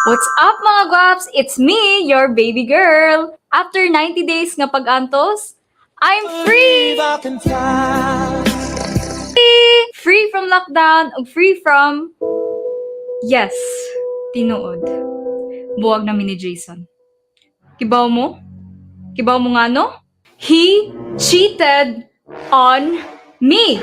What's up mga guaps? It's me, your baby girl. After 90 days nga pag-antos, I'm free! Free from lockdown, ug free from... Yes, tinuod. Buwag namin ni Jason. Kibaw mo? Kibaw mo nga no? He cheated on me!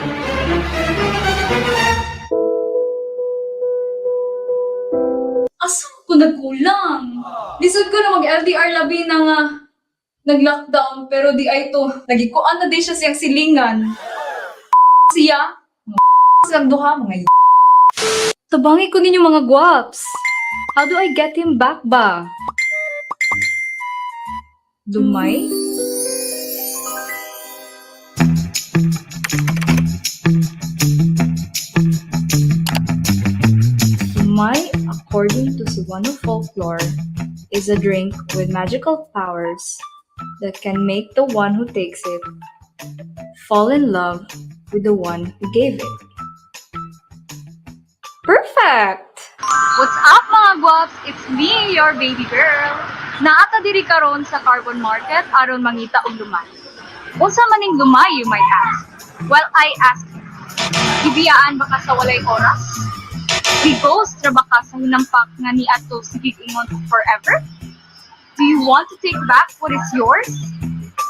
Asa ko nagkulang? Lisod ko na mag-LDR labi na nga nag-lockdown, pero di ay to. Nagikuan na din siya siyang silingan. Siya? Silang duha, mga tabangi ko ninyo mga guaps. How do I get him back ba? Dumay? Dumay, according to Cebuano folklore, is a drink with magical powers that can make the one who takes it fall in love with the one who gave it. Perfect! What's up mga guaps? It's me, your baby girl. Naata diri karon sa carbon market aron mangita og lumay. Unsa maning lumay, you might ask? Well, I ask, gibiyaan baka sa walay oras? Ghost ra baka sa hinampak nga ni ato sigig ingon forever? Do you want to take back what is yours?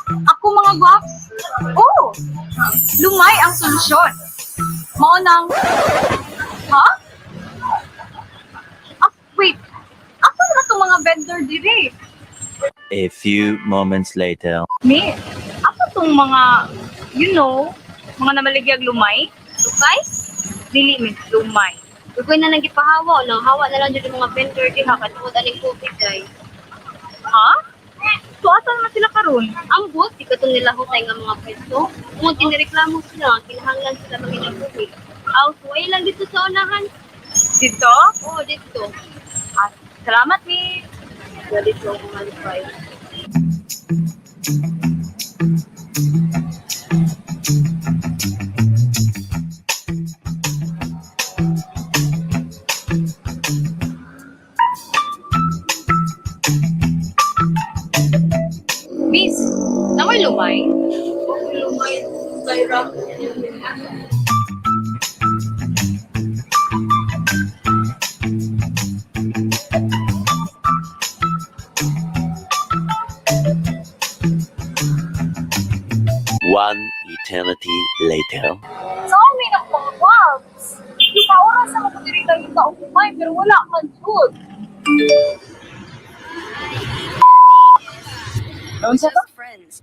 Ako mga guaps, lumay ang solusyon. Mao nang, wait, ako na itong mga vendor diri. A few moments later. Me, ako itong mga, mga namaligyag lumay. Okay? Dili min lumay. Ugoy na nagipahawa, nang hawa na lang dyan yung mga vendor diha katungod aning COVID ay. Ha? So, asan naman sila karon? Ang bot, di katong nila hutay nga mga pwesto. Kung tinireklamo sila, kinahanglan sila manginagbuhi. Way lang dito sa unahan. Dito? Oo, dito. Salamat, Mi. Dito ako malipay. Miss, namoy lumay? Lumay, Tyra. One eternity later. Saan may mga guaps? Yung oras sa mga dirita yung taong lumay, pero wala kang good.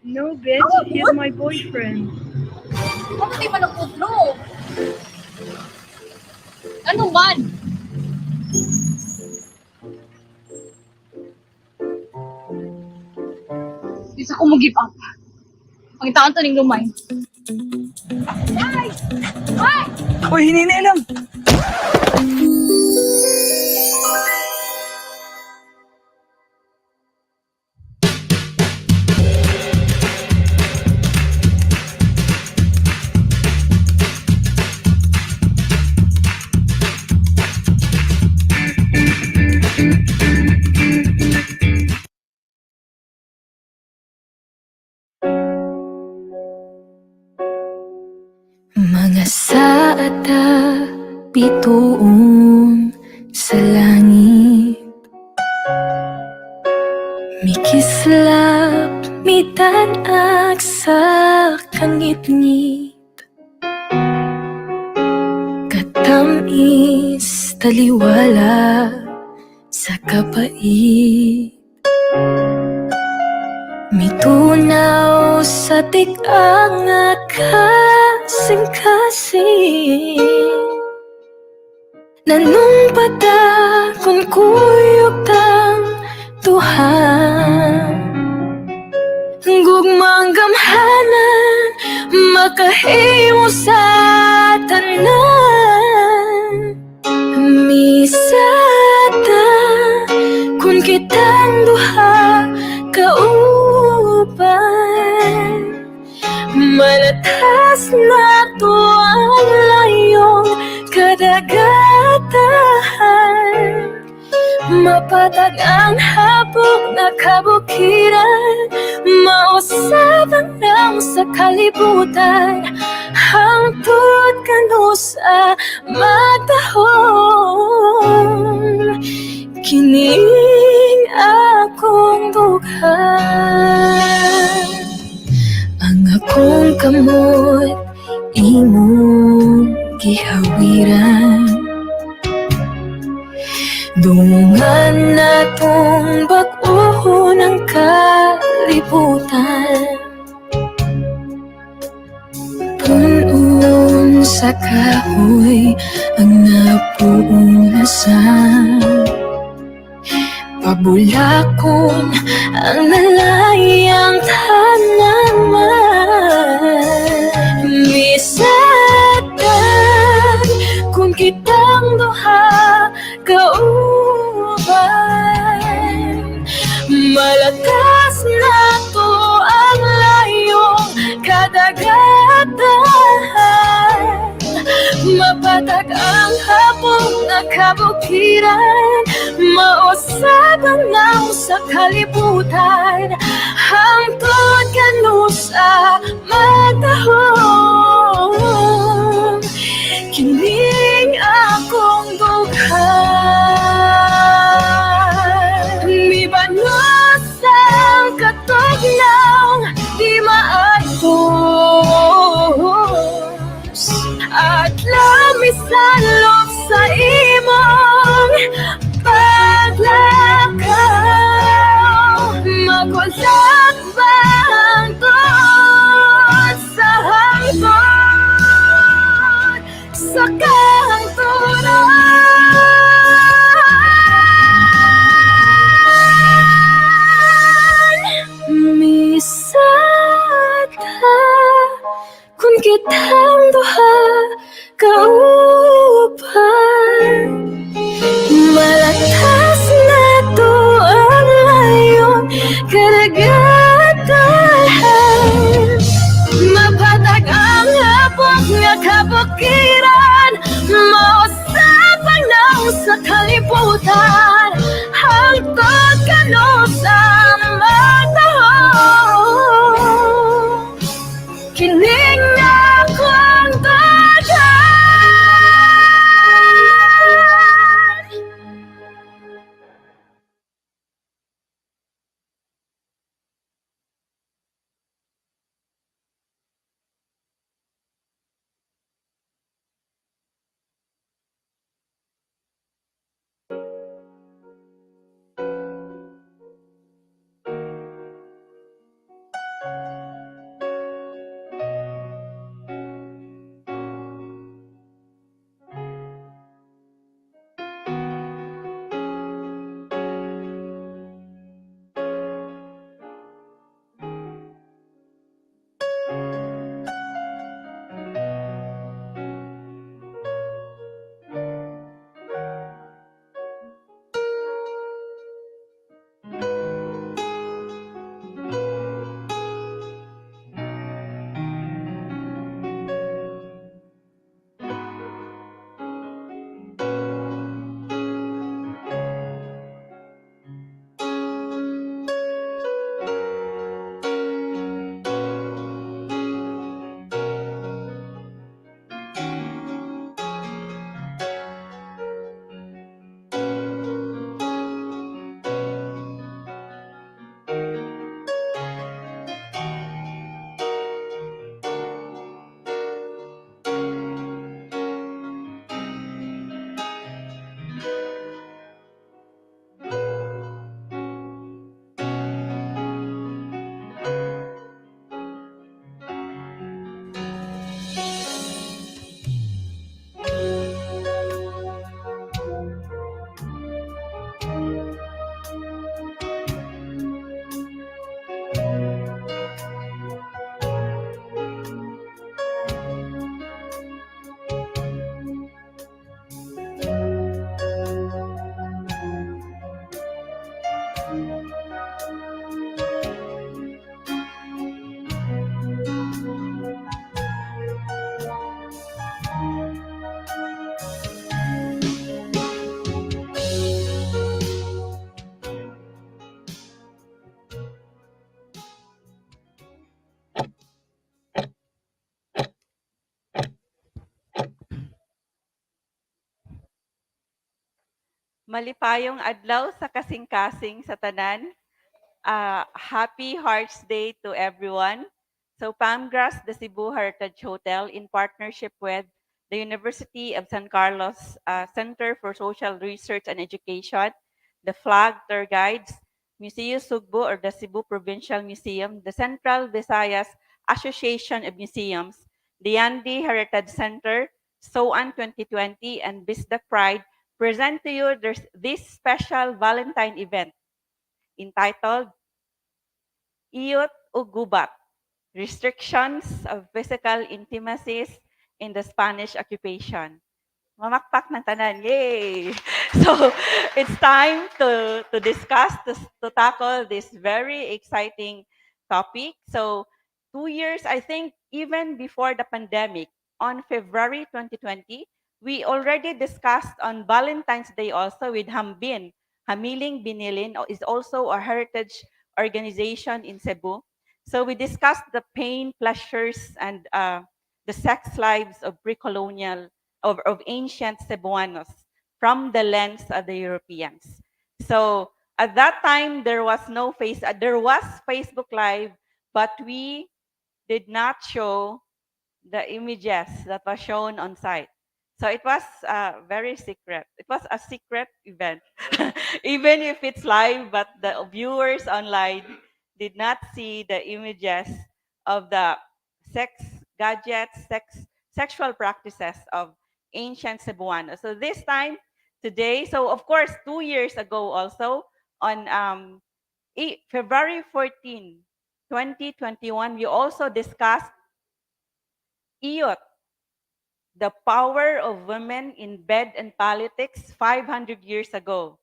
No, bitch. He's my boyfriend. Ano di man ang kudlo? Ano man? Isa ko mag-give up. Pangitaan to ning lumay. Guys! Ay! Uy, hinini lang. Mga saata bituon sa langit, mikislap mitanag sa kangit-ngit, katamis taliwala sa kapait, mitunaw sa tik-ang kasing-kasing, nanumpada kung kuyog tang tuhan, gugmang gamhanan makahimo sa tanan, misata kung kitang duha kauban, malatas na to ang layong kadagatan, Mapatag ang hapok na kabukiran, mausap ang nang sa kalibutan, hangtod kanu sa magdahom. Kining akong dughan, ang akong kamot imong gihawiran. Dungan na tong bag-o ng kalibutan, punon sa kahoy ang napuunasan, pabulakon ang nalayang tanaman. Bisdak kung kitang duha kauban, malakas na to ang layong kadagatan. Mapatag ang hapong na kabukiran, mausap ang naw sa kalibutan, hangtod kanu sa magdahom. Kining akong dughan, mibanos ang katugnaw di maagtos, at lamisalop sa imong paglakaw. Magulat ba ang tod sa hangtod, sa kahangturan? Misata kung kitang duha kauban, malakas na to ang layong karagatan. Mapatag ang hapok nga kabukiran, mausap ang naw sa kalibutan, hangtod kanu sa magdahom. Kining akong dughan. Malipayong adlaw sa kasing-kasing sa tanan. Happy Hearts Day to everyone. So Palmgrass, the Cebu Heritage Hotel, in partnership with the University of San Carlos Center for Social Research and Education, the FLAGG Tour Guides, Museo Sugbo or the Cebu Provincial Museum, the Central Visayas Association of Museums, the Diyandi Heritage Center, SOAN 2020, and Bisdak Pride present to you this special Valentine event entitled IOT o GUBAT, Restrictions of Physical Intimacies in the Spanish Occupation. Mamakpak ng tanan. Yay! So, it's time to discuss, to tackle this very exciting topic. So, 2 years, I think, even before the pandemic, on February 2020, we already discussed on Valentine's Day also with Hambin. Hamiling Binilin is also a heritage organization in Cebu. So we discussed the pain, pleasures, and the sex lives of precolonial of ancient Cebuanos from the lens of the Europeans. So at that time there was Facebook Live, but we did not show the images that was shown on site. So it was very secret. It was a secret event, even if it's live, but the viewers online did not see the images of the sex gadgets, sexual practices of ancient Cebuano. So this time, today, so of course, 2 years ago also, on February 14, 2021, we also discussed IOT, the power of women in bed and politics 500 years ago.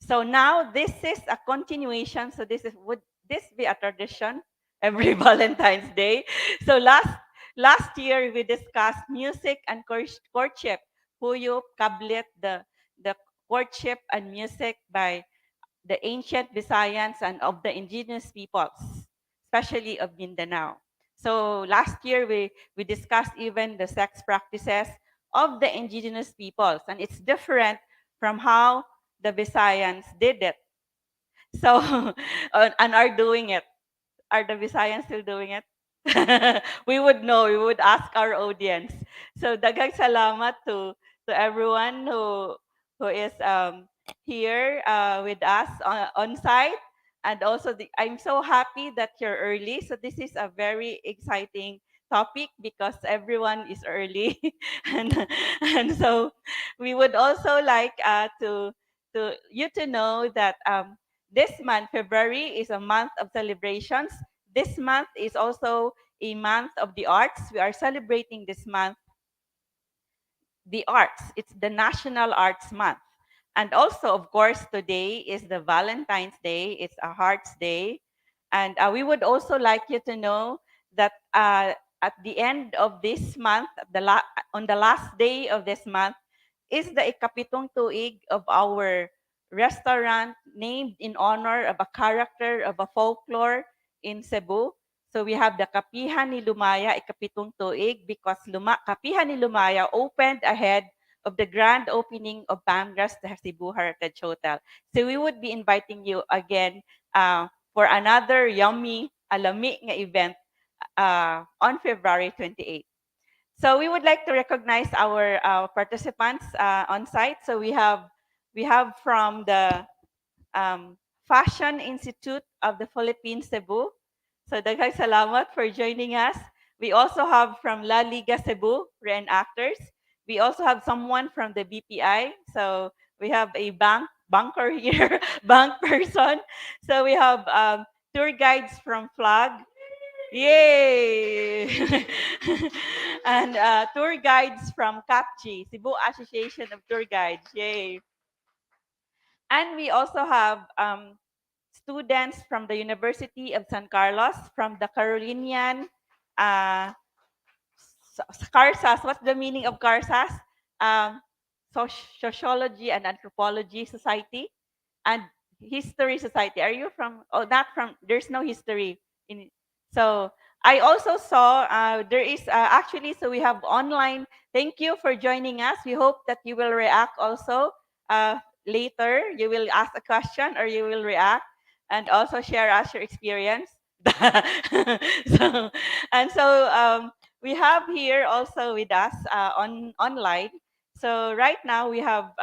So now this is a continuation. So would this be a tradition every Valentine's Day? So last year we discussed music and courtship. Huyop, kablit, the courtship and music by the ancient Visayans and of the indigenous peoples, especially of Mindanao. So last year we discussed even the sex practices of the indigenous peoples, and it's different from how the Visayans did it. So and are doing it. Are the Visayans still doing it? We would know. We would ask our audience. So daghang salamat to everyone who is here with us on site, and also I'm so happy that you're early. So this is a very exciting topic because everyone is early, and and so we would also like to you to know that this month, February, is a month of celebrations. This month is also a month of the arts. We are celebrating this month the arts. It's the National Arts Month. And also, of course, today is the Valentine's Day. It's a Hearts Day. And we would also like you to know that at the end of this month, on the last day of this month, is the ikapitong tuig of our restaurant named in honor of a character of a folklore in Cebu. So we have the Kapihan ni Lumaya ikapitong tuig because Kapihan ni Lumaya opened ahead of the grand opening of Palmgrass, the Cebu Heritage Hotel. So we would be inviting you again for another yummy alami nga event on February 28th. So we would like to recognize our participants on site. So we have from the Fashion Institute of the Philippines-Cebu. So daghang salamat for joining us. We also have from La Liga Cebu, reenactors. We also have someone from the BPI. So we have a banker here, bank person. So we have tour guides from FLAGG. Yay! And tour guides from CAPG, Cebu Association of Tour Guides. Yay! And we also have students from the University of San Carlos, from the Carolinian uh, CARSAS. What's the meaning of CARSAS? Um, Sociology and Anthropology Society and History Society. Are you from? Oh, not from. There's no history in. So I also saw there is actually. So we have online. Thank you for joining us. We hope that you will react also. later you will ask a question or you will react and also share us your experience. so, we have here also with us online. So right now we have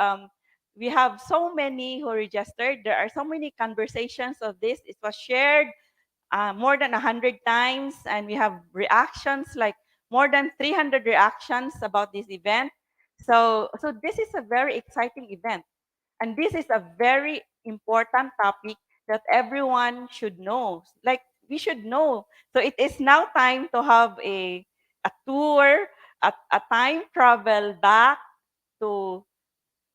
so many who registered. There are so many conversations of this. It was shared more than 100 times, and we have reactions like more than 300 reactions about this event. So this is a very exciting event, and this is a very important topic that everyone should know. Like we should know. So it is now time to have a tour, a time travel back to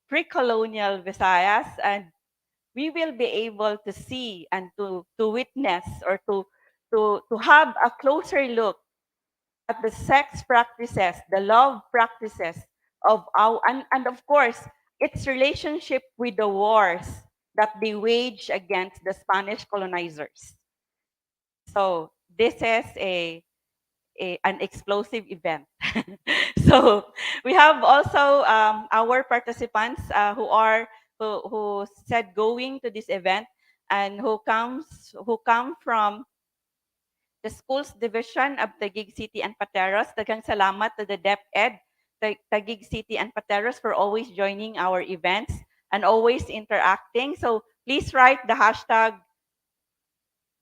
pre-colonial Visayas, and we will be able to see and to witness or to have a closer look at the sex practices, the love practices of our, and of course, its relationship with the wars that they wage against the Spanish colonizers. So this is an explosive event. So we have also our participants who said going to this event and who come from the schools division of Taguig City and Pateros. Daghang salamat to the DepEd Taguig City and Pateros for always joining our events and always interacting. So please write the hashtag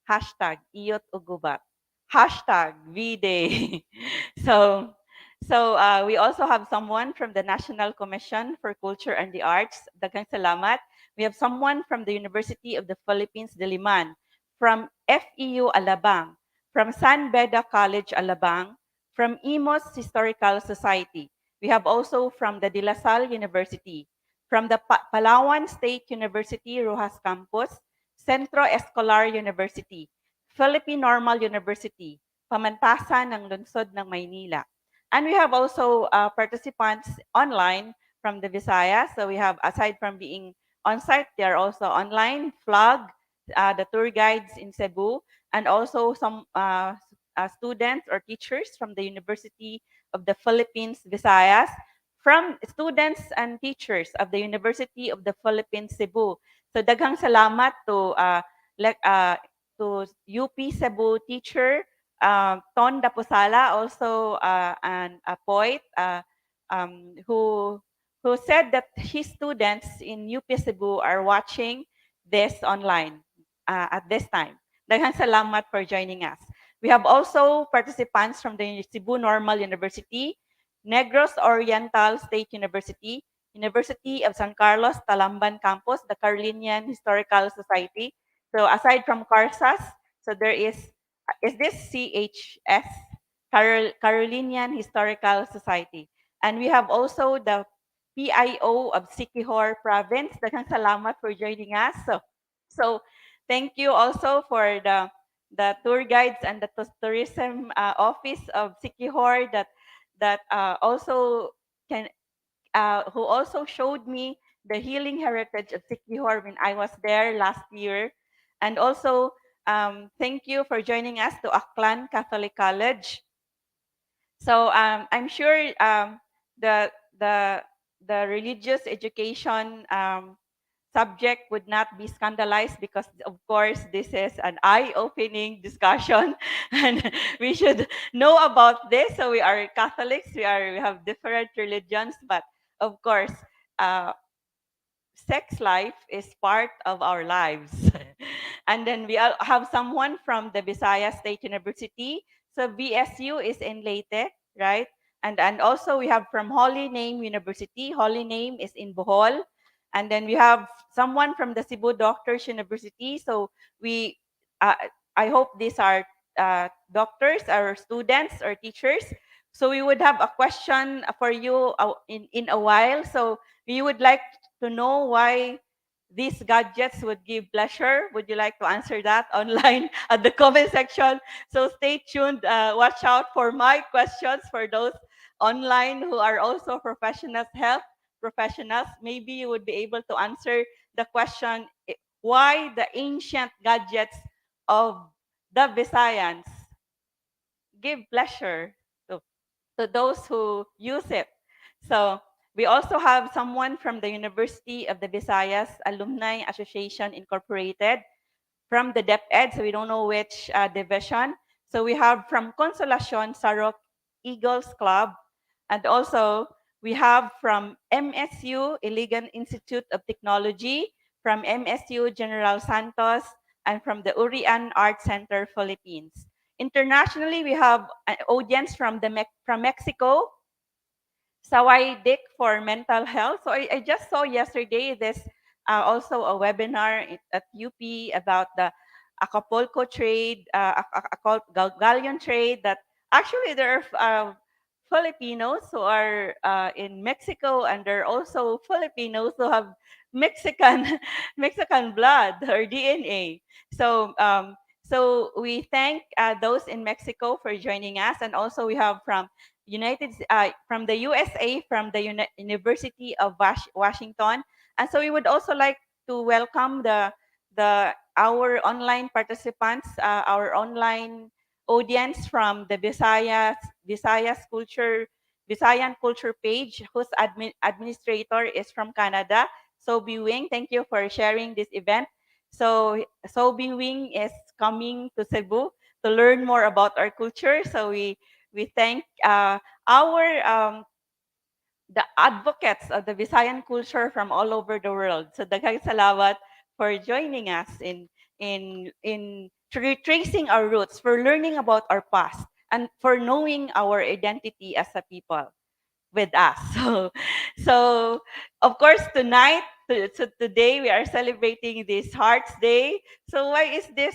IOT o GUBAT, hashtag VDay. so we also have someone from the National Commission for Culture and the Arts. Daghang salamat. We have someone from the University of the Philippines, Silliman, from FEU Alabang, from San Beda College, Alabang, from IMOS Historical Society. We have also from the De La Salle University, from the Palawan State University, Rojas Campus, Centro Escolar University, Philippine Normal University, Pamantasan ng Lungsod ng Maynila. And we have also participants online from the Visayas. So we have, aside from being on-site, they are also online, FLAGG, the tour guides in Cebu, and also some students or teachers from the University of the Philippines, Visayas, from students and teachers of the University of the Philippines-Cebu. So daghang salamat to UP Cebu teacher Ton Dapusala, also a poet who said that his students in UP Cebu are watching this online at this time. Daghang salamat for joining us. We have also participants from the Cebu Normal University, Negros Oriental State University, University of San Carlos, Talamban Campus, the Carolinian Historical Society. So aside from CARSAS, so there is this CHS, Carolinian Historical Society. And we have also the PIO of Siquijor Province. Daghang salamat for joining us. So thank you also for the tour guides and the tourism office of Siquijor that also can who also showed me the healing heritage of Siquijor when I was there last year. And also, thank you for joining us to Aklan Catholic College. So I'm sure the, the, the religious education subject would not be scandalized because, of course, this is an eye-opening discussion and we should know about this. So we are Catholics, we have different religions, but of course, sex life is part of our lives. And then we have someone from the Visayas State University. So VSU is in Leyte, right? And also we have from Holy Name University. Holy Name is in Bohol. And then we have someone from the Cebu Doctors University. So we, I hope these are doctors or students or teachers. So we would have a question for you in a while. So we would like to know why these gadgets would give pleasure. Would you like to answer that online at the comment section? So stay tuned. Watch out for my questions for those online who are also professionals, health professionals. Maybe you would be able to answer the question, why the ancient gadgets of the Visayans give pleasure to those who use it. So We also have someone from the University of the Visayas Alumni Association Incorporated, from the DepEd, so we don't know which division. So we have from Consolacion Sarok Eagles Club, and also we have from MSU Iligan Institute of Technology, from MSU General Santos, and from the Urian Art Center Philippines. Internationally, we have an audience from from Mexico, Sawai Dick for mental health. So I just saw yesterday this also a webinar at UP about the Acapulco trade, galleon trade. That actually there are Filipinos who are in Mexico, and there are also Filipinos who have Mexican Mexican blood or DNA. So so we thank those in Mexico for joining us, and also we have from the USA, from the University of Washington. And so we would also like to welcome our online participants, our online audience from the Visayan culture page, whose administrator is from Canada. Sobi Wing, thank you for sharing this event. So Sobi Wing is coming to Cebu to learn more about our culture. So we thank our the advocates of the Visayan culture from all over the world. So daghang salamat for joining us in retracing our roots, for learning about our past, and for knowing our identity as a people with us. So of course, today we are celebrating this Hearts Day. So why is this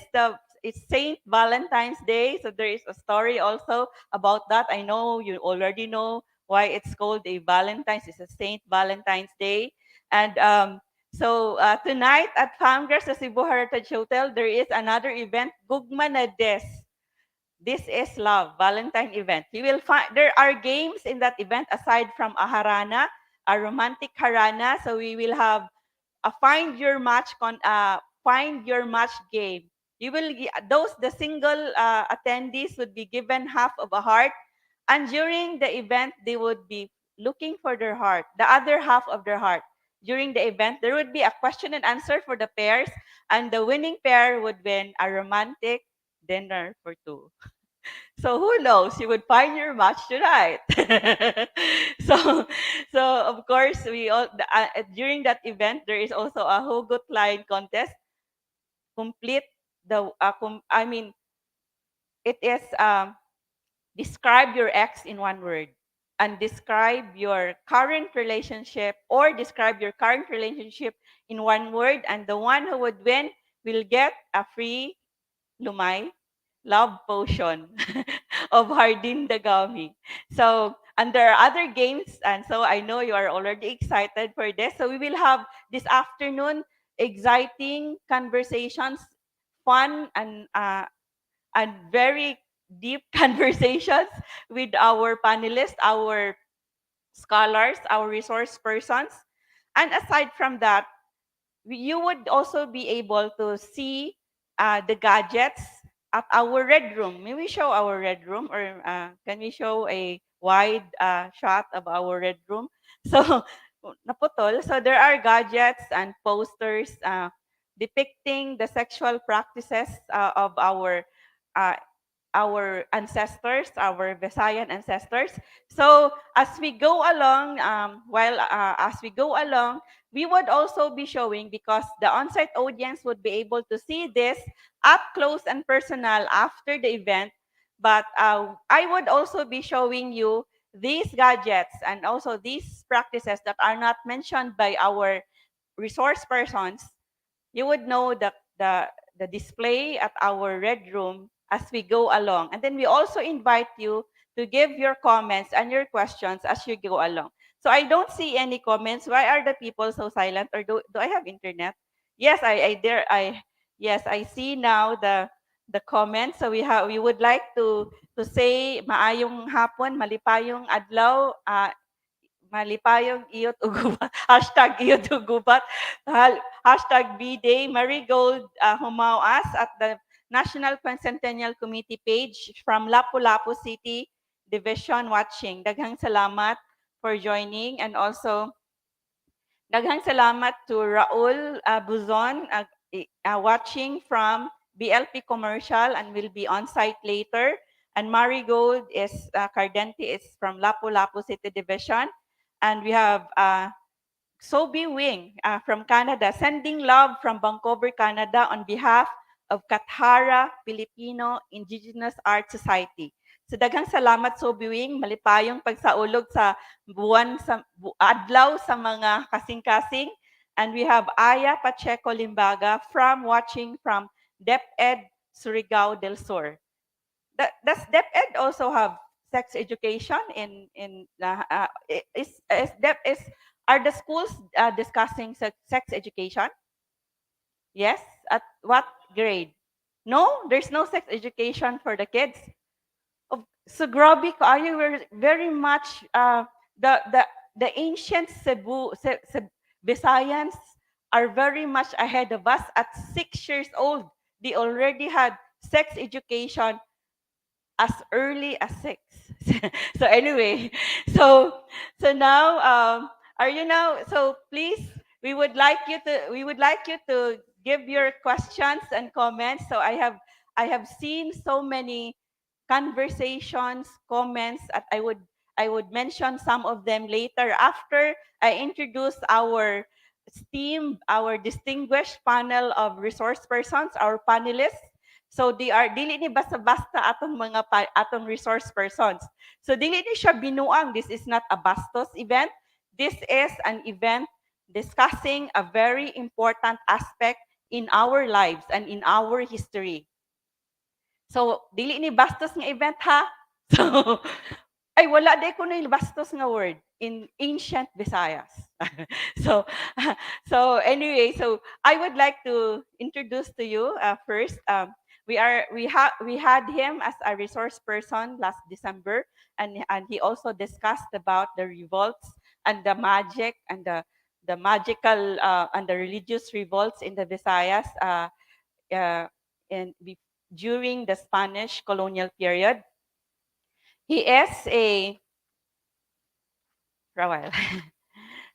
it's Saint Valentine's Day? So there is a story also about that. I know you already know why it's called a Valentine's. It's a Saint Valentine's Day. And so tonight at Congress sa Cebu Heritage Hotel, there is another event, Gugma na Des. This is love, Valentine event. You will find there are games in that event aside from a harana, a romantic harana. So we will have a find your match game. You will the single attendees would be given half of a heart, and during the event they would be looking for their heart, the other half of their heart. During the event, there would be a question and answer for the pairs, and the winning pair would win a romantic dinner for two. So who knows? You would find your match tonight. so, so of course, during that event there is also a hugot line contest. Complete the I mean, it is describe your ex in one word, and describe your current relationship, or describe your current relationship in one word, and the one who would win will get a free lumay love potion of Hardin Dagami. So, and there are other games, and so I know you are already excited for this. So we will have this afternoon exciting conversations, fun and very deep conversations with our panelists, our scholars, our resource persons. And aside from that, you would also be able to see the gadgets at our red room. May we show our red room, or can we show a wide shot of our red room? So, naputol. So there are gadgets and posters depicting the sexual practices of uh, our ancestors, our Visayan ancestors. So as we go along, as we go along, we would also be showing, because the on-site audience would be able to see this up close and personal after the event. But I would also be showing you these gadgets and also these practices that are not mentioned by our resource persons. You would know the display at our red room as we go along. And then we also invite you to give your comments and your questions as you go along. So I don't see any comments. Why are the people so silent? Or do I have internet? Yes, yes, I see now the comments. So we would like to say maayong hapon, malipayong adlaw, malipayong iyot ugubat, hashtag iyot ugubat, hashtag B-Day, Marigold Humawas at the National Quincentennial Committee page from Lapu-Lapu City Division watching. Daghang salamat for joining, and also daghang salamat to Raul Buzon watching from BLP Commercial and will be on site later. And Marigold is Cardente is from Lapu-Lapu City Division. And we have Sobi Wing from Canada, sending love from Vancouver, Canada on behalf of Kathara Filipino Indigenous Art Society. So daghang salamat Sobi Wing, malipayong pagsaulog sa buwan sa adlaw sa mga kasing-kasing. And we have Aya Pacheco Limbaga watching from DepEd Surigao del Sur. Does DepEd also have sex education are the schools discussing sex education? Yes. At what grade? No, there's no sex education for the kids. So grabe kaayo, we're very much the ancient Visayans are very much ahead of us. At 6 years old, they already had sex education as early as 6. So anyway, so now are you now? So please, we would like you to give your questions and comments. So I have seen so many conversations, comments, and I would mention some of them later after I introduce our our distinguished panel of resource persons, our panelists. So they are dili ni basta-basta atong mga atong resource persons. So dili ni siya binuang. This is not a bastos event. This is an event discussing a very important aspect in our lives and in our history. So dili ni bastos nga event ha. So ay wala day ko na bastos nga word in ancient Visayas. so anyway, so I would like to introduce to you first. We had him as a resource person last December, and he also discussed about the revolts and the magic and the magical and the religious revolts in the Visayas during the Spanish colonial period. He is a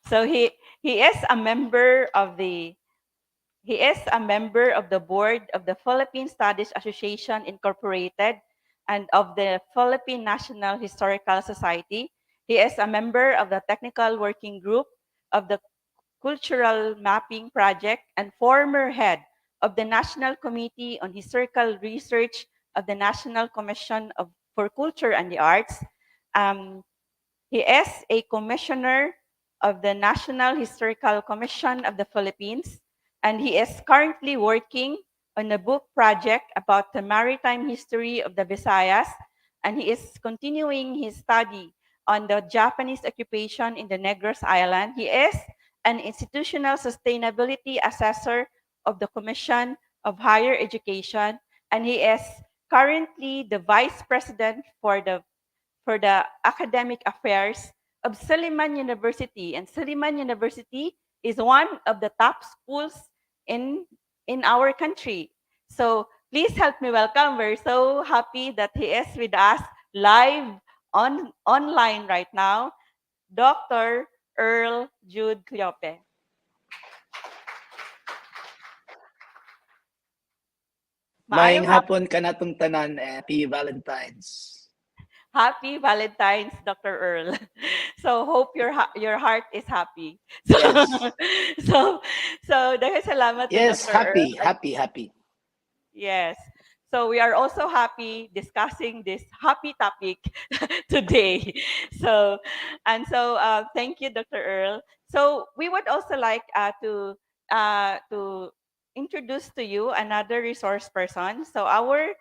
so he is a member of the board of the Philippine Studies Association Incorporated and of the Philippine National Historical Society. He is a member of the technical working group of the Cultural Mapping Project and former head of the National Committee on Historical Research of the National Commission for Culture and the Arts. He is a commissioner of the National Historical Commission of the Philippines, and he is currently working on a book project about the maritime history of the Visayas, and he is continuing his study on the Japanese occupation in the Negros Island. He is an institutional sustainability assessor of the Commission of Higher Education, and he is currently the vice president for the academic affairs of Silliman University. And Silliman University is one of the top schools in our country. So please help me welcome. We're so happy that he is with us live online right now, Dr. Earl Jude Cleope. Maayong hapon kanatong tanan, happy Valentine's. Happy Valentine's, Dr. Earl. So hope your heart is happy. So, Yes. so dahil salamat Yes, Dr. happy, Earl. happy. Yes. So we are also happy discussing this happy topic today. So thank you, Dr. Earl. So we would also like to introduce to you another resource person. So our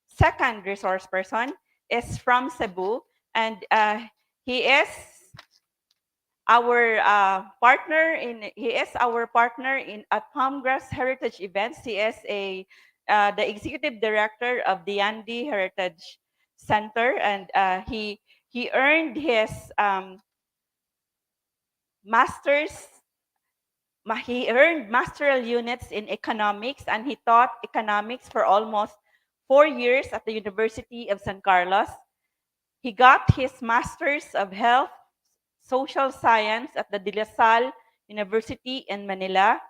second resource person is from Cebu, and he is our partner in at Palmgrass Heritage Events. He is the executive director of Diyandi Heritage Center, and he earned his he earned masteral units in economics, and he taught economics for almost 4 years at the University of San Carlos. He got his Master's of Health Social Science at the De La Salle University in Manila.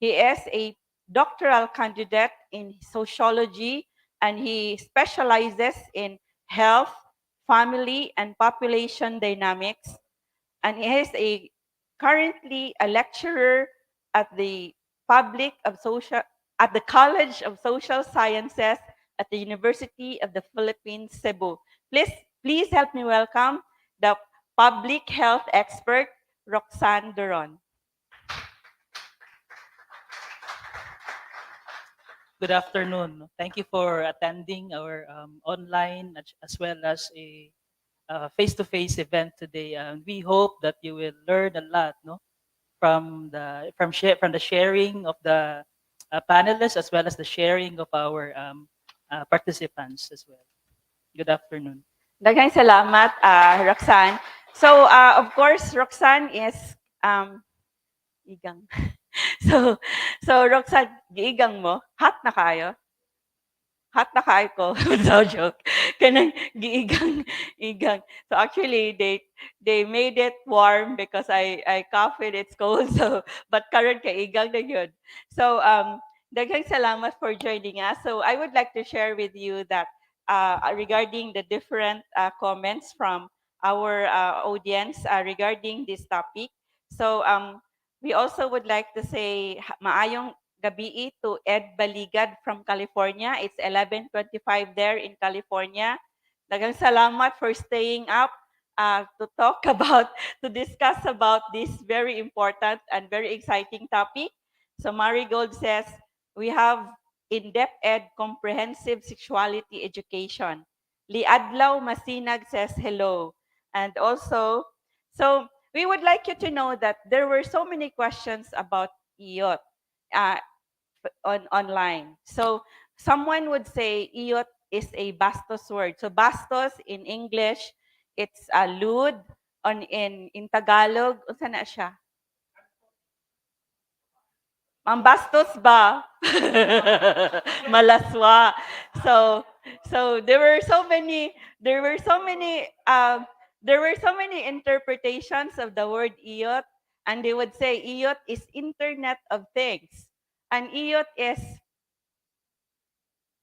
He is a doctoral candidate in sociology, and he specializes in health, family, and population dynamics. And he is currently a lecturer at the Public of Social at the College of Social Sciences at the University of the Philippines-Cebu. Please help me welcome the public health expert, Roxanne Doron. Good afternoon. Thank you for attending our online as well as a face-to-face event today. We hope that you will learn a lot, no, from the sharing of the panelists as well as the sharing of our participants as well. Good afternoon. Daghang salamat, Roxanne. So, of course, Roxanne is igang. So Roxanne, giigang mo, hot na kayo? Hot na kayo ko. No joke. Kanang igang. So actually, they made it warm because I coughed. It's cold. So, but karon kay igang na yun. So, daghang salamat for joining us. So I would like to share with you that regarding the different comments from our audience regarding this topic. So, we also would like to say maayong gabi to Ed Baligad from California. It's 11:25 there in California. Daghang salamat for staying up to talk to discuss about this very important and very exciting topic. So Marigold says, we have in-depth ed comprehensive sexuality education. Liadlaw Masinag says hello. And also, so we would like you to know that there were so many questions about IOT. Online. So someone would say IOT is a bastos word. So bastos in English, it's a lewd. In Tagalog, unsa na siya? Ang bastos ba? Malaswa. So there were so many interpretations of the word IOT, and they would say IOT is Internet of Things. And IOT is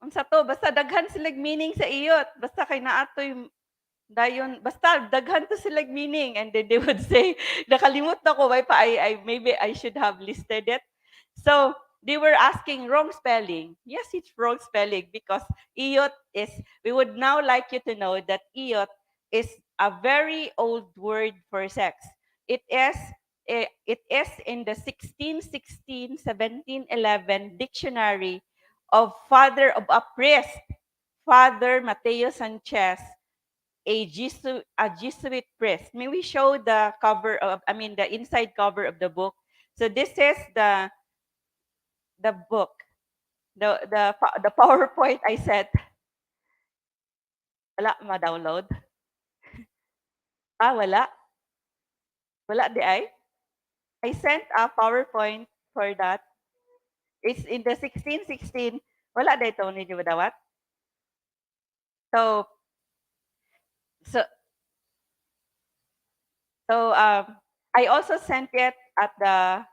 unsa to, basta daghan silang meaning sa IOT. Basta kay naatoy dayon, basta daghan to silang meaning, and then they would say, nakalimot na ko, why pa maybe I should have listed it. So they were asking wrong spelling. Yes, it's wrong spelling because IOT is, we would now like you to know that IOT is a very old word for sex. It is in the 1616, 1711 dictionary of father of a priest, Father Mateo Sanchez, a Jesuit priest. May we show the the inside cover of the book? So this is the book, the PowerPoint I set. Wala ma-download. Wala. Wala di ay. I sent a PowerPoint for that. It's in the 1616. Wala da ito ninyo dawat. So I also sent it at the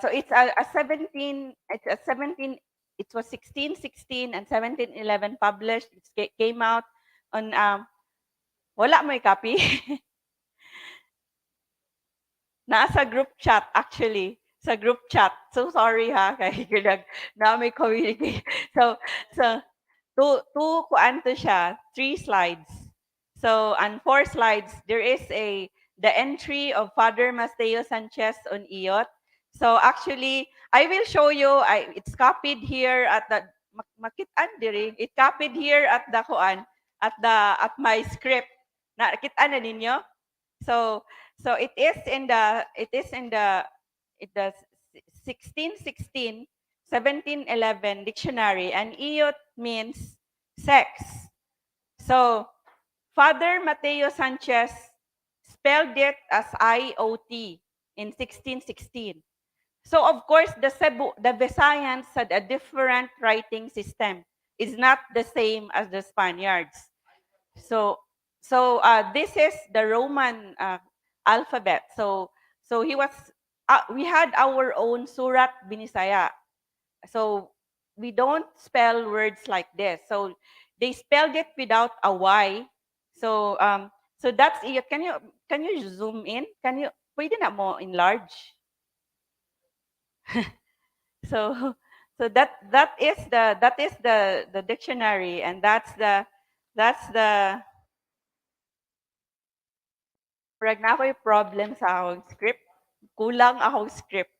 so it's a 17 it's a 17 it was 1616 and 1711 published. It came out on wala mo copy. Nasa group chat actually. Sa group chat. So sorry ha kay na may communicate. So two kuan to siya, 3 slides. So on 4 slides there is the entry of Father Mateo Sanchez on IOT. So actually I will show you, it's copied here at the makitaan diri. It copied here at the kuan at my script. Nakita na ninyo? So it is in the 1616 1711 dictionary, and IOT means sex. So Father Mateo Sanchez spelled it as IOT in 1616. So of course the Visayans had a different writing system. It's not the same as the Spaniards. So So this is the Roman alphabet. So he was. We had our own Surat Binisaya. So we don't spell words like this. So they spelled it without a Y. So so that's it. Can you zoom in? Pwede na mo enlarge? So so that is the dictionary, and that's the Murag na ako'y problem sa akong script. Kulang akong script.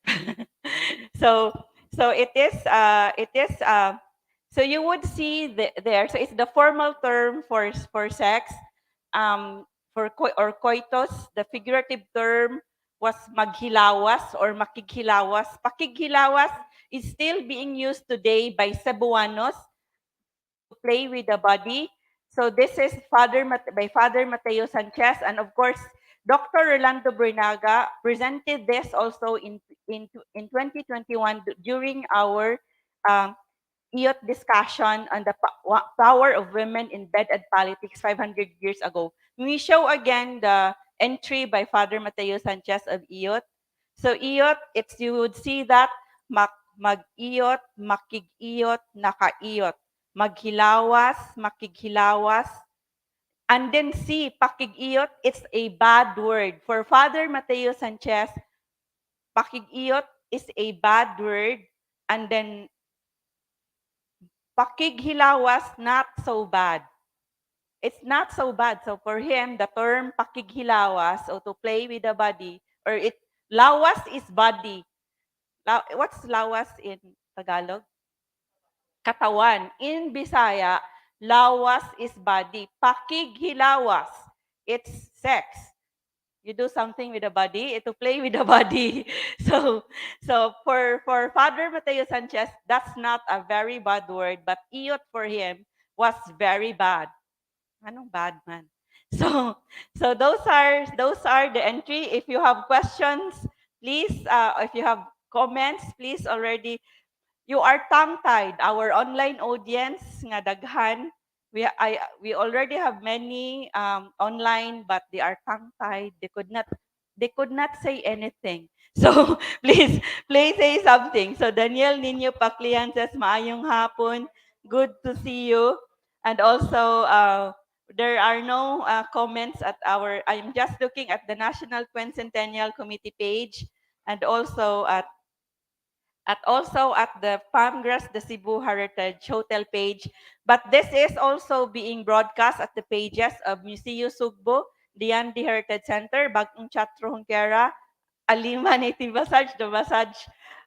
so so so you would see there, so it's the formal term for sex, or coitus. The figurative term was maghilawas or makighilawas. Pakighilawas is still being used today by Cebuanos to play with the body. So this is by Father Mateo Sanchez, and of course, Dr. Rolando Bernaga presented this also in 2021 during our um, IOT discussion on the power of women in bed and politics 500 years ago. We show again the entry by Father Mateo Sanchez of IOT. So IOT, you would see that mag-IOT, makig-IOT, naka-IOT. Maghilawas, makighilawas. And then C, pakig-IOT, it's a bad word. For Father Mateo Sanchez, pakig-IOT is a bad word. And then pakighilawas, not so bad. It's not so bad. So for him, the term pakighilawas, or to play with the body, lawas is body. What's lawas in Tagalog? Katawan. In Bisaya, lawas is body. Pakighilawas, it's sex. You do something with the body, to play with the body. So for Father Mateo Sanchez, that's not a very bad word, but iyot for him was very bad. Anong bad man? So those are the entry. If you have questions, please. If you have comments, please already. You are tongue-tied. Our online audience nga daghan. We already have many online, but they are tongue-tied. They could not say anything. So please say something. So Daniel Nino Paclian says, maayong hapon. Good to see you. And also, there are no comments at I'm just looking at the National Quincentennial Committee page, and also at the Palmgrass de Cebu Heritage Hotel page. But this is also being broadcast at the pages of Museo Sugbo, Diyandi Heritage Center, Bagong Chatro Hungkera, Alima Native Massage, the massage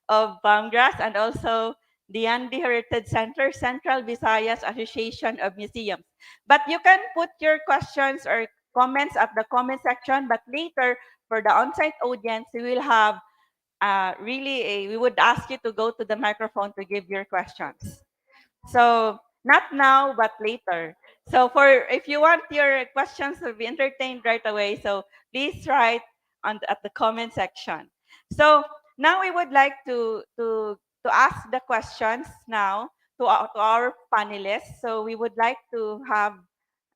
of Palmgrass, and also Diyandi Heritage Center, Central Visayas Association of Museums. But you can put your questions or comments at the comment section, but later, for the on-site audience, we will have we would ask you to go to the microphone to give your questions. So not now, but later. So if you want your questions to be entertained right away, so please write at the comment section. So now we would like to ask the questions now to our panelists. So we would like to have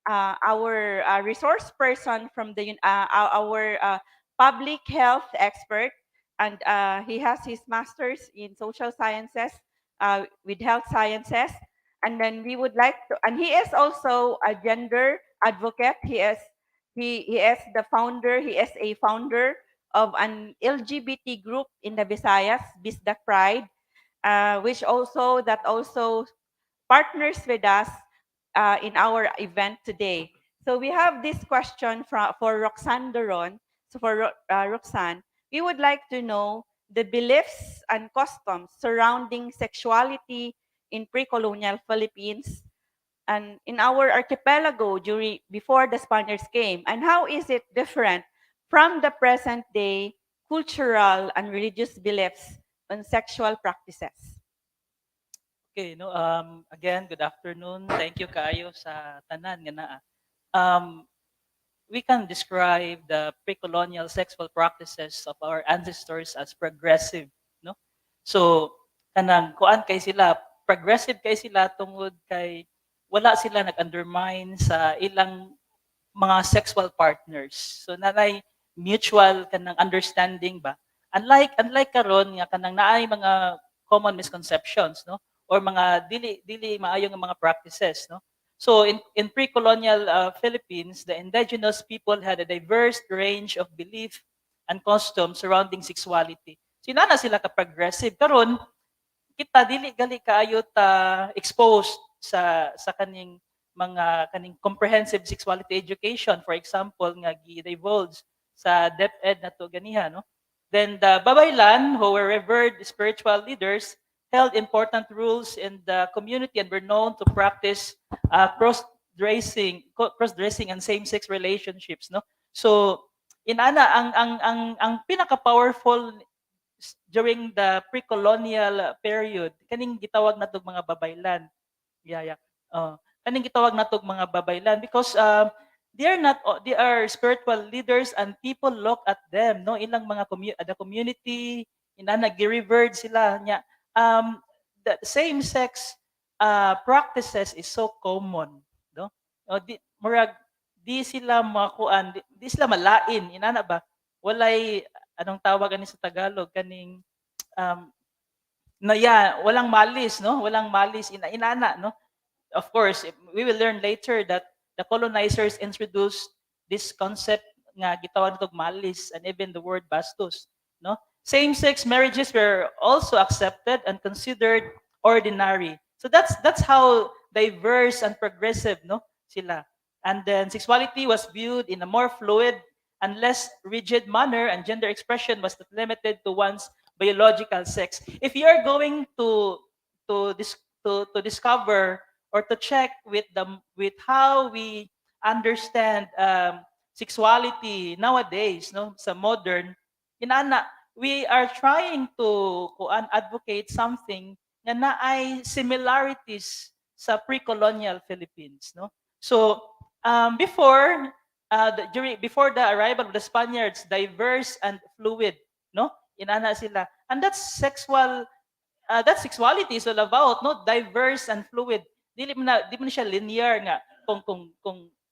our resource person from our public health expert, and he has his master's in social sciences with health sciences. And then we would like to, and he is also a gender advocate. He is the founder. He is a founder of an LGBT group in the Visayas, Bisdak Pride, which also partners with us in our event today. So we have this question for Roxanne Doron. So for Roxanne, we would like to know the beliefs and customs surrounding sexuality in pre-colonial Philippines and in our archipelago before the Spaniards came, and how is it different from the present day cultural and religious beliefs on sexual practices? Okay, no, again, good afternoon. Thank you kayo sa tanan nga naa. Um, we can describe the pre-colonial sexual practices of our ancestors as progressive, no? So, kanang kuan kay sila, progressive kay sila tungod kay wala sila nag-undermine sa ilang mga sexual partners. So nanay mutual kanang understanding ba. Unlike karon nga kanang naay mga common misconceptions, no, or mga dili maayo nga mga practices, no. So in pre-colonial Philippines, the indigenous people had a diverse range of belief and customs surrounding sexuality. So na sila ka progressive karon kita dili gali kaayo ta exposed sa kaning mga kaning comprehensive sexuality education, for example nga gi-divulge sa DepEd nato ganiha, no. Then the babaylan, who were revered spiritual leaders, held important roles in the community and were known to practice cross-dressing and same-sex relationships, no. So inana ang pinaka powerful during the pre-colonial period, kaning gitawag natog mga babaylan. Yeah. Kaning gitawag natog mga babaylan because they are spiritual leaders and people look at them, no, ilang mga the community inana gi-revered sila nya. The same sex practices is so common, no. Murag di sila makuan, di sila malain inana ba, walay anong tawag ani sa Tagalog kaning um, walang malis, no, walang malis inana, no. Of course we will learn later that the colonizers introduced this concept nga gitawag nitog malis and even the word bastos, no. Same-sex marriages were also accepted and considered ordinary. So that's how diverse and progressive, no, sila. And then sexuality was viewed in a more fluid and less rigid manner, and gender expression was not limited to one's biological sex. If you are going to to discover or to check with how we understand sexuality nowadays, no, sa modern inana, we are trying to advocate something na naay similarities sa pre-colonial Philippines, no. So before the arrival of the Spaniards, diverse and fluid, no, inana sila, and that sexuality is all about, no, diverse and fluid. Di mo na siya linear nga kung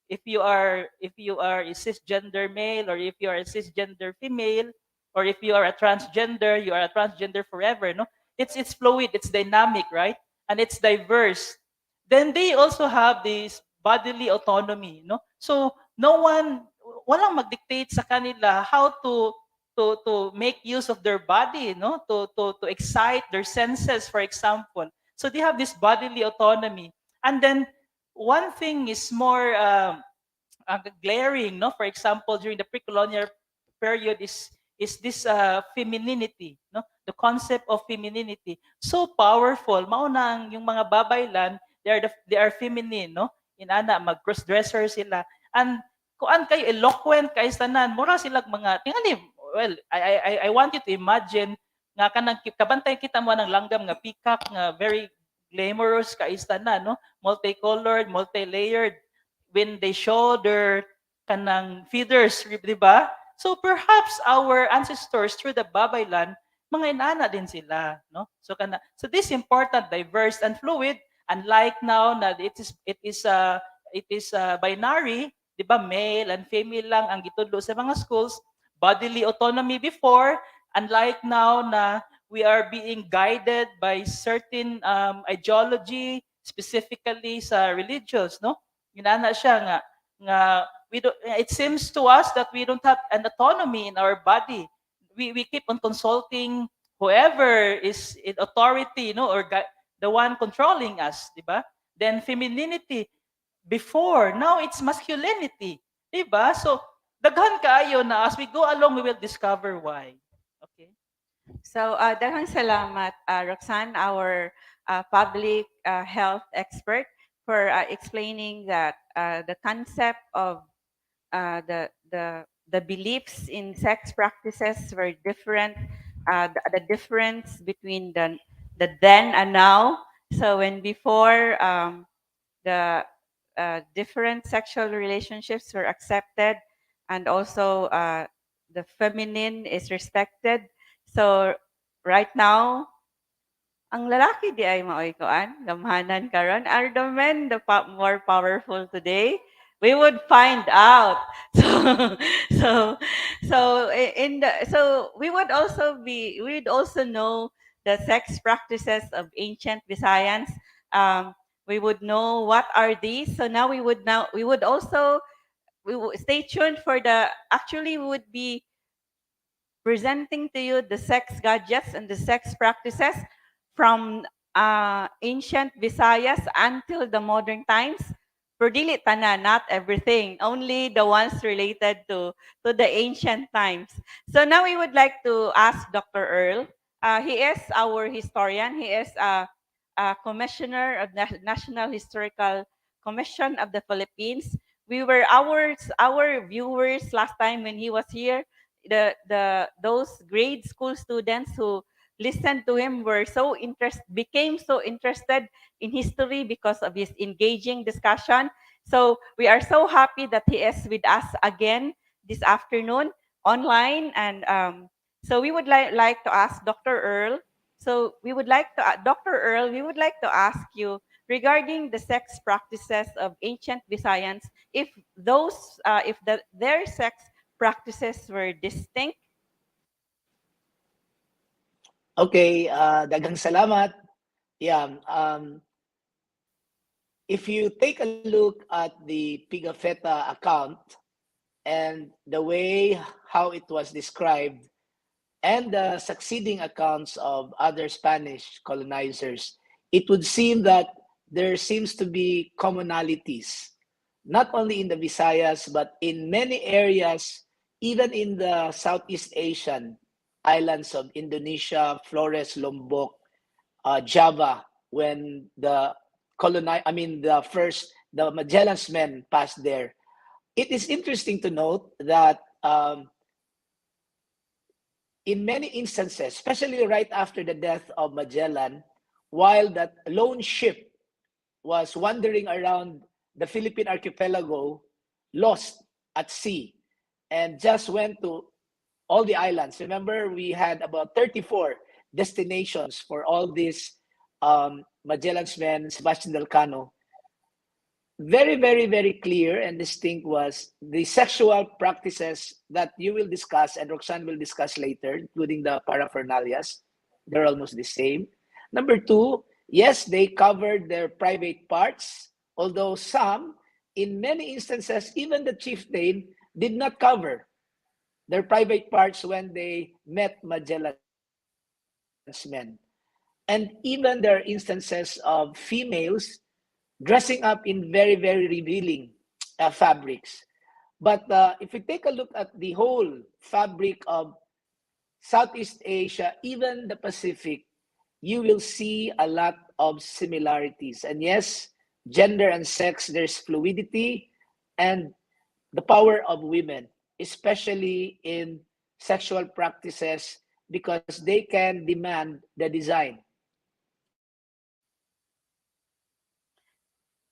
if you are a cisgender male, or if you are a cisgender female, or if you are a transgender, you are a transgender forever, no. It's fluid, it's dynamic, right, and it's diverse. Then they also have this bodily autonomy, no. So walang magdictate sa kanila how to make use of their body, no, to excite their senses, for example. So they have this bodily autonomy. And then one thing is more glaring, no, for example during the pre-colonial period is this femininity, no, the concept of femininity so powerful. Mao nang yung mga babaylan, they are feminine, no, inana mag cross dresser sila, and kuan kayo eloquent kay tanan, mura sila mga tingali. Well, I want you to imagine nga kanang kabantay kita mo ng langgam nga peacock nga very glamorous kay tanan, no, multicolored, multi-layered when they show their kanang feathers, di ba? So perhaps our ancestors through the babaylan, mga inana din sila, no? So this important, diverse and fluid, unlike now na it is binary, di ba? Male and female lang ang gitudlo sa mga schools, bodily autonomy before, unlike now na we are being guided by certain ideology, specifically sa religious, no? Ginana siya nga it seems to us that we don't have an autonomy in our body. We keep on consulting whoever is in authority, no, or the one controlling us, di ba? Then femininity before, now it's masculinity, di ba? So daghan kaayo na as we go along we will discover why. Okay. So, daghang salamat, Roxanne, our public health expert, for explaining that the concept of the beliefs in sex practices were different, the difference between the then and now. So when before the different sexual relationships were accepted, and also the feminine is respected. So right now, ang lalaki di ay maoy koan, gamhanan karon. Are the men more powerful today? we would find out. So, so, so we would also know the sex practices of ancient Visayans. Um, we would know what are these. So now we would also stay tuned for the. Actually, we would be presenting to you the sex gadgets and the sex practices from ancient Visayas until the modern times. For dili tanan, not everything, only the ones related to the ancient times. So now we would like to ask Dr. Earl. He is our historian. He is a commissioner of the National Historical Commission of the Philippines. We were our viewers last time when he was here, the those grade school students who listened to him were became so interested in history because of his engaging discussion. So we are so happy that he is with us again this afternoon online. And so we would like to ask Dr. Earl. So we would like to, Dr. Earl, we would like to ask you regarding the sex practices of ancient Visayans, if their sex practices were distinct. Okay, daghang salamat. Yeah, if you take a look at the Pigafetta account and the way how it was described and the succeeding accounts of other Spanish colonizers, it would seem that there seems to be commonalities, not only in the Visayas, but in many areas, even in the Southeast Asian islands of Indonesia, Flores, Lombok, Java, when the Magellan's men passed there. It is interesting to note that in many instances, especially right after the death of Magellan, while that lone ship was wandering around the Philippine archipelago, lost at sea, and just went to all the islands. Remember, we had about 34 destinations for all these Magellan's men, Sebastian del Cano. Very, very, very clear and distinct was the sexual practices that you will discuss and Roxanne will discuss later, including the paraphernalias. They're almost the same. Number two, yes, they covered their private parts, although some, in many instances, even the chieftain did not cover their private parts when they met Magellan's men. And even there are instances of females dressing up in very, very revealing fabrics. But if we take a look at the whole fabric of Southeast Asia, even the Pacific, you will see a lot of similarities. And yes, gender and sex, there's fluidity and the power of women, especially in sexual practices, because they can demand the design.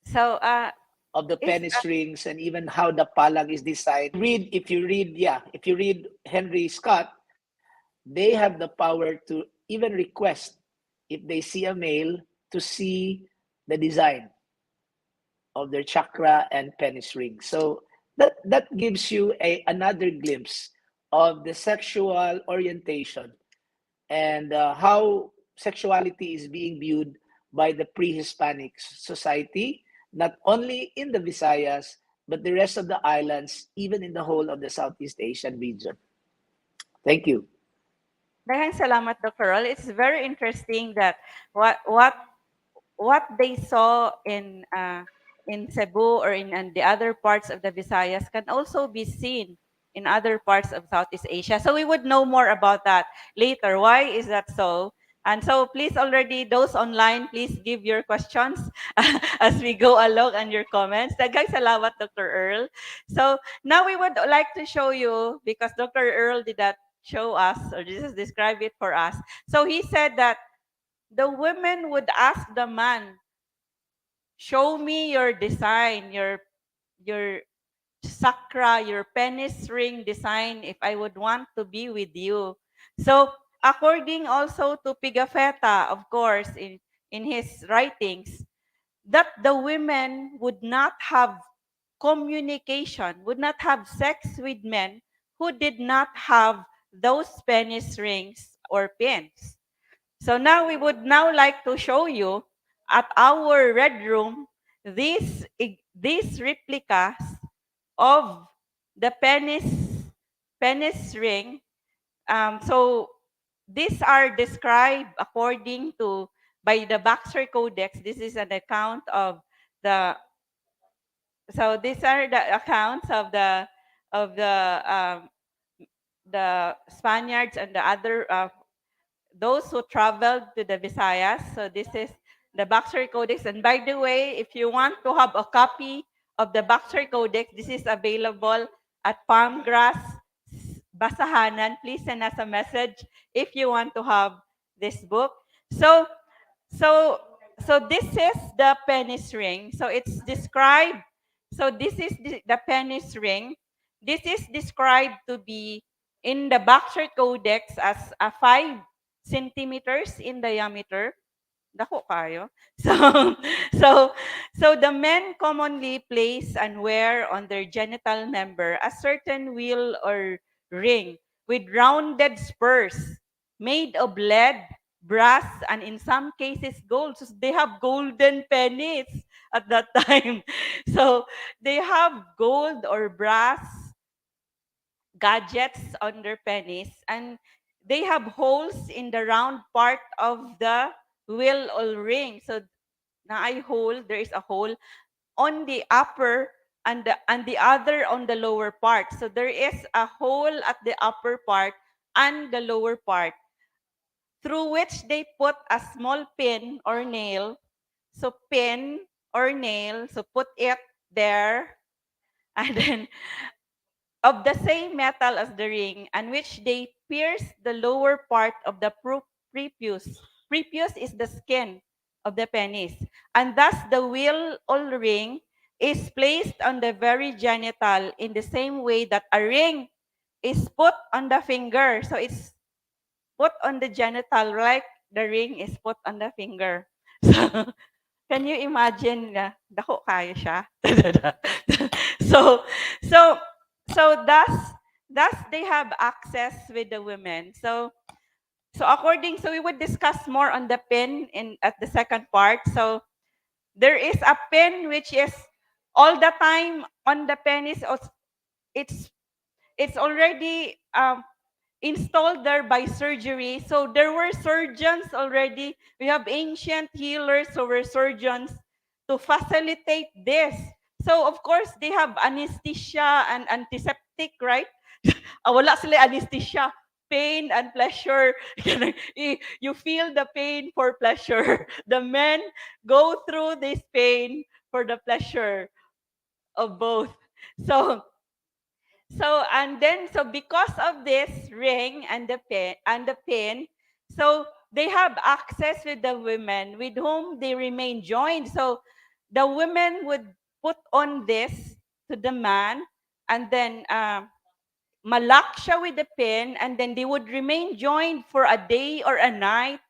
So Of the is penis rings and even how the palag is designed. If you read Henry Scott, they have the power to even request if they see a male to see the design of their chakra and penis ring. So that gives you another glimpse of the sexual orientation and how sexuality is being viewed by the pre-Hispanic society, not only in the Visayas, but the rest of the islands, even in the whole of the Southeast Asian region. Thank you. Daghang salamat, Dr. Earl. It's very interesting that what they saw in Cebu or in the other parts of the Visayas can also be seen in other parts of Southeast Asia. So we would know more about that later. Why is that so? And so please already, those online, please give your questions as we go along and your comments. Daghang salamat, Dr. Earl. So now we would like to show you, because Dr. Earl did not show us or just describe it for us. So he said that the women would ask the man, show me your design, your sakra, your penis ring design if I would want to be with you. So according also to Pigafetta, of course, in his writings, that the women would not have communication, would not have sex with men who did not have those penis rings or pins. So now we would now like to show you at our red room these replicas of the penis ring. So these are described according to by the Baxter Codex. This is an account of the. So these are the accounts of the Spaniards and the other those who traveled to the Visayas. So this is the Baxter Codex. And by the way, if you want to have a copy of the Baxter Codex, this is available at Palmgrass Basahanan. Please send us a message if you want to have this book. So, so, so this is the penis ring. So it's described. So this is the penis ring. This is described to be in the Baxter Codex as a 5 centimeters in diameter. Dako kayo. So, so, so the men commonly place and wear on their genital member a certain wheel or ring with rounded spurs made of lead, brass, and in some cases gold. So they have golden pennies at that time. So they have gold or brass gadgets on their pennies, and they have holes in the round part of the wheel or ring. So na ay hole, there is a hole on the upper and the other on the lower part. So there is a hole at the upper part and the lower part through which they put a small pin or nail. So pin or nail, so put it there, and then of the same metal as the ring, and which they pierce the lower part of the prepuce. Prepuce is the skin of the penis. And thus the wheel or ring is placed on the very genital in the same way that a ring is put on the finger. So it's put on the genital like the ring is put on the finger. So, can you imagine na dako kayo siya? so so so thus they have access with the women. So we would discuss more on the pin in at the second part. So there is a pin which is all the time on the penis. It's it's already installed there by surgery. So there were surgeons already. We have ancient healers who were surgeons to facilitate this. So of course, they have anesthesia and antiseptic, right? Wala sila anesthesia. Pain and pleasure. You feel the pain for pleasure. The men go through this pain for the pleasure of both. So so because of this ring and the pin, so they have access with the women with whom they remain joined. So the women would put on this to the man, and then malak siya with the pin, and then they would remain joined for a day or a night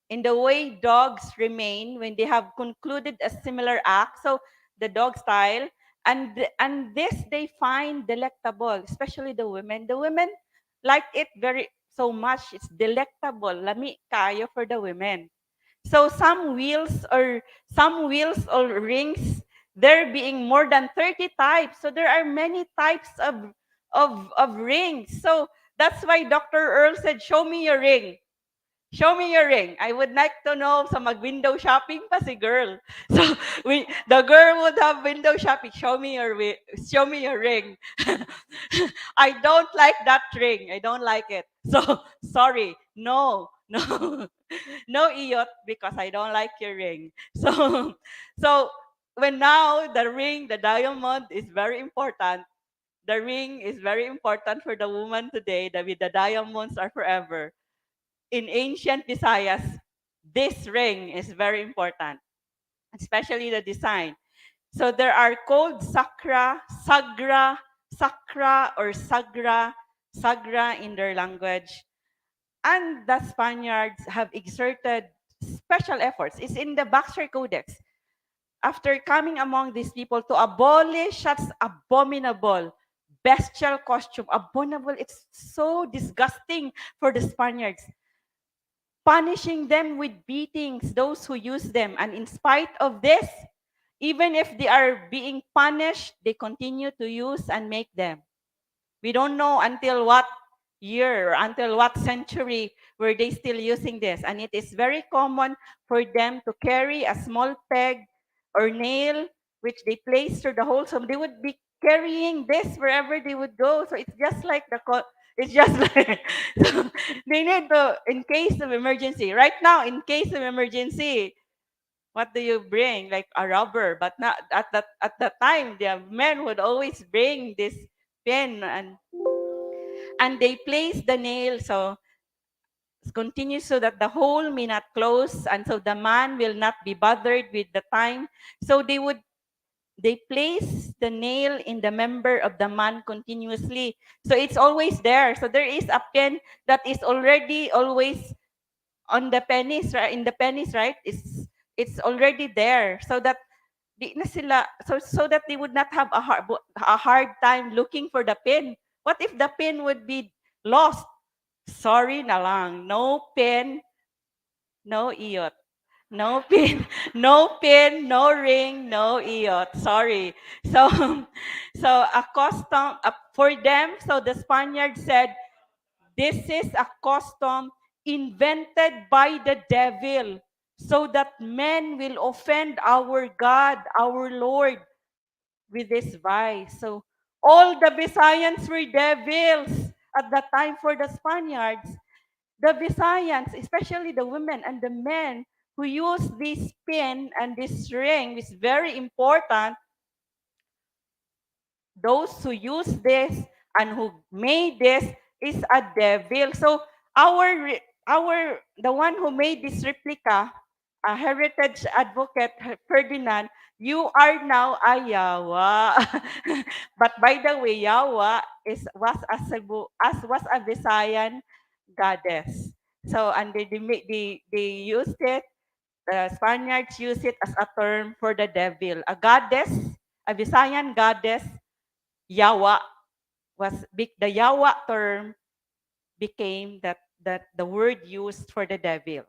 in the way dogs remain when they have concluded a similar act. So the dog style, and this they find delectable, especially the women. The women like it very so much. It's delectable. Lami kayo for the women. So some wheels or rings, there being more than 30 types. So there are many types of rings. So that's why Dr. Earl said, "Show me your ring." Show me your ring. I would like to know sa mag-window shopping pa si girl. So the girl would have window shopping. Show me your ring. I don't like that ring. I don't like it. So sorry. No. No IOT because I don't like your ring. So when now the ring, the diamond is very important. The ring is very important for the woman today. The diamonds are forever. In ancient Visayas, this ring is very important, especially the design. So there are called sakra, sagra, sakra, or sagra in their language. And the Spaniards have exerted special efforts. It's in the Baxter Codex. after coming among these people to abolish such abominable, bestial costume, abominable, it's so disgusting for the Spaniards, punishing them with beatings, those who use them. And in spite of this, even if they are being punished, they continue to use and make them. We don't know until what year or until what century were they still using this. And it is very common for them to carry a small peg or nail, which they place through the hole. So they would be carrying this wherever they would go. So it's just like it's just like, so they need to, in case of emergency. Right now, in case of emergency, what do you bring? Like a rubber, but not at that time, the men would always bring this pin, and they place the nail so it continues so that the hole may not close, and so the man will not be bothered with the time. So they place the nail in the member of the man continuously. So it's always there. So there is a pin that is already always on the penis, right? In the penis, right? It's already there, so that di na sila, so that they would not have a hard time looking for the pin. What if the pin would be lost? Sorry na lang. No pin, no iyot. No pin, no pin, no ring, no iyot. Sorry. So, so a custom for them. So the Spaniards said, this is a custom invented by the devil so that men will offend our God, our Lord, with this vice. So all the Visayans were devils at that time for the Spaniards. The Visayans, especially the women and the men who use this pin and this ring, is very important. Those who use this and who made this is a devil. So the one who made this replica, a heritage advocate, Ferdinand, you are now a Yawa. But by the way, Yawa was a Visayan goddess. So and they used it. The Spaniards use it as a term for the devil, a goddess, a Visayan goddess. Yawa the Yawa term became that the word used for the devil.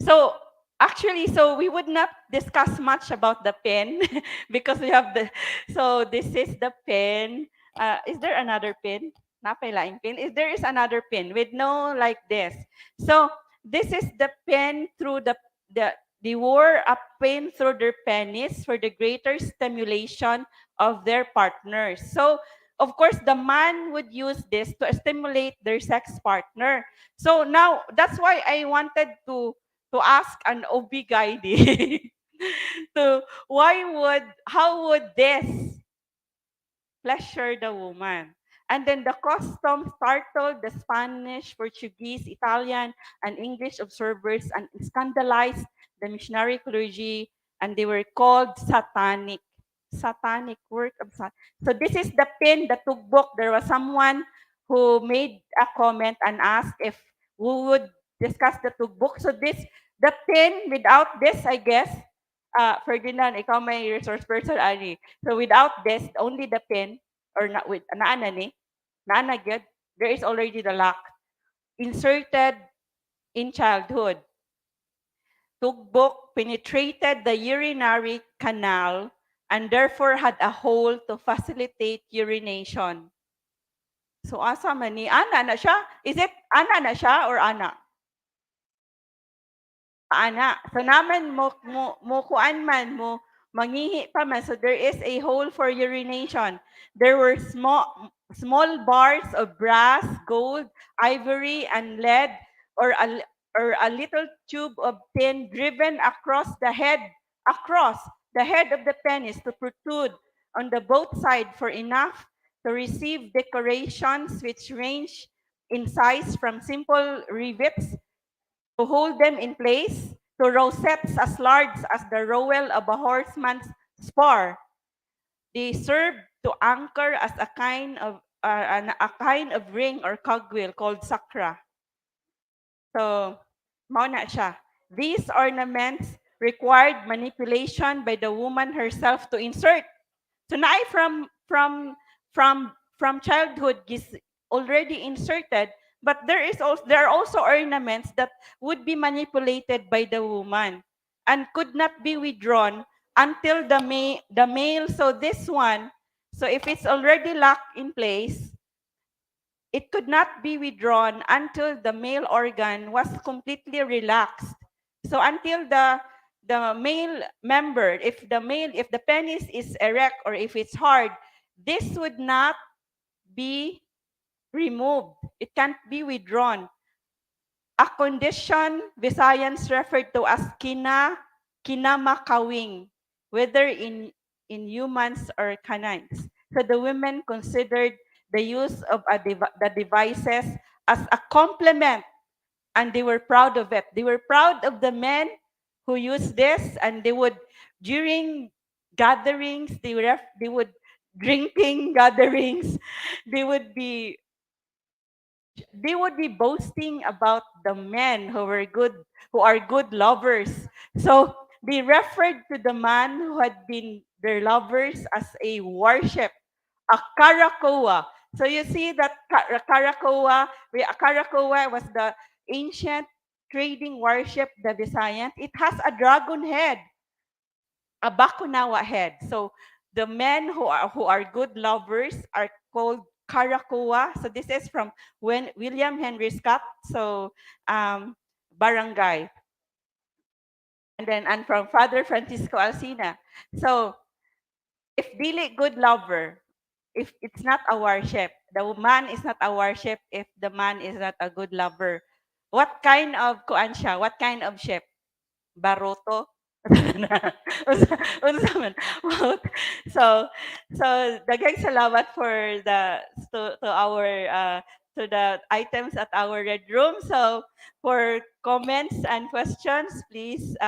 So actually, so we would not discuss much about the pen because we have so this is the pen. Is there another pen? Napailaing pin. Is there is another pin with no like this. So this is the pen through the they wore a pin through their penis for the greater stimulation of their partners. So of course, the man would use this to stimulate their sex partner. So now that's why I wanted to ask an OB guide to how would this pleasure the woman? And then the custom startled the Spanish, Portuguese, Italian, and English observers and scandalized the missionary clergy, and they were called satanic. Satanic work of Satan. So this is the pin, the tugbook. There was someone who made a comment and asked if we would discuss the tugbook. So the pin, without this, I guess, Ferdinand, ikaw may resource person, Ani. So without this, only the pin, or not with naana ni, naana gyud, there is already the lock inserted in childhood. Tugbok penetrated the urinary canal and therefore had a hole to facilitate urination. So asa man ni, ana na siya? Is it ana na siya or ana? Ana. So naman mo kuan man mo mangihi pa man. So there is a hole for urination. There were small bars of brass, gold, ivory, and lead, or a little tube of tin driven across the head of the penis to protrude on the both sides for enough to receive decorations which range in size from simple rivets to hold them in place, to rosettes as large as the rowel of a horseman's spar. They serve to anchor as a kind of ring or cogwheel called sacra. So, mao na siya. These ornaments required manipulation by the woman herself to insert. So naay from childhood is already inserted, but there are also ornaments that would be manipulated by the woman and could not be withdrawn until the male. So this one, so if it's already locked in place, it could not be withdrawn until the male organ was completely relaxed. So until the male member, if the penis is erect or if it's hard, this would not be removed. It can't be withdrawn. A condition Visayans referred to as kinamakawing, whether in humans or canines. So the women considered the use of the devices as a complement, and they were proud of it. They were proud of the men who used this, and they would, during gatherings, they would drinking gatherings, they would be boasting about the men who are good lovers. So they referred to the man who had been their lovers as a worship, a karakoa. So you see that karakoa was the ancient trading worship, the Visayans. It has a dragon head, a bakunawa head. So the men who are good lovers are called karakoa. So this is from William Henry Scott. So barangay. And from Father Francisco Alcina. So if dili good lover, if it's not a worship, the man is not a worship if the man is not a good lover. What kind of kuan siya? What kind of ship? Baroto? Unsa man? so so daghang salamat for to our to the items at our red room. So for comments and questions, please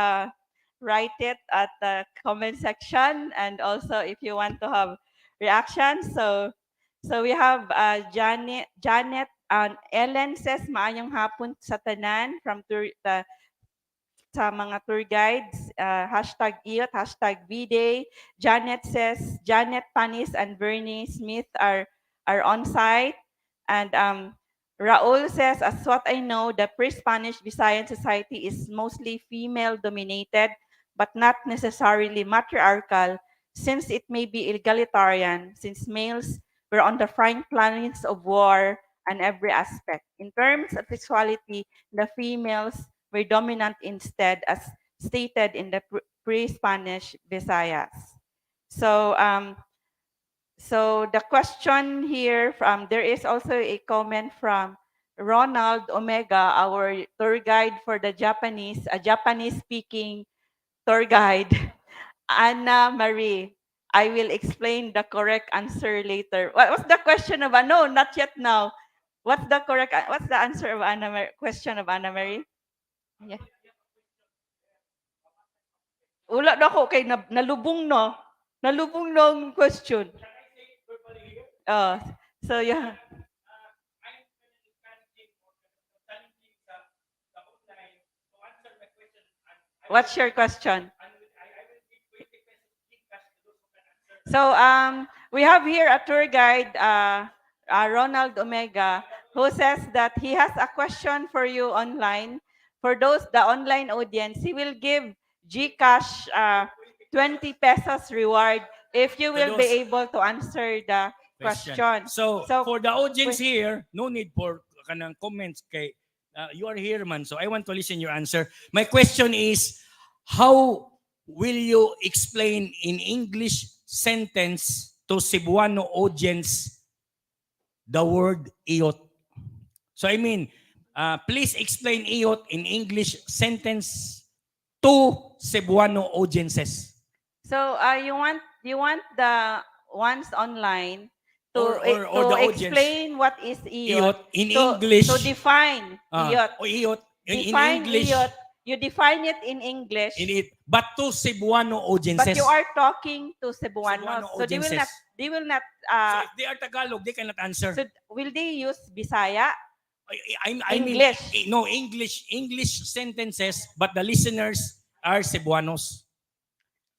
write it at the comment section, and also if you want to have reactions. So we have Janet and Ellen says maayong hapon sa tanan from sa mga tour guides, hashtag IOT, hashtag VDay. Janet says, Janet Panis and Bernie Smith are on site. And Raul says, as what I know, the pre-Spanish Visayan society is mostly female-dominated, but not necessarily matriarchal, since it may be egalitarian, since males were on the front lines of war and every aspect. In terms of sexuality, the females were dominant instead, as stated in the pre-Spanish Visayas. So, so the question here there is also a comment from Ronald Omega, our tour guide for the Japanese, a Japanese-speaking tour guide. Anna Marie, I will explain the correct answer later. What's the question of no, not yet now. What's the answer of question of Anna Marie? Yeah. Wala na ako kay nalubong no. Nalubong no question. So yeah. What's your question? So we have here a tour guide, Ronald Omega, who says that he has a question for you online. For the online audience, he will give GCash 20 pesos reward if you will be able to answer the question. So for the audience here, no need for kanang comments kay you are here man. So I want to listen your answer. My question is, how will you explain in English sentence to Cebuano audience the word IOT? So I mean, please explain IOT in English sentence to Cebuano audiences. So you want the ones online to or the explain what is IOT in English. To define IOT. IOT in Define English. IOT. You define it in English. But to Cebuano audiences. But you are talking to Cebuanos. So they will not so if they are Tagalog, they cannot answer. So will they use Bisaya? I English. mean, no, English sentences, but the listeners are Cebuanos?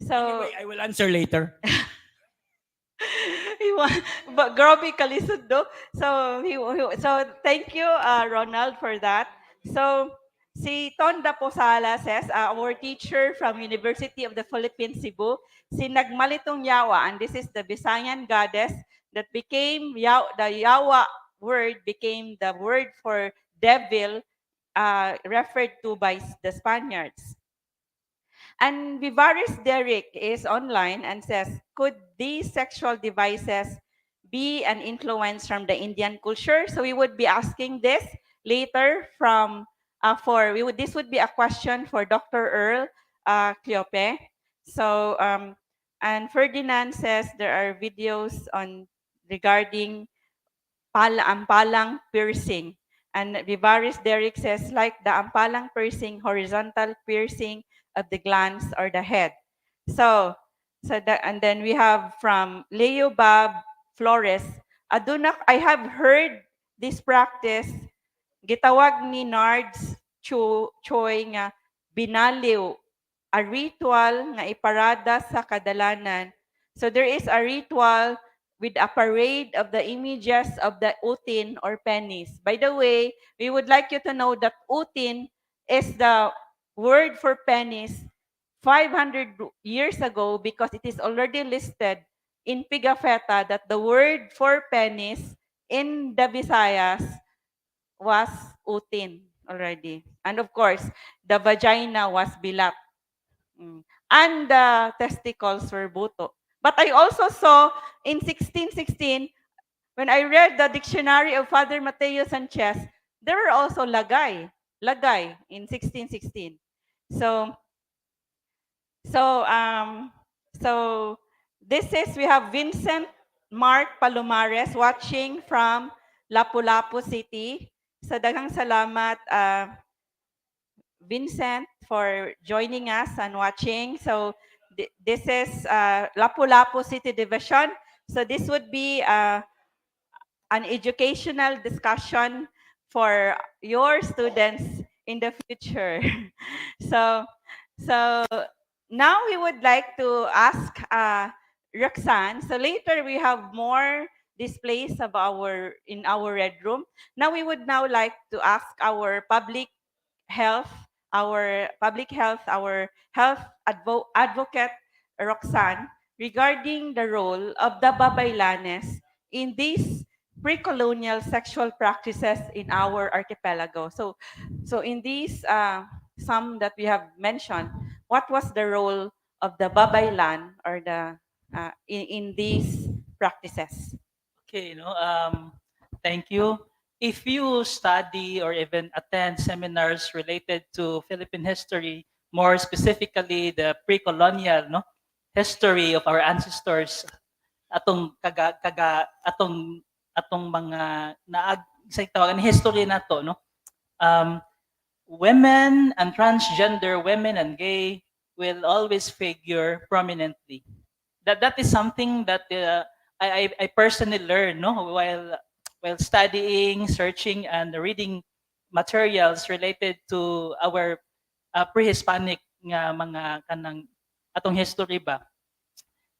So, Anyway, I will answer later. but grabe kalisod do. So so thank you Ronald for that. So si Tonda Posala says our teacher from University of the Philippines-Cebu, si Nagmalitong Yawa, and this is the Visayan goddess that became the Yawa word became the word for devil referred to by the Spaniards. And Vivaris Derek is online and says, could these sexual devices be an influence from the Indian culture? So we would be asking this later from this would be a question for Dr. Earl Cleope. So and Ferdinand says there are videos on regarding ampalang piercing. And Vivaris Derek says, like the ampalang piercing, horizontal piercing of the glans or the head. So, and then we have from Leo Bab Flores, I have heard this practice, gitawag ni Nards Choi nga binaliw, a ritual nga iparada sa kadalanan. So there is a ritual with a parade of the images of the utin or pennies. By the way, we would like you to know that utin is the word for pennies 500 years ago because it is already listed in Pigafetta that the word for pennies in the Visayas was utin already. And of course, the vagina was bilat. And the testicles were buto. But I also saw in 1616, when I read the dictionary of Father Mateo Sanchez, there were also lagay in 1616. So, so, um, so this is, we have Vincent Mark Palomares watching from Lapu-Lapu City. So daghang salamat, Vincent, for joining us and watching. So this is Lapu-Lapu City Division. So this would be an educational discussion for your students in the future. so, so now we would like to ask Roxanne. So later we have more displays of in our red room. Now we would now like to ask our health, our health advocate, Roxanne, regarding the role of the babaylanes in these pre-colonial sexual practices in our archipelago. So in these, some that we have mentioned, what was the role of the babaylan or in these practices? Okay, thank you. If you study or even attend seminars related to Philippine history, more specifically the pre-colonial history of our ancestors, atong mga sa tawagan history na to, women and transgender women and gay will always figure prominently. That is something that I personally learned while studying, searching, and reading materials related to our pre-Hispanic nga mga kanang atong history ba.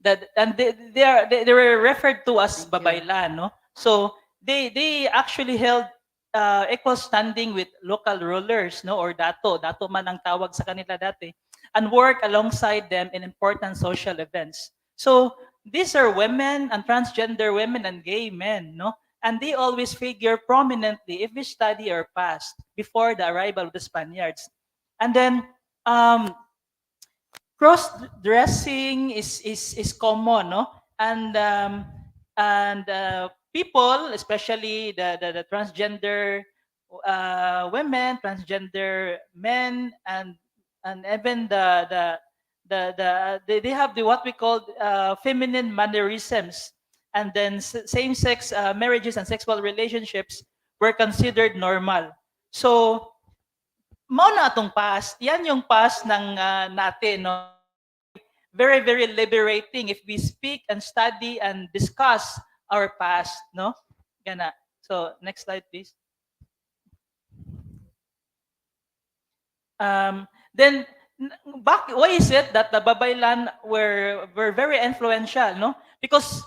That and they were referred to as babaylan, no? So they actually held equal standing with local rulers, no, or dato man ang tawag sa kanila dati, and work alongside them in important social events. So these are women and transgender women and gay men, no, and they always figure prominently if we study our past before the arrival of the Spaniards. And then cross-dressing is common, no? And people, especially the transgender women, transgender men, and even they have what we call feminine mannerisms, and then same-sex marriages and sexual relationships were considered normal. So mao na atong past, yan yung past ng natin, no? Very, very liberating if we speak and study and discuss our past, no? Gana. So next slide, please. Then Why is it that the Babaylan were very influential, no? Because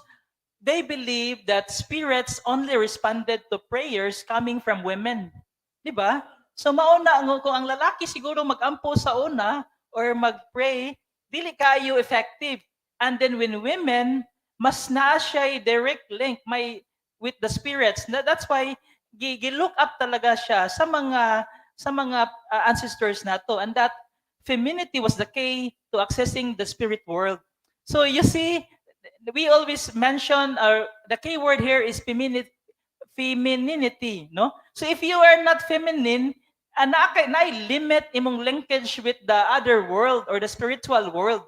they believe that spirits only responded to prayers coming from women. Di ba? So mauna kung ang lalaki siguro mag-ampo sa una or mag-pray, dili kayo effective. And then when women, mas naa siya direct link with the spirits. That's why gi-look up talaga siya sa mga ancestors nato, and that femininity was the key to accessing the spirit world. So you see, we always mention the key word here is femininity, no? So if you are not feminine, na-limit imong linkage with the other world or the spiritual world.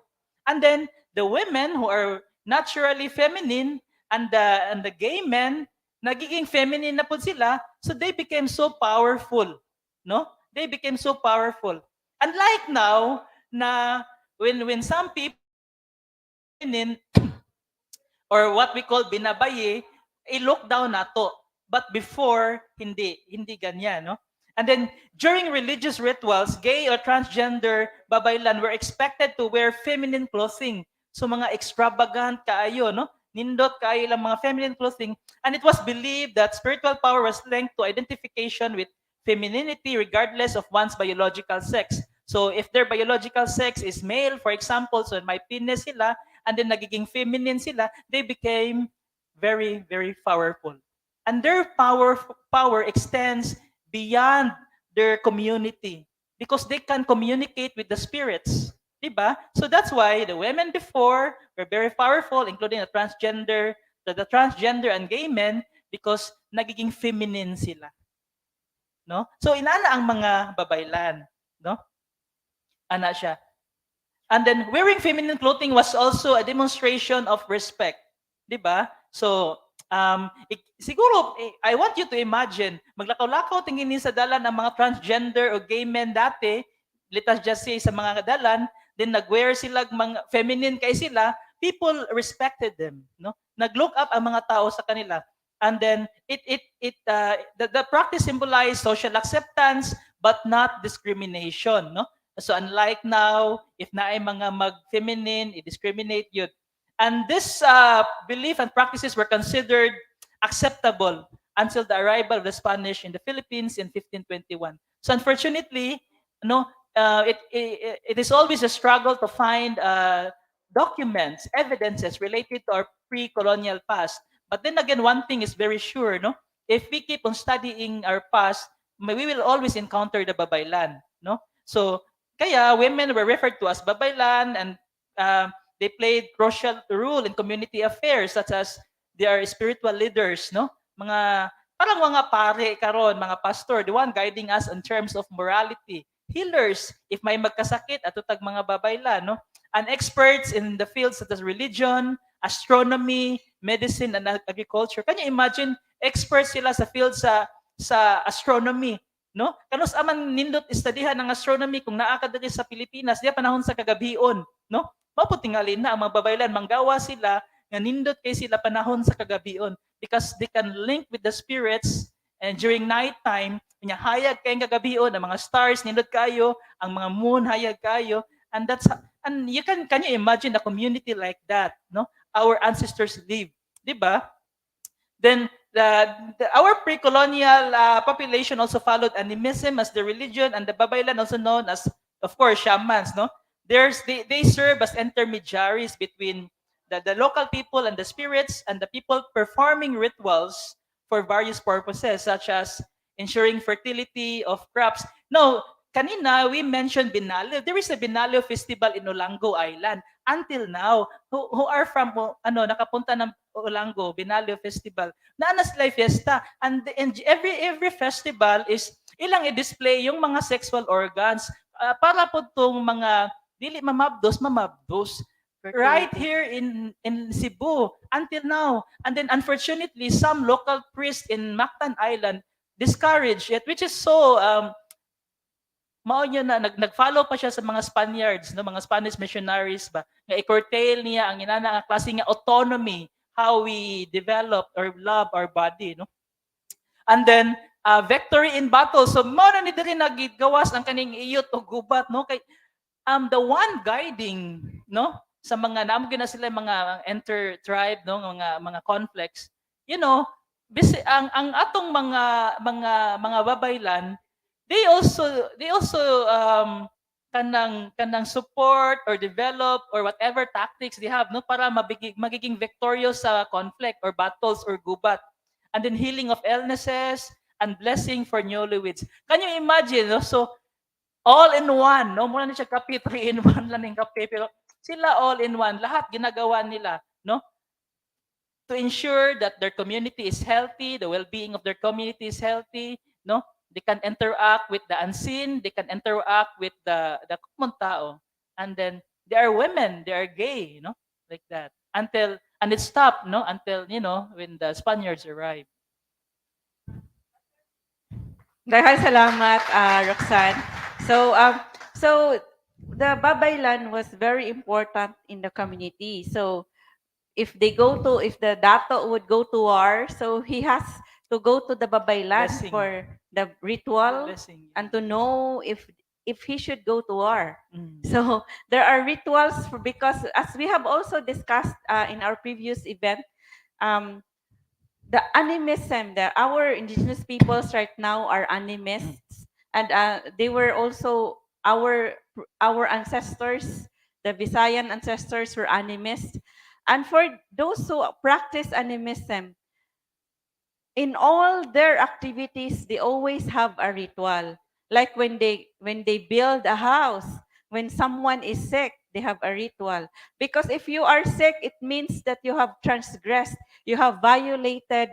And then the women who are naturally feminine and the gay men, nagiging feminine na po sila, so they became so powerful, no? They became so powerful. Unlike now, na when some people or what we call binabaye, i-look down nato. But before, hindi ganyan, no? And then, during religious rituals, gay or transgender babaylan were expected to wear feminine clothing. So, mga extravagant kaayo, no? Nindot kaayo lang mga feminine clothing. And it was believed that spiritual power was linked to identification with femininity regardless of one's biological sex. So, if their biological sex is male, for example, so may penis sila, and then nagiging feminine sila, they became very, very powerful. And their power extends beyond their community because they can communicate with the spirits. Diba? So that's why the women before were very powerful, including the transgender and gay men, because nagiging feminine sila. No? So inana ang mga babaylan, no? Ana siya. And then wearing feminine clothing was also a demonstration of respect. Diba? So, siguro, I want you to imagine, maglakaw-lakaw tingin sa dalan ang mga transgender o gay men dati, let's just say sa mga dalan, then nag-wear sila, mga feminine kay sila, people respected them. No? Nag-look up ang mga tao sa kanila. And then, the practice symbolized social acceptance, but not discrimination. No? So unlike now, if naay mga mag-feminine, i-discriminate yun. And this belief and practices were considered acceptable until the arrival of the Spanish in the Philippines in 1521. So unfortunately, it is always a struggle to find documents, evidences related to our pre-colonial past. But then again, one thing is very sure, no? If we keep on studying our past, we will always encounter the babaylan, no? So kaya women were referred to as babaylan, and they played crucial role in community affairs, such as they are spiritual leaders, no? Parang mga pare karon, mga pastor, the one guiding us in terms of morality. Healers, if may magkasakit, atutag mga babaylan, no? And experts in the fields such as religion, astronomy, medicine, and agriculture. Can you imagine, experts sila sa field sa astronomy, no? Kanus aman nindot istadihan ng astronomy kung naa ka diri sa Pilipinas, diya panahon sa kagabion, no? Maputingalin na ang mga babaylan, manggawa sila nga nindot kay sila panahon sa kagabion because they can link with the spirits, and during night time, nya hayag kay kagabion, ang mga stars nindot kayo, ang mga moon hayag kayo, and you can you imagine a community like that, no? Our ancestors lived, di ba? Then our pre-colonial population also followed animism as the religion, and the babaylan, also known as, of course, shamans, no? They serve as intermediaries between the local people and the spirits, and the people performing rituals for various purposes, such as ensuring fertility of crops. Now, kanina we mentioned Binalyo. There is a Binalyo festival in Olango Island. Until now, who are from nakapunta ng Olango, Binalyo Festival, naana sila fiesta. And every festival is ilang i-display yung mga sexual organs para po tong mga dili mamabdos right here in Cebu until now. And then unfortunately, some local priests in Mactan Island discouraged it, which is so mao niya na nag-follow pa siya sa mga Spaniards, no, mga Spanish missionaries ba, nga i-curtail niya ang inana nga klase nga autonomy, how we develop or love our body, no? And then victory in battle. So mao na ni diri nagigawas ang kaning IOT o GUBAT, no? Kay the one guiding, no, sa mga naamgyo na sila mga enter tribe, no, mga conflicts, ang atong mga babaylan, they also kanang support or develop or whatever tactics they have, no, para magiging victorious sa conflict or battles or gubat, and then healing of illnesses and blessing for newlyweds. Can you imagine, no? So all in one, no? Muna na siya kape, 3 in 1 lang yung kape, pero sila all in one, lahat ginagawa nila, no? To ensure that their community is healthy, the well-being of their community is healthy, no? They can interact with the unseen, they can interact with the common tao. And then they are women, they are gay, no? Like that. And it stopped, no? Until, when the Spaniards arrived. Daghang salamat, Roxanne. So the babaylan was very important in the community. So if the dato would go to war, so he has to go to the babaylan Blessing. for the ritual Blessing. and to know if he should go to war. Mm. So there are rituals because as we have also discussed in our previous event, the animism, our indigenous peoples right now are animists, and they were also our ancestors, the Visayan ancestors were animists, and for those who practice animism, in all their activities, they always have a ritual. Like when they build a house, when someone is sick, they have a ritual. Because if you are sick, it means that you have transgressed, you have violated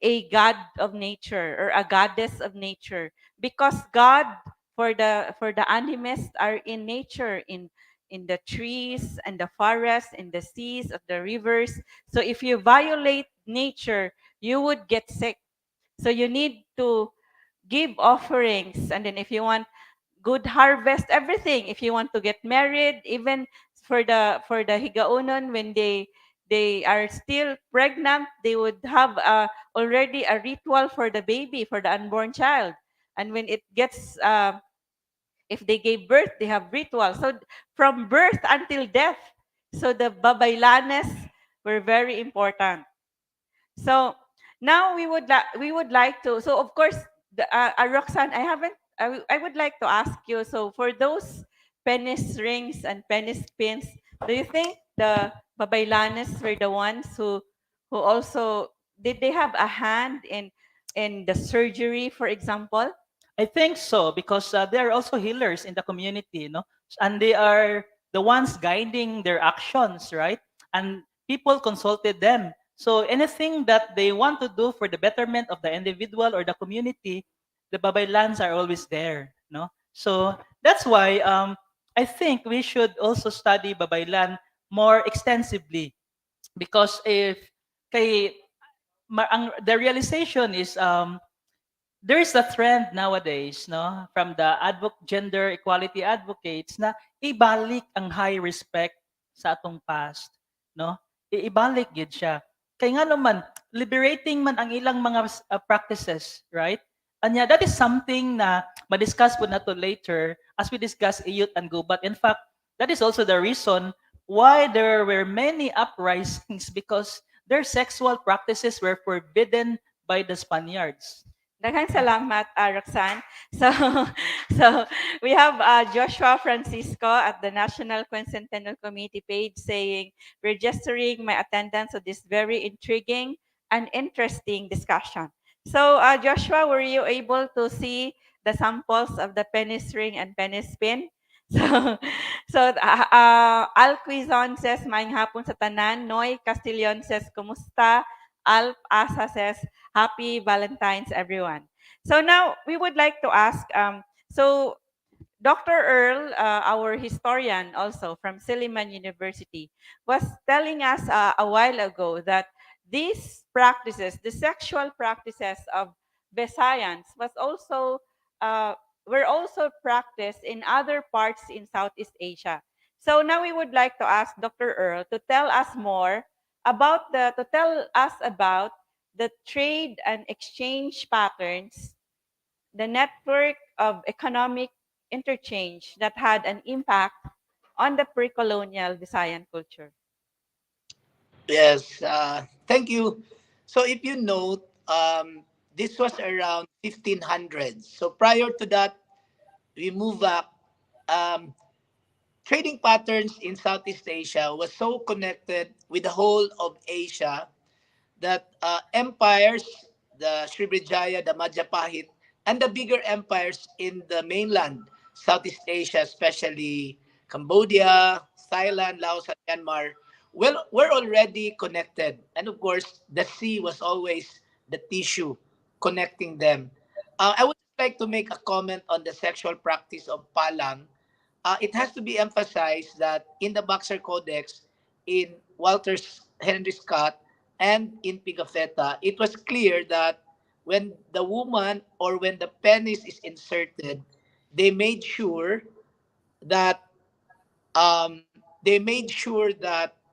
a god of nature or a goddess of nature. Because God for the animists are in nature, in the trees and the forests, in the seas, of the rivers. So if you violate nature, you would get sick. So you need to give offerings, and then if you want good harvest, everything, if you want to get married, even for the higaunon, when they are still pregnant, they would have already a ritual for the baby, for the unborn child. And when it gets if they gave birth, they have rituals. So from birth until death, so the babaylanes were very important. So now we would like to. So of course, Roxanne, I would like to ask you. So for those penis rings and penis pins, do you think the babaylanes were the ones who also did they have a hand in the surgery, for example? I think so because they are also healers in the community, no, and they are the ones guiding their actions, right? And people consulted them. So anything that they want to do for the betterment of the individual or the community, the babaylans are always there, no. So that's why I think we should also study babaylan more extensively because if kay the realization is there is a trend nowadays, no, from the gender equality advocates na ibalik ang high respect sa atong past, no? Ibalik gid siya. Kay nga naman liberating man ang ilang mga practices, right? Anya that is something na ma-discuss po nato later as we discuss IOT and GUBAT. In fact, that is also the reason why there were many uprisings because their sexual practices were forbidden by the Spaniards. Daghang salamat, Roxanne. So, so we have Joshua Francisco at the National Quincentennial Committee page saying, registering my attendance to this very intriguing and interesting discussion. So, Joshua, were you able to see the samples of the penis ring and penis pin? So, Al Quizon says, maayong hapon sa tanan. Noy Castillon says, kumusta? Alp Asa says, happy Valentine's, everyone. So now we would like to ask, so Dr. Earl, our historian also from Silliman University, was telling us a while ago that these practices, the sexual practices of Visayans, were also practiced in other parts in Southeast Asia. So now we would like to ask Dr. Earl to tell us more to tell us about the trade and exchange patterns, the network of economic interchange that had an impact on the pre-colonial Visayan culture? Yes, thank you. So if you note, this was around 1500s. So prior to that, we move up. Um, Trading patterns in Southeast Asia was so connected with the whole of Asia that empires, the Srivijaya, the Majapahit, and the bigger empires in the mainland, Southeast Asia, especially Cambodia, Thailand, Laos, and Myanmar, well, were already connected. And of course, the sea was always the tissue connecting them. I would like to make a comment on the sexual practice of palang. It has to be emphasized that in the Boxer Codex, in Walter Henry Scott, and in Pigafetta, it was clear that when the woman or when the penis is inserted, they made sure that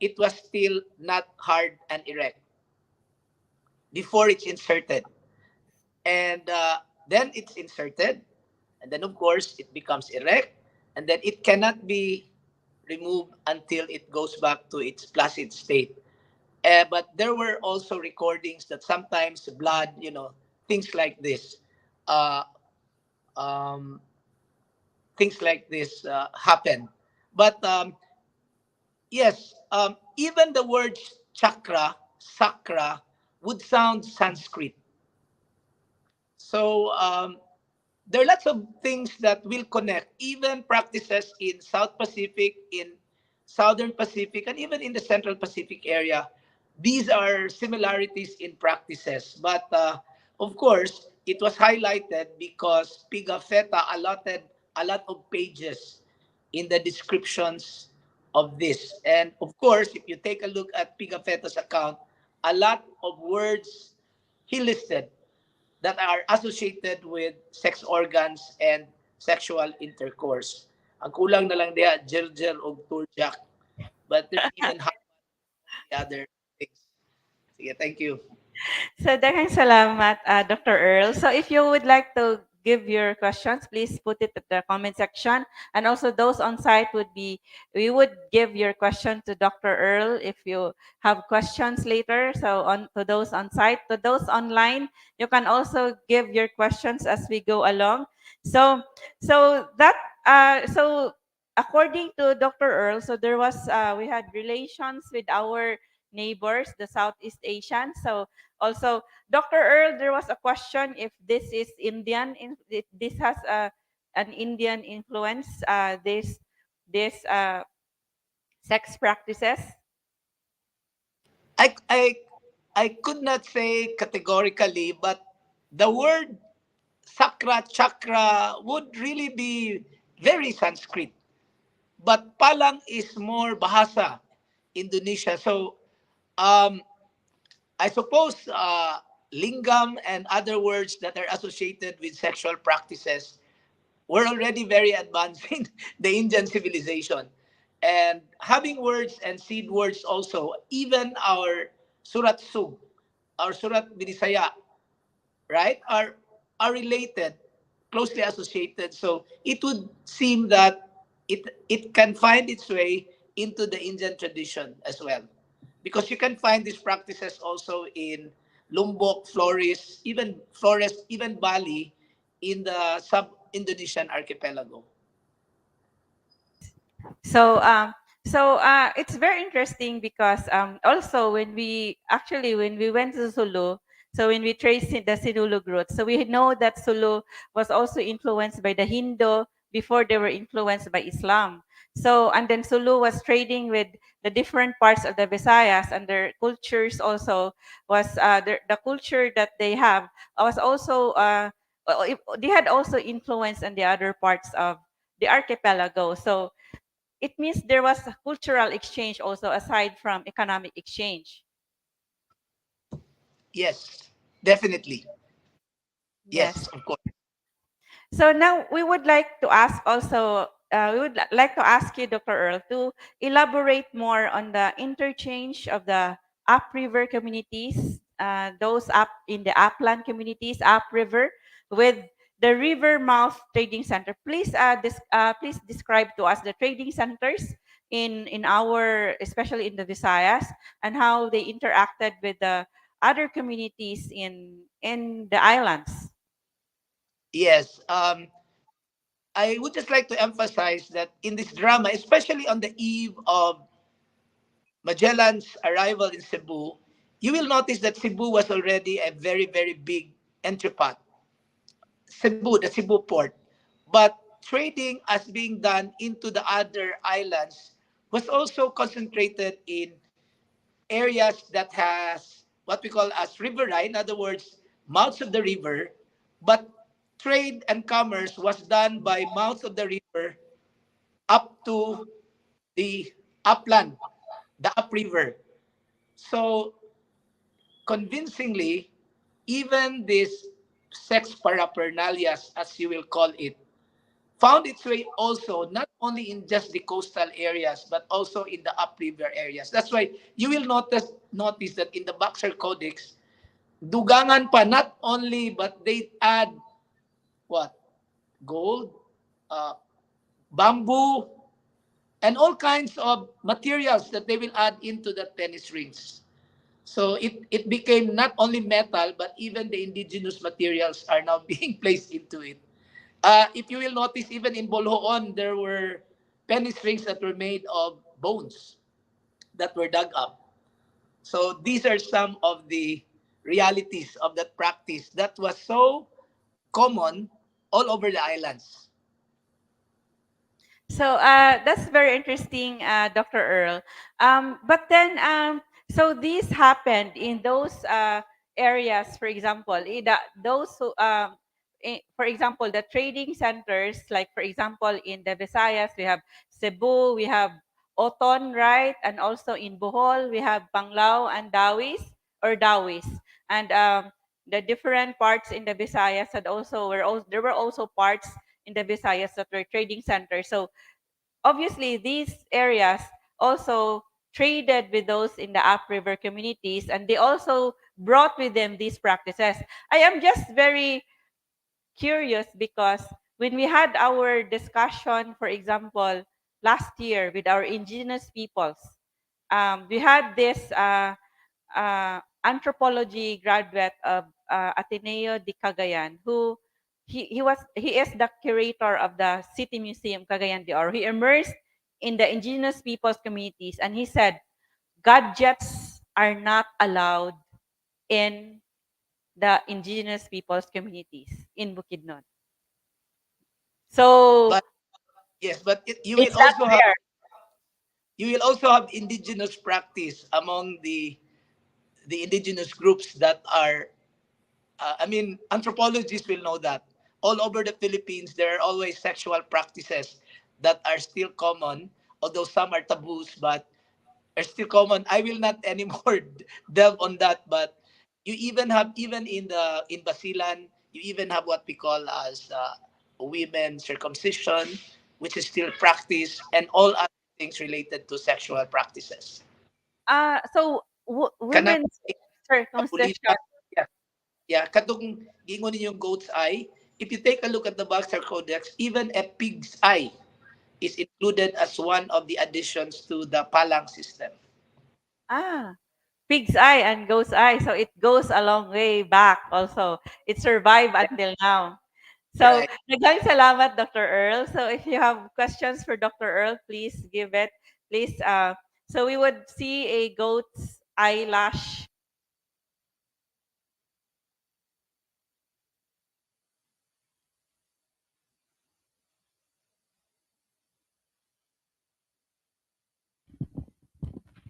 it was still not hard and erect before it's inserted, and then it's inserted, and then of course it becomes erect, and then it cannot be removed until it goes back to its placid state. But there were also recordings that sometimes blood, things like this, uh, um, happen. But yes, even the word chakra, sakra, would sound Sanskrit. So there are lots of things that will connect, even practices in South Pacific, in Southern Pacific, and even in the Central Pacific area. These are similarities in practices. But of course, it was highlighted because Pigafetta allotted a lot of pages in the descriptions of this. And of course, if you take a look at Pigafetta's account, a lot of words he listed that are associated with sex organs and sexual intercourse. Ang kulang na lang diha, Jerjer o Turjak. But there's even the other things. Sige, thank you. So, daghang salamat, Dr. Earl. So, if you would like to give your questions, please put it at the comment section. And also, those on site we would give your question to Dr. Earl if you have questions later. So, to those on site, to those online, you can also give your questions as we go along. So, so according to Dr. Earl, so we had relations with our neighbors, the Southeast Asians. So also, Dr. Earl, there was a question if this is Indian, if this has an Indian influence, this sex practices. I, I, I could not say categorically, but the word sakra, chakra would really be very Sanskrit. But palang is more Bahasa, Indonesia. So um, I suppose lingam and other words that are associated with sexual practices were already very advanced in the Indian civilization. And having words and seed words also, even our Surat Sug, our Surat Binisaya, right, are related, closely associated. So it would seem that it can find its way into the Indian tradition as well, because you can find these practices also in Lombok, Flores, even Bali, in the sub-Indonesian archipelago. So it's very interesting because also when we went to Sulu, so when we traced the Sinulog roots, so we know that Sulu was also influenced by the Hindu before they were influenced by Islam. So and then Sulu was trading with the different parts of the Visayas, and their cultures also was the culture that they have was also they had also influence on the other parts of the archipelago. So it means there was a cultural exchange also aside from economic exchange. Yes, definitely. Yes. Yes, of course. So now we would like to ask also, we would like to ask you, Dr. Earl, to elaborate more on the interchange of the upriver communities, those up in the upland communities, upriver, with the river mouth trading center. Please, please describe to us the trading centers in our, especially in the Visayas, and how they interacted with the other communities in the islands. Yes. I would just like to emphasize that in this drama, especially on the eve of Magellan's arrival in Cebu, you will notice that Cebu was already a very, very big entrepot. Cebu, the Cebu port. But trading as being done into the other islands was also concentrated in areas that has what we call as riverine, in other words, mouths of the river, but trade and commerce was done by mouths of the river up to the upland, the upriver. So convincingly, even this sex paraphernalias, as you will call it, found its way also not only in just the coastal areas but also in the upriver areas. That's why you will notice that in the Boxer Codex, dugangan pa not only but they add what gold, uh, bamboo, and all kinds of materials that they will add into the penis rings. So it became not only metal, but even the indigenous materials are now being placed into it. If you will notice, even in Bolhoon, there were penis rings that were made of bones that were dug up. So these are some of the realities of that practice that was so common all over the islands. So that's very interesting, Dr. Earl. But then, so this happened in those areas, for example, those who, for example, the trading centers, like for example, in the Visayas, we have Cebu, we have Oton, right? And also in Bohol, we have Panglao and Dawis. And the different parts in the Visayas had also, there were also parts in the Visayas that were trading centers. So obviously these areas also traded with those in the upriver communities, and they also brought with them these practices. I am just very curious because when we had our discussion, for example, last year with our indigenous peoples, we had this anthropology graduate of Ateneo de Cagayan, who he is the curator of the City Museum Cagayan de Oro. He immersed in the indigenous peoples communities, and he said gadgets are not allowed in the indigenous peoples communities in Bukidnon. So But yes, but is that fair? you will also have indigenous practice among the indigenous groups that are I mean, anthropologists will know that all over the Philippines, there are always sexual practices that are still common, although some are taboos, but are still common. I will not anymore delve on that, but you even have, even in Basilan, you even have what we call as women circumcision, which is still practiced, and all other things related to sexual practices. So Kanang women's circumcision. kapulisan, yeah, katong gingon ninyong goat's eye, if you take a look at the Baxter Codex, even a pig's eye is included as one of the additions to the palang system. Ah, pig's eye and goat's eye. So it goes a long way back also. It survived until now. So, Right. nagang salamat, Dr. Earl. So, if you have questions for Dr. Earl, please give it. Please, so we would see a goat's eyelash.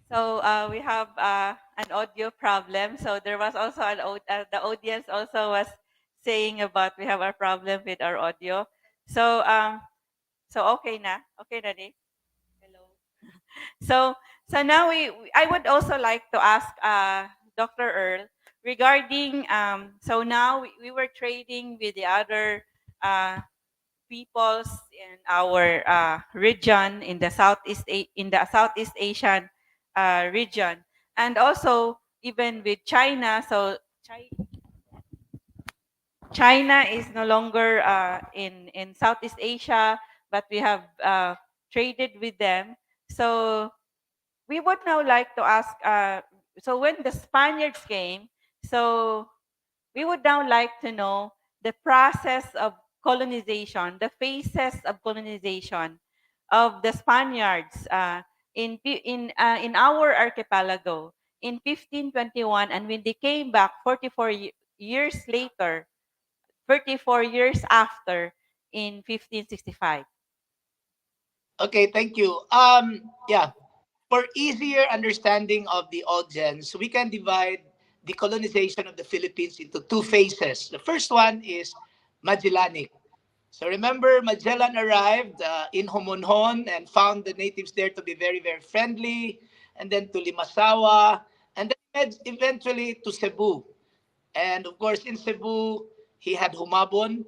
So, we have an audio problem. So, there was also the audience also was saying about we have a problem with our audio. So, okay na? Okay na, Dave? Hello. So, now I would also like to ask Dr. Earl regarding so now we were trading with the other peoples in our region in the Southeast Asian region, and also even with China. So China is no longer in Southeast Asia, but we have traded with them. So we would now like to ask, so when the Spaniards came, so we would now like to know the process of colonization, the phases of colonization of the Spaniards in our archipelago in 1521, and when they came back 44 years later, 34 years after in 1565. Okay, thank you. Yeah, for easier understanding of the audience, we can divide the colonization of the Philippines into two phases. The first one is Magellanic. So remember, Magellan arrived in Homonhon and found the natives there to be very, very friendly, and then to Limasawa, and then eventually to Cebu. And of course, in Cebu, he had humabon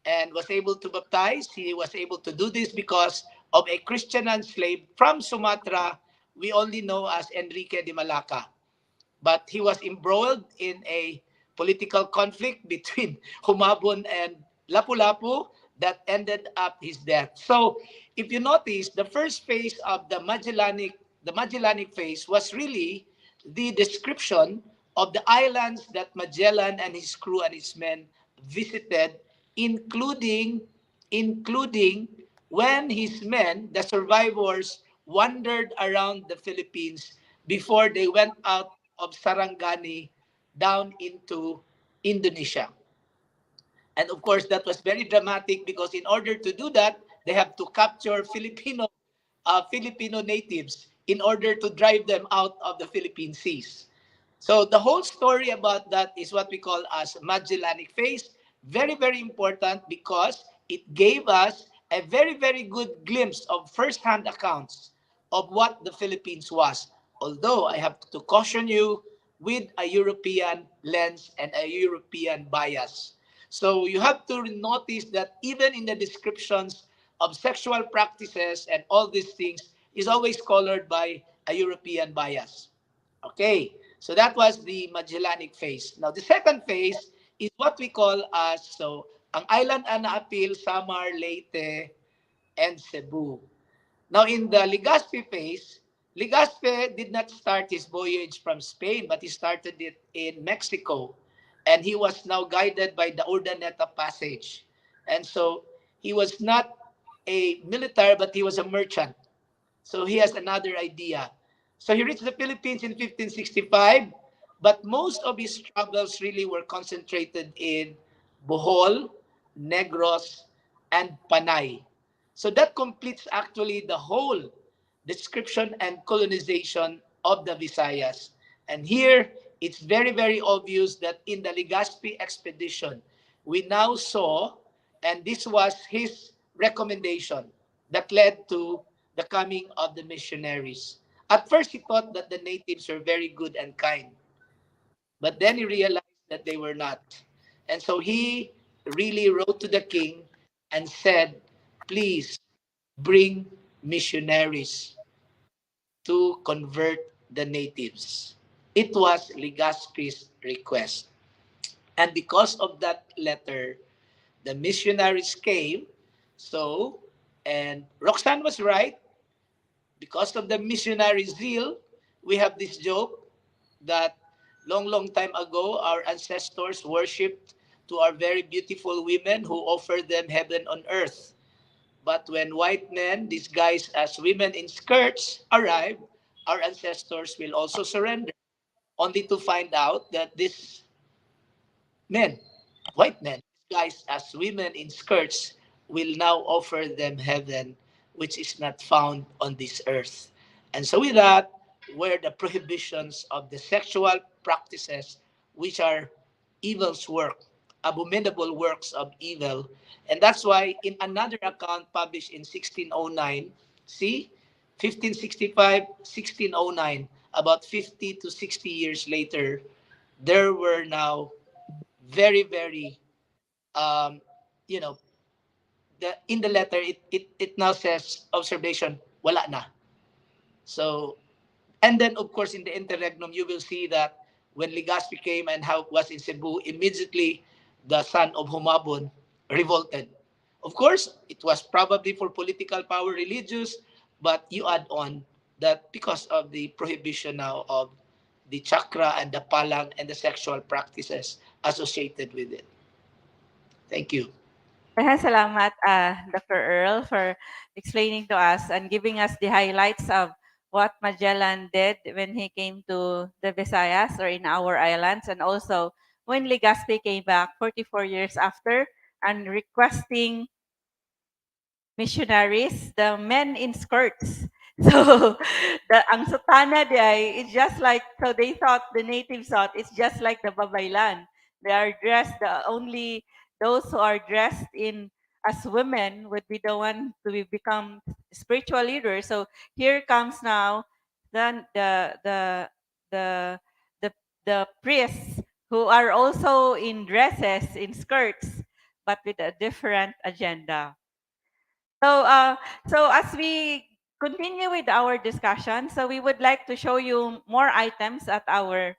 and was able to baptize. He was able to do this because of a Christian enslaved from Sumatra we only know as Enrique de Malacca. But he was embroiled in a political conflict between Humabon and Lapu-Lapu that ended up his death. So if you notice, the first phase of the Magellanic phase was really the description of the islands that Magellan and his crew and his men visited, including when his men, the survivors, wandered around the Philippines before they went out of Sarangani down into Indonesia. And of course, that was very dramatic because in order to do that, they have to capture Filipino natives in order to drive them out of the Philippine seas. So the whole story about that is what we call as Magellanic phase. Very, very important because it gave us a very, very good glimpse of first-hand accounts of what the Philippines was. Although I have to caution you with a European lens and a European bias. So you have to notice that even in the descriptions of sexual practices and all these things is always colored by a European bias. Okay, so that was the Magellanic phase. Now, the second phase is what we call as, so, ang island na appeal, Samar, Leyte, and Cebu. Now, in the Legazpi phase, Legazpi did not start his voyage from Spain, but he started it in Mexico. And he was now guided by the Urdaneta Passage. And so he was not a military, but he was a merchant. So he has another idea. So he reached the Philippines in 1565, but most of his travels really were concentrated in Bohol, Negros, and Panay. So that completes actually the whole description and colonization of the Visayas. And here, it's very, very obvious that in the Legazpi expedition, we now saw, and this was his recommendation that led to the coming of the missionaries. At first, he thought that the natives were very good and kind, but then he realized that they were not. And so he really wrote to the king and said, please bring missionaries to convert the natives. It was Legazpi's request. And because of that letter, the missionaries came. So, and Roxanne was right. Because of the missionary zeal, we have this joke that long, long time ago, our ancestors worshipped to our very beautiful women who offered them heaven on earth. But when white men disguised as women in skirts arrived, our ancestors will also surrender, only to find out that these men, white men, disguised as women in skirts, will now offer them heaven, which is not found on this earth. And so, with that, were the prohibitions of the sexual practices, which are evil's work, abominable works of evil. And that's why, in another account published in 1609, see, 1565, 1609, about 50 to 60 years later, there were now very, very, um, you know, in the letter, it now says, observation, wala na. So, and then, of course, in the interregnum, you will see that when Legazpi came and how was in Cebu, immediately the son of Humabon, revolted. Of course, it was probably for political power, religious, but you add on that because of the prohibition now of the chakra and the palang and the sexual practices associated with it. Thank you. Salamat, Dr. Earl, for explaining to us and giving us the highlights of what Magellan did when he came to the Visayas or in our islands, and also when Legazpi came back 44 years after and requesting missionaries, the men in skirts. So ang sutana di ay, it's just like, so they thought, the natives thought, it's just like the babaylan. They are dressed, only those who are dressed in as women would be the one to become spiritual leaders. So here comes now then the the the priests who are also in dresses, in skirts, but with a different agenda. So, so as we continue with our discussion, so we would like to show you more items at our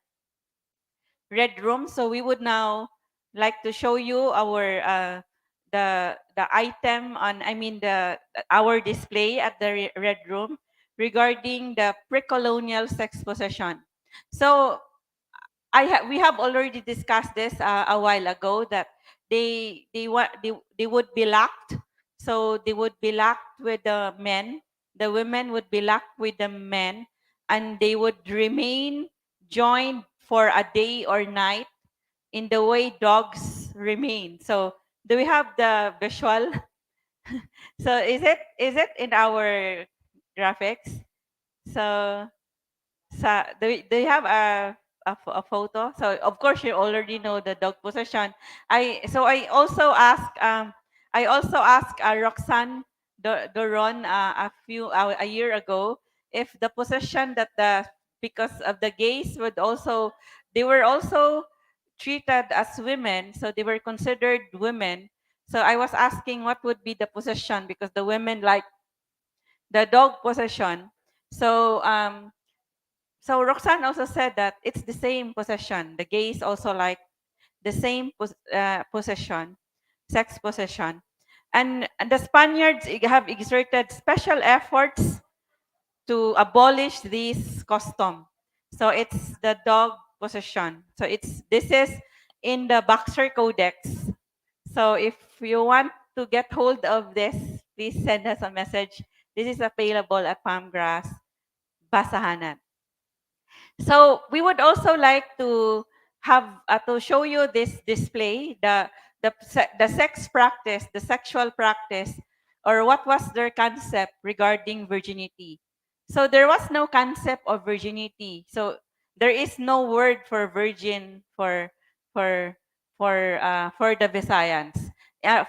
red room. So we would now like to show you our the item on, I mean the our display at the red room regarding the pre-colonial sex possession. So we have already discussed this a while ago that they would be locked. So they would be locked with the men. The women would be locked with the men, and they would remain joined for a day or night in the way dogs remain. So do we have the visual? So is it in our graphics? So do you have a photo? So of course you already know the dog possession. I also asked Roxanne Doron a year ago if the possession that the because of the gays would also, they were also treated as women, so they were considered women. So I was asking what would be the possession because the women like the dog possession. So so Roxanne also said that it's the same possession. The gays also like the same possession, sex possession. And the Spaniards have exerted special efforts to abolish this custom. So it's the dog possession. So this is in the Boxer Codex. So if you want to get hold of this, please send us a message. This is available at Palmgrass Basahanan. So we would also like to have to show you this display, the sex practice, the sexual practice, or what was their concept regarding virginity. So there was no concept of virginity. So there is no word for virgin for for the Visayans.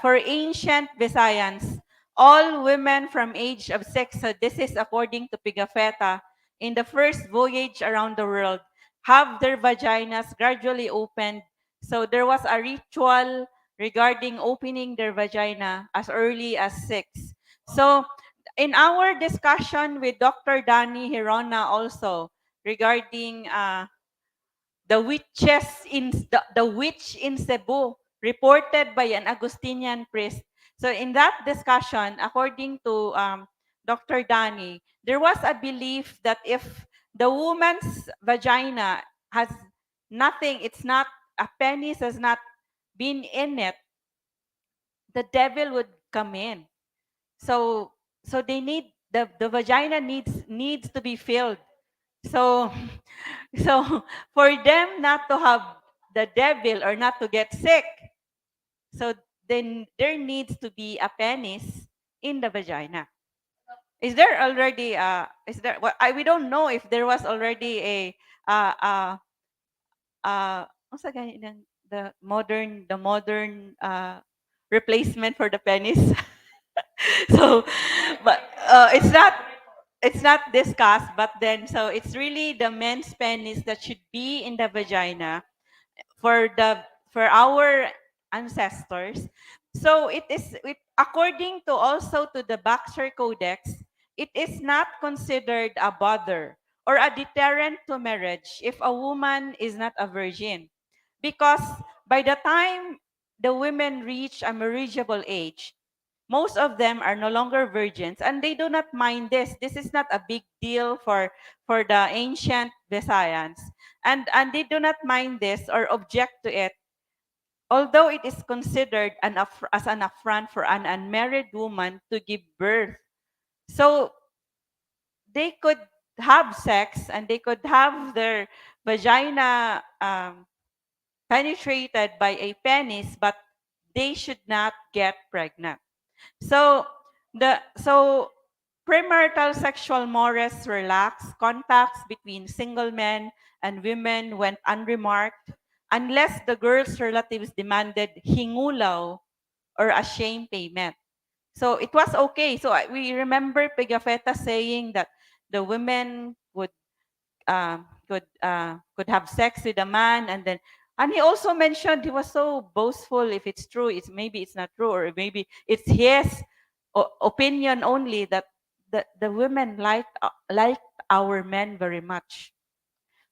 For ancient Visayans, all women from age of 6, so this is according to Pigafetta, in the first voyage around the world, have their vaginas gradually opened. So there was a ritual regarding opening their vagina as early as 6. So in our discussion with Dr. Dani Hirona also regarding the witches in the witch in Cebu reported by an Augustinian priest. So in that discussion, according to Dr. Dani, there was a belief that if the woman's vagina has nothing, it's not a penis has not been in it, the devil would come in. So they need the vagina needs to be filled. So so for them not to have the devil or not to get sick, so then there needs to be a penis in the vagina. Is there already is there well, we don't know if there was already a what's the modern replacement for the penis. So but it's not discussed, but then so it's really the men's penis that should be in the vagina for our ancestors. So according to also to the Boxer Codex, it is not considered a bother or a deterrent to marriage if a woman is not a virgin, because by the time the women reach a marriageable age, most of them are no longer virgins, and they do not mind this. This is not a big deal for the ancient Visayans, and they do not mind this or object to it, although it is considered as an affront for an unmarried woman to give birth. So they could have sex and they could have their vagina penetrated by a penis, but they should not get pregnant. So so premarital sexual mores were lax. Contacts between single men and women went unremarked unless the girl's relatives demanded hingulaw or a shame payment. So it was okay. So we remember Pigafetta saying that the women could have sex with a man, and he also mentioned he was so boastful. If it's true, maybe it's not true, or maybe it's his opinion only, that the women liked our men very much.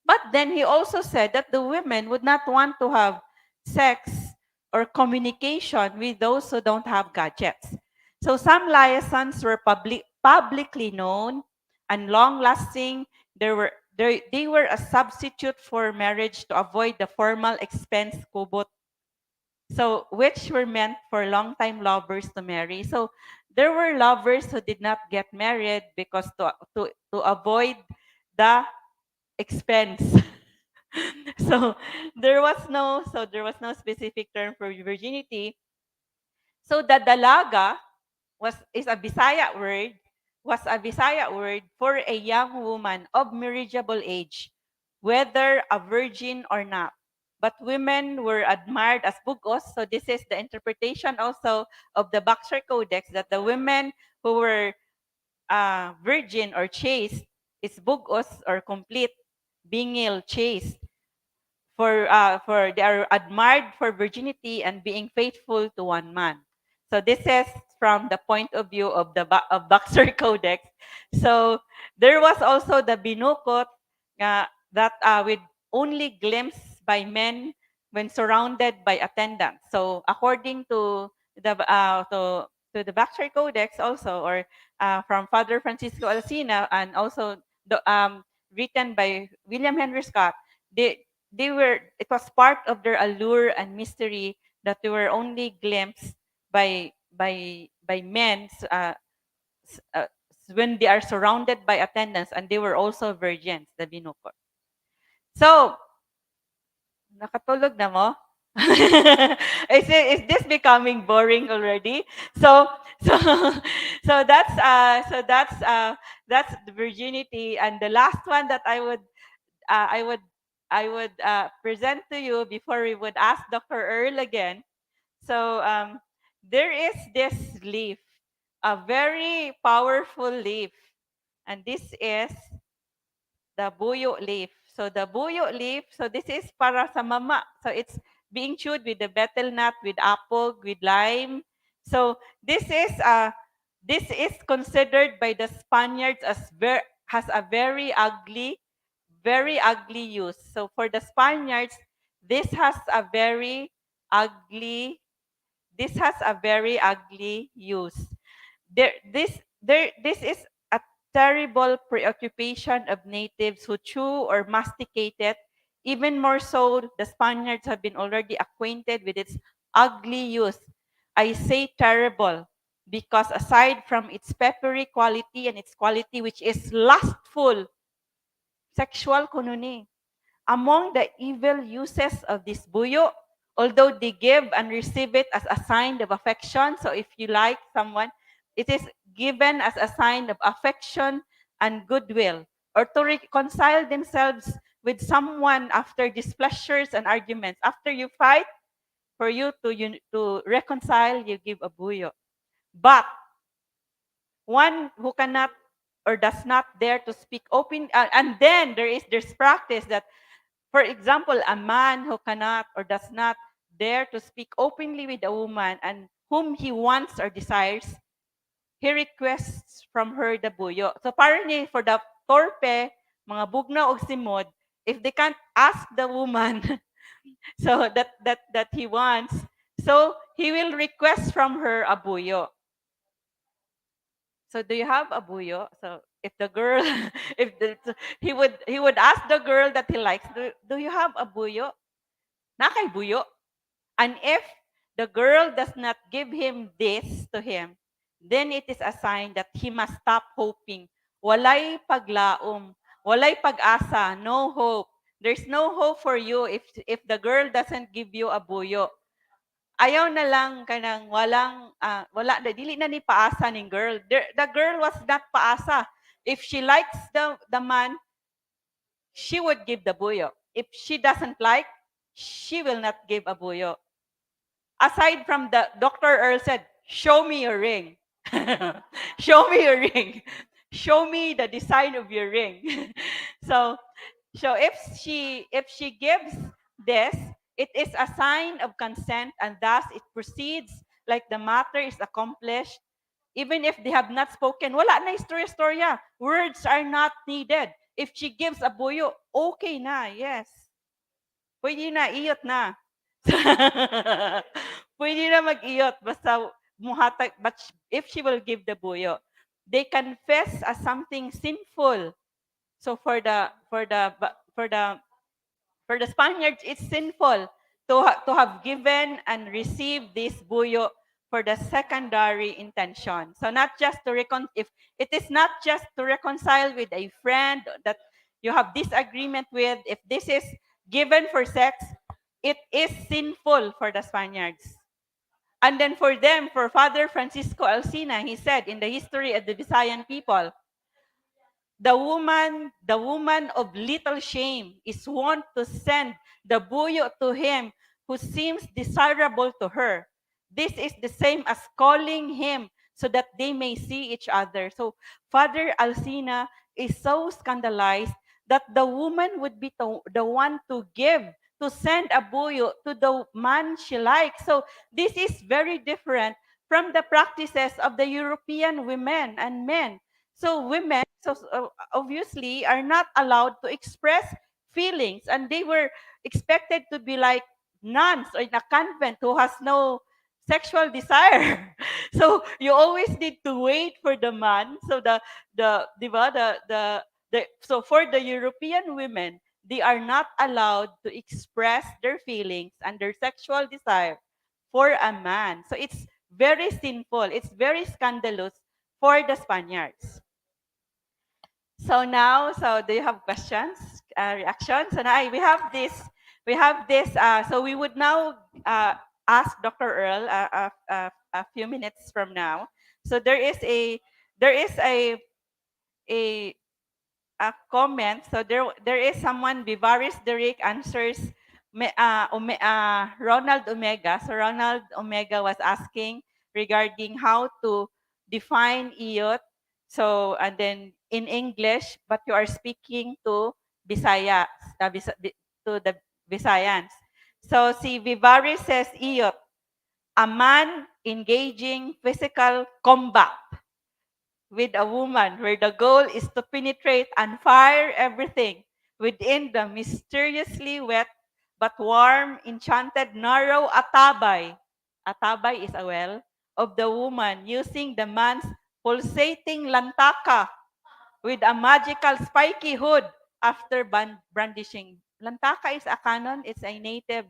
But then he also said that the women would not want to have sex or communication with those who don't have gadgets. So some liaisons were publicly known and long-lasting. They were a substitute for marriage to avoid the formal expense kubot, so which were meant for long-time lovers to marry. So there were lovers who did not get married because to avoid the expense. There was no specific term for virginity. So the dalaga is a Bisaya word, was a Bisaya word for a young woman of marriageable age, whether a virgin or not. But women were admired as bugos. So this is the interpretation also of the Baxter Codex, that the women who were virgin or chaste is bugos, or complete, bingil, chaste. For they are admired for virginity and being faithful to one man. So this is from the point of view of the of Baxter Codex. So there was also the binukot, that with only glimpse by men when surrounded by attendants. So according to the Baxter Codex also, or from Father Francisco Alcina, and also written by William Henry Scott, it was part of their allure and mystery that they were only glimpsed by men when they are surrounded by attendants, and they were also virgins, the binukot. So nakatulog na mo? Is this becoming boring already? So so that's the virginity. And the last one that uh, I would I would present to you before we would ask Dr. Earl again. So there is this leaf, a very powerful leaf, and this is the buyo leaf. So the buyo leaf, so this is para sa mama. So it's being chewed with the betel nut, with apple, with lime. So this is considered by the Spaniards as has a very ugly use. So for the Spaniards, this has a very ugly use. This is a terrible preoccupation of natives who chew or masticate it. Even more so, the Spaniards have been already acquainted with its ugly use. I say terrible because aside from its peppery quality and its quality which is lustful, sexual kununi, among the evil uses of this buyo, although they give and receive it as a sign of affection. So if you like someone, it is given as a sign of affection and goodwill, or to reconcile themselves with someone after displeasures and arguments. After you fight, for you to reconcile, you give a buyo. But one who cannot or does not dare to speak open, and then there's practice that, for example, a man who cannot or does not dare to speak openly with a woman and whom he wants or desires, he requests from her the buyo. So apparently for the torpe, mga bugna o simod, if they can't ask the woman so that he wants, So he will request from her a buyo. So do you have a buyo? So if the girl, if the, he would ask the girl that he likes, do you have a buyo? Nakay buyo. And if the girl does not give him this to him, then it is a sign that he must stop hoping. Walay paglaom, walay pag-asa, no hope. There's no hope for you if the girl doesn't give you a buyo. Ayaw na lang kanang wala na dili na ni paasa ning girl. The girl was not paasa. If she likes the man, she would give the buyo. If she doesn't like, she will not give a buyo. Aside from the Dr. Earl said, show me your ring. Show me your ring. Show me the design of your ring. so if she gives this, it is a sign of consent, and thus it proceeds like the matter is accomplished. Even if they have not spoken, wala na istorya. Words are not needed. If she gives a buyo, okay na, yes. Pwede na, iyot na. Pwede na mag-iyot basta muhatag, but if she will give the buyo, they confess as something sinful. So for the Spaniards, it's sinful to have given and received this buyo for the secondary intention. So not just to if it is not just to reconcile with a friend that you have disagreement with, if this is given for sex, it is sinful for the Spaniards. And then for them, for Father Francisco Alsina, he said in the history of the Visayan people, the woman of little shame is wont to send the buyo to him who seems desirable to her. This is the same as calling him so that they may see each other. So Father Alsina is so scandalized that the woman would be the one to give, to send a buyo to the man she likes. So this is very different from the practices of the European women and men. So women, obviously, are not allowed to express feelings, and they were expected to be like nuns or in a convent who has no sexual desire. So you always need to wait for the man. So di ba, so for the European women, they are not allowed to express their feelings and their sexual desire for a man. So it's very sinful. It's very scandalous for the Spaniards. So now, so do you have questions, reactions? So now we have this. So we would now ask Dr. Earl a few minutes from now. So there is a a comment. So there is someone, Vivaris Derek answers Ronald Omega. So Ronald Omega was asking regarding how to define IOT. So, and then in English, but you are speaking to Visayas, to the Visayans. So si Vivaris says IOT, a man engaging physical combat with a woman where the goal is to penetrate and fire everything within the mysteriously wet but warm, enchanted, narrow atabay. Atabay is a well of the woman using the man's pulsating lantaka with a magical spiky hood after brandishing. Lantaka is a canon. It's a native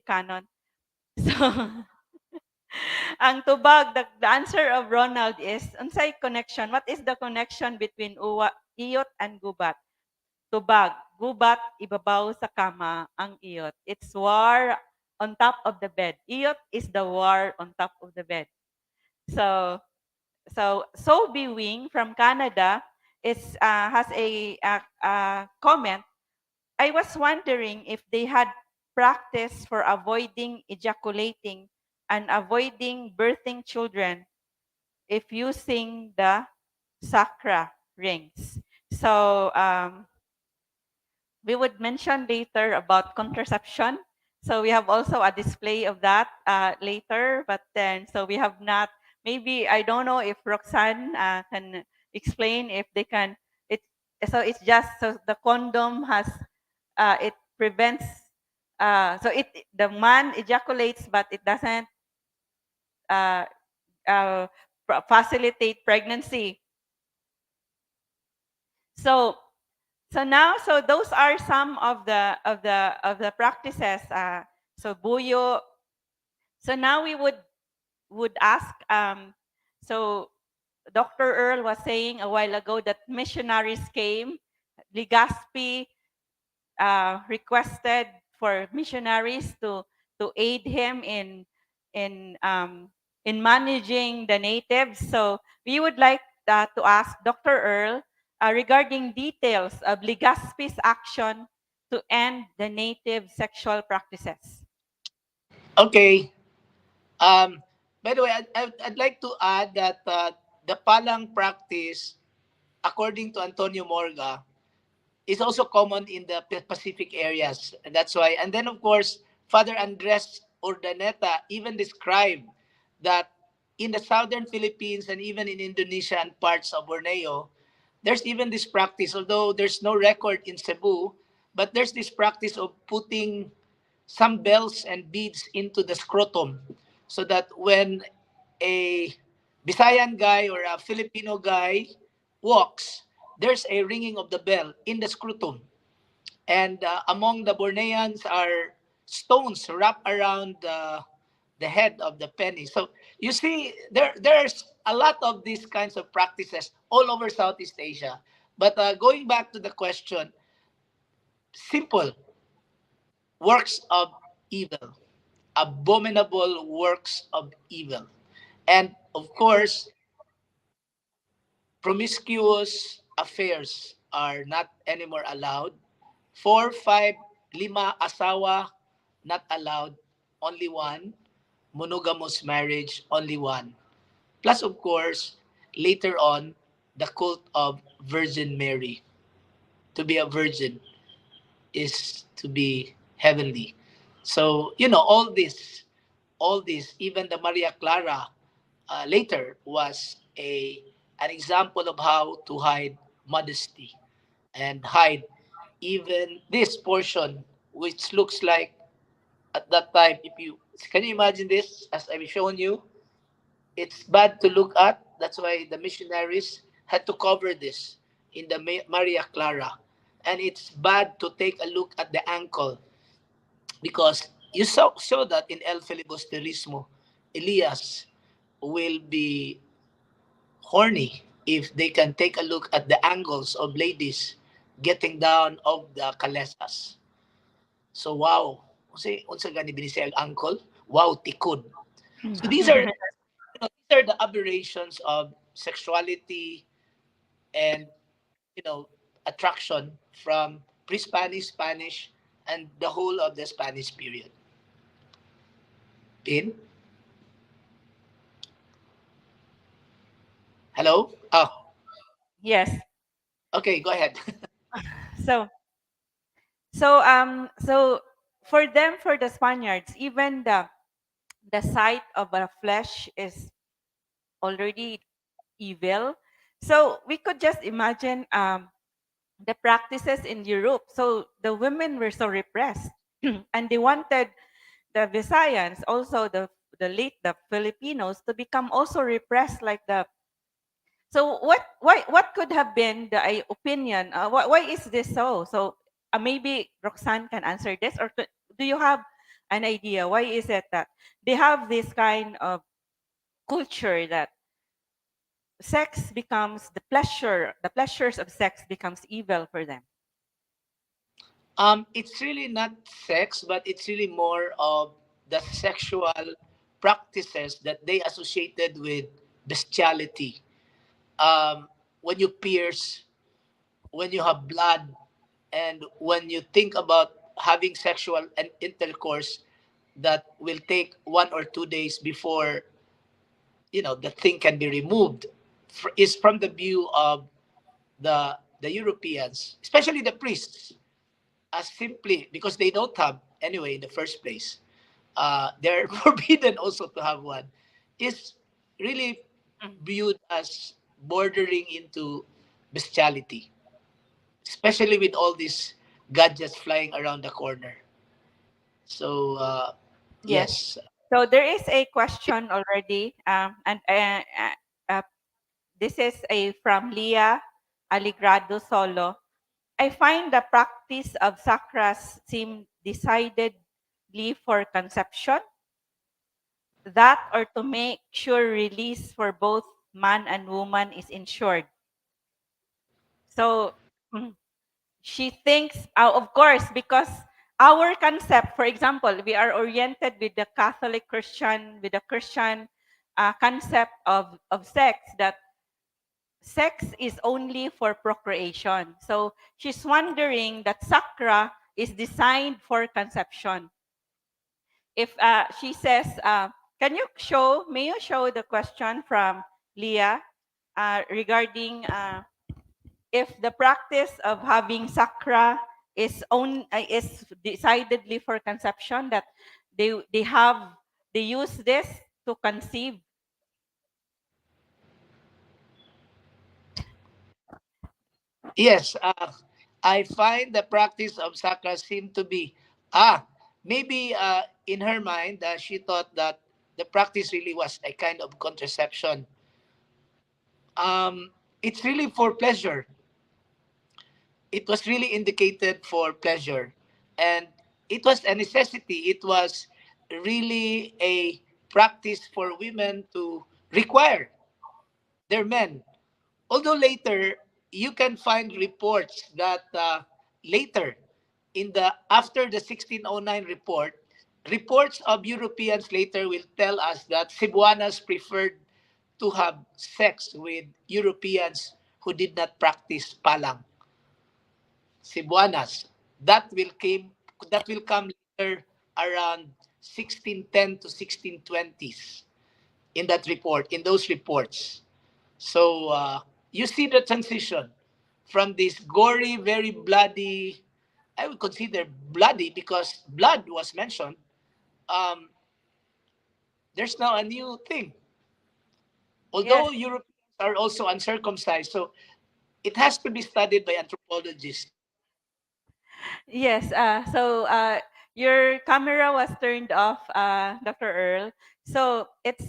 canon. So ang tubag, the answer of Ronald is, unsay connection? What is the connection between iyot and gubat? Tubag, gubat, ibabaw sa kama, ang iyot. It's war on top of the bed. Iyot is the war on top of the bed. So Wing from Canada has a comment. I was wondering if they had practice for avoiding ejaculating and avoiding birthing children if using the sacra rings. So we would mention later about contraception. So we have also a display of that later, but then, so we have not, maybe, I don't know if Roxanne can explain if they can, so it's just, so the condom has, it prevents So the man ejaculates, but it doesn't uh, facilitate pregnancy. So so those are some of the practices. So buyo. So now we would ask. So Dr. Earl was saying a while ago that missionaries came. Legazpi requested for missionaries to aid him in managing the natives. So we would like to ask Dr. Earl regarding details of Legazpi's action to end the native sexual practices. Okay. Um, by the way, I'd like to add that the palang practice, according to Antonio Morga, is also common in the Pacific areas. And that's why. And then, of course, Father Andres Urdaneta even described that in the southern Philippines and even in Indonesia and parts of Borneo, there's even this practice, although there's no record in Cebu, but there's this practice of putting some bells and beads into the scrotum so that when a Visayan guy or a Filipino guy walks, there's a ringing of the bell in the scrotum. And among the Borneans are stones wrapped around the head of the penny. So you see, there's a lot of these kinds of practices all over Southeast Asia. But going back to the question, simple works of evil, abominable works of evil. And of course, promiscuous affairs are not anymore allowed. 4, 5, 5 asawa, not allowed. Only one. Monogamous marriage, only one. Plus, of course, later on, the cult of Virgin Mary. To be a virgin is to be heavenly. So, all this, even the Maria Clara later was an example of how to hide modesty and hide even this portion, which looks like at that time, if you can you imagine this as I've shown you, it's bad to look at. That's why the missionaries had to cover this in the Maria Clara, and it's bad to take a look at the ankle because you saw that in El Filibusterismo, Elias will be horny if they can take a look at the angles of ladies getting down of the kalesas. So wow, unsa gani binisay ang ankle? Wow, tikod. So these are the aberrations of sexuality and attraction from pre-Spanish, Spanish, and the whole of the Spanish period. Pin? Hello? Oh, Yes. okay, go ahead. So so for them, for the Spaniards, even the sight of a flesh is already evil. So we could just imagine the practices in Europe. So the women were so repressed, and they wanted the Visayans, also the Filipinos, to become also repressed like the. So what could have been the opinion? Why is this so? So maybe Roxanne can answer this, or do you have an idea why is it that they have this kind of culture that sex becomes the pleasures of sex becomes evil for them? It's really not sex, but it's really more of the sexual practices that they associated with bestiality. When you pierce, when you have blood, and when you think about having sexual and intercourse that will take 1 or 2 days before the thing can be removed, is from the view of the Europeans, especially the priests, as simply because they don't have anyway in the first place. They're forbidden also to have one. Is really viewed as bordering into bestiality, especially with all these gadgets flying around the corner. So Yes. yes. So there is a question already, and this is a from Leah Aligrado Solo. I find the practice of sakras seem decidedly for conception, that or to make sure release for both man and woman is ensured. So mm, she thinks, of course, because our concept, for example, we are oriented with the Catholic Christian, with the Christian concept of sex, that sex is only for procreation. So she's wondering that sakra is designed for conception. If she says, may you show the question from Leah regarding if the practice of having sakra is decidedly for conception, that they use this to conceive. Yes, I find the practice of sakra seem to be maybe in her mind she thought that the practice really was a kind of contraception. It's really for pleasure. It was really indicated for pleasure, and it was a necessity. It was really a practice for women to require their men. Although later you can find reports that later in the after the 1609 report, reports of Europeans later will tell us that Cebuanas preferred to have sex with Europeans who did not practice palang. Cebuanas. That will come later around 1610 to 1620s in that report, in those reports. So you see the transition from this gory, very bloody, I would consider bloody because blood was mentioned. Um, there's now a new thing. Yes. Although Europeans are also uncircumcised, so it has to be studied by anthropologists. Yes. Your camera was turned off, Dr. Earl. So it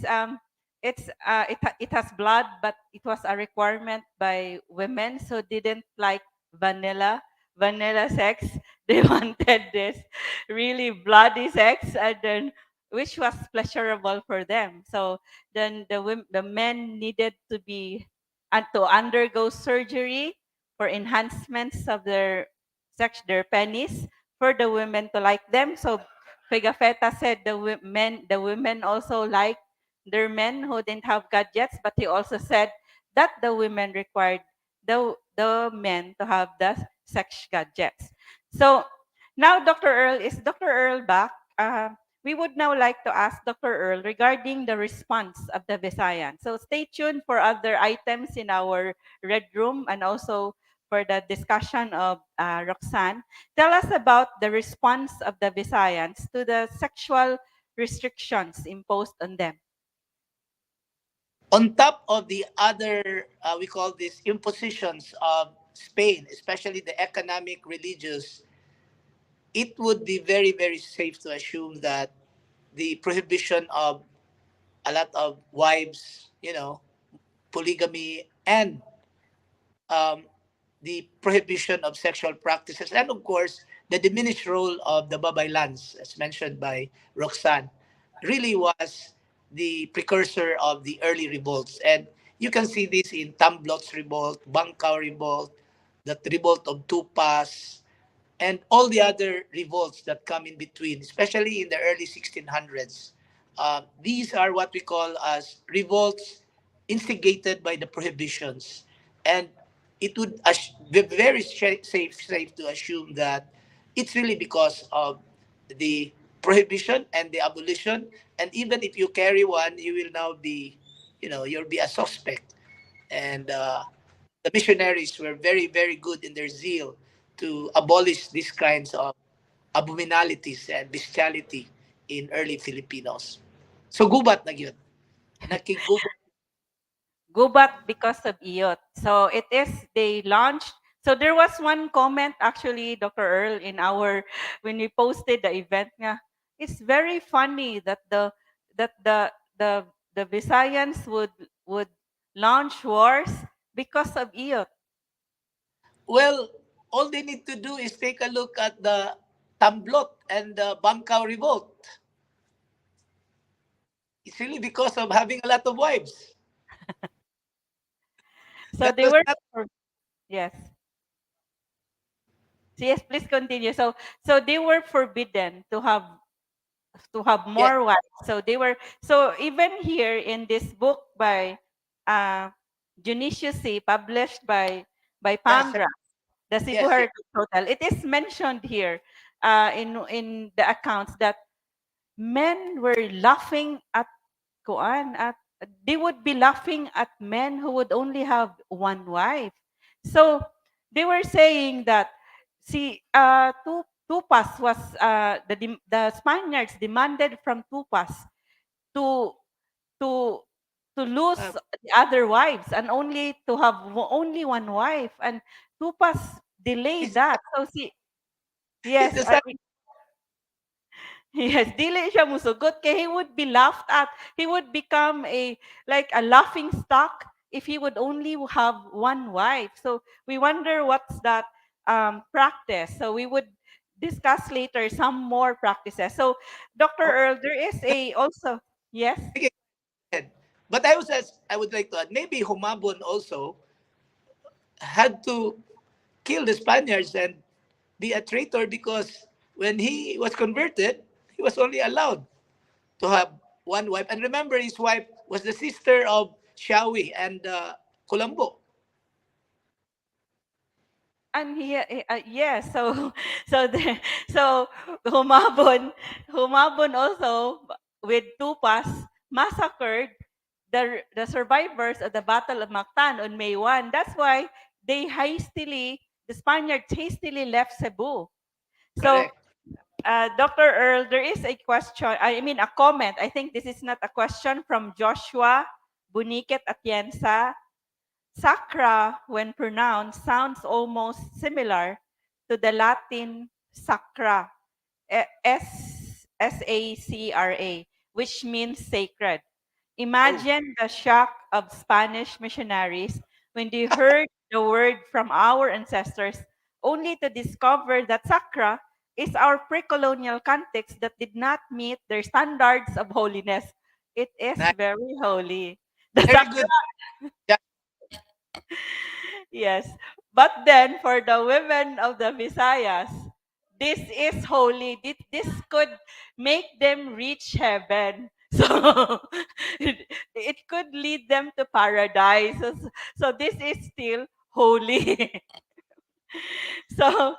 has blood, but it was a requirement by women, so didn't like vanilla sex. They wanted this really bloody sex, and then which was pleasurable for them. So then the men needed to be and to undergo surgery for enhancements of their penis for the women to like them. So Pigafetta said the women also like their men who didn't have gadgets, but he also said that the women required the men to have the sex gadgets. So now Dr. Earl back? We would now like to ask Dr. Earl regarding the response of the Visayan. So stay tuned for other items in our red room and also for the discussion of Roxanne. Tell us about the response of the Visayans to the sexual restrictions imposed on them. On top of the other, we call this impositions of Spain, especially the economic, religious, it would be very, very safe to assume that the prohibition of a lot of wives, polygamy, and um, the prohibition of sexual practices, and of course, the diminished role of the babaylans, as mentioned by Roxanne, really was the precursor of the early revolts. And you can see this in Tamblot's revolt, Bangkao revolt, the revolt of Tupas, and all the other revolts that come in between, especially in the early 1600s. These are what we call as revolts instigated by the prohibitions. And it would be very safe to assume that it's really because of the prohibition and the abolition. And even if you carry one, you will now be, you'll be a suspect. And the missionaries were very, very good in their zeal to abolish these kinds of abominalities and bestiality in early Filipinos. So gubat na yun. Nakigubat. GUBAT because of IOT. So they launched. So there was one comment actually, Dr. Earl, when we posted the event nga. it's very funny that that the Visayans would launch wars because of IOT. Well, all they need to do is take a look at the Tamblot and the Bangkao revolt. It's really because of having a lot of wives. So That they was were not yes. So yes, please continue. So they were forbidden to have yes, more wives. So they were so even here in this book by uh Judicious published by yes, Pamgra, the Cebu yes, yes. Heritage Hotel, it is mentioned here in the accounts that men were laughing at kuan at they would be laughing at men who would only have one wife. So they were saying that see Tupas was the Spaniards demanded from Tupas to to to lose Uh, the other wives and only to have only one wife, and Tupas delayed he's, that. So see, he's yes, the son. yes, dili siya musugot kay he would be laughed at. He would become a like a laughing stock if he would only have one wife. So we wonder what's that practice. So we would discuss later some more practices. So Dr. Oh, Earl, there is a also yes. okay. But I would like to add, maybe Humabon also had to kill the Spaniards and be a traitor because when he was converted, he was only allowed to have one wife. And remember, his wife was the sister of Shawi and Colombo. And yes, so so humabon also with Tupas massacred the survivors of the Battle of Mactan on May 1. That's why the Spaniards hastily left Cebu. So Correct. Dr. Earl, there is a question, I mean a comment. I think this is not a question from Joshua Buniket Atienza. Sacra, when pronounced, sounds almost similar to the Latin sacra, Sacra, which means sacred. Oh, Imagine the shock of Spanish missionaries when they heard the word from our ancestors, only to discover that sacra is our precolonial context that did not meet their standards of holiness. It is nice. very holy. The Very sacra. good. Yeah. Yes. But then for the women of the Visayas, this is holy. This could make them reach heaven. So it could lead them to paradise. So this is still holy. so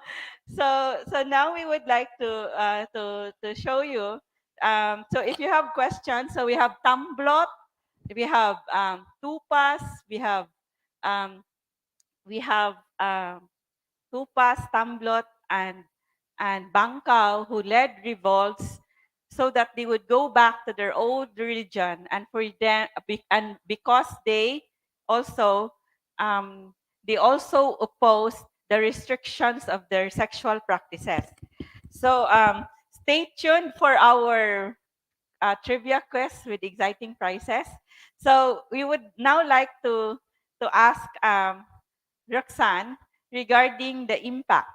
so now we would like to show you. So if you have questions, so we have Tamblot, we have Tupas, um, we have Tupas, Tamblot, and Bangkao who led revolts so that they would go back to their old religion, and for them and because also um, they also opposed the restrictions of their sexual practices. So stay tuned for our trivia quiz with exciting prizes. So we would now like to ask Roxanne regarding the impact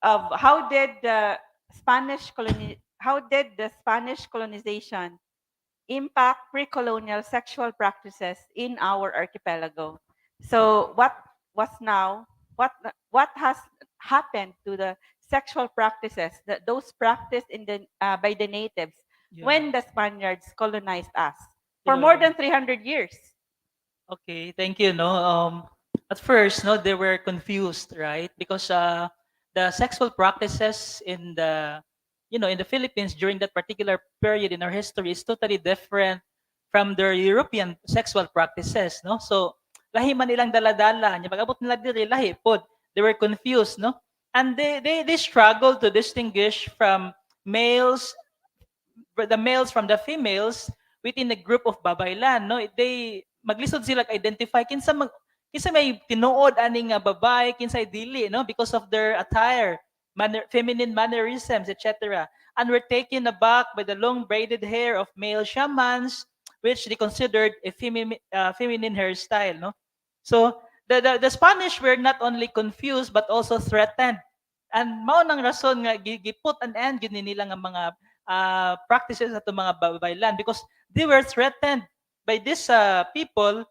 of how did the Spanish colonization impact pre-colonial sexual practices in our archipelago. So what has happened to the sexual practices that those practiced by the natives Yeah. when the Spaniards colonized us for Yeah. more than 300 years? Okay, thank you. No, at first, no, they were confused, right? Because the sexual practices in in the Philippines during that particular period in our history is totally different from their European sexual practices, no? So, lahi man ilang daladala, nya pag-abot nila diri lahi pod. They were confused, no? And they struggled to distinguish from males the males from the females within a group of babaylan, no, they maglisod sila identify kinsa may tinuod ani nga babae, kinsa dili, no, because of their attire, feminine mannerisms, etc. and were taken aback by the long braided hair of male shamans, which they considered a feminine hairstyle. No? So the Spanish were not only confused but also threatened. And mao nang rason nga giput an end yun nila nga mga practices at mga babaylan because they were threatened by these people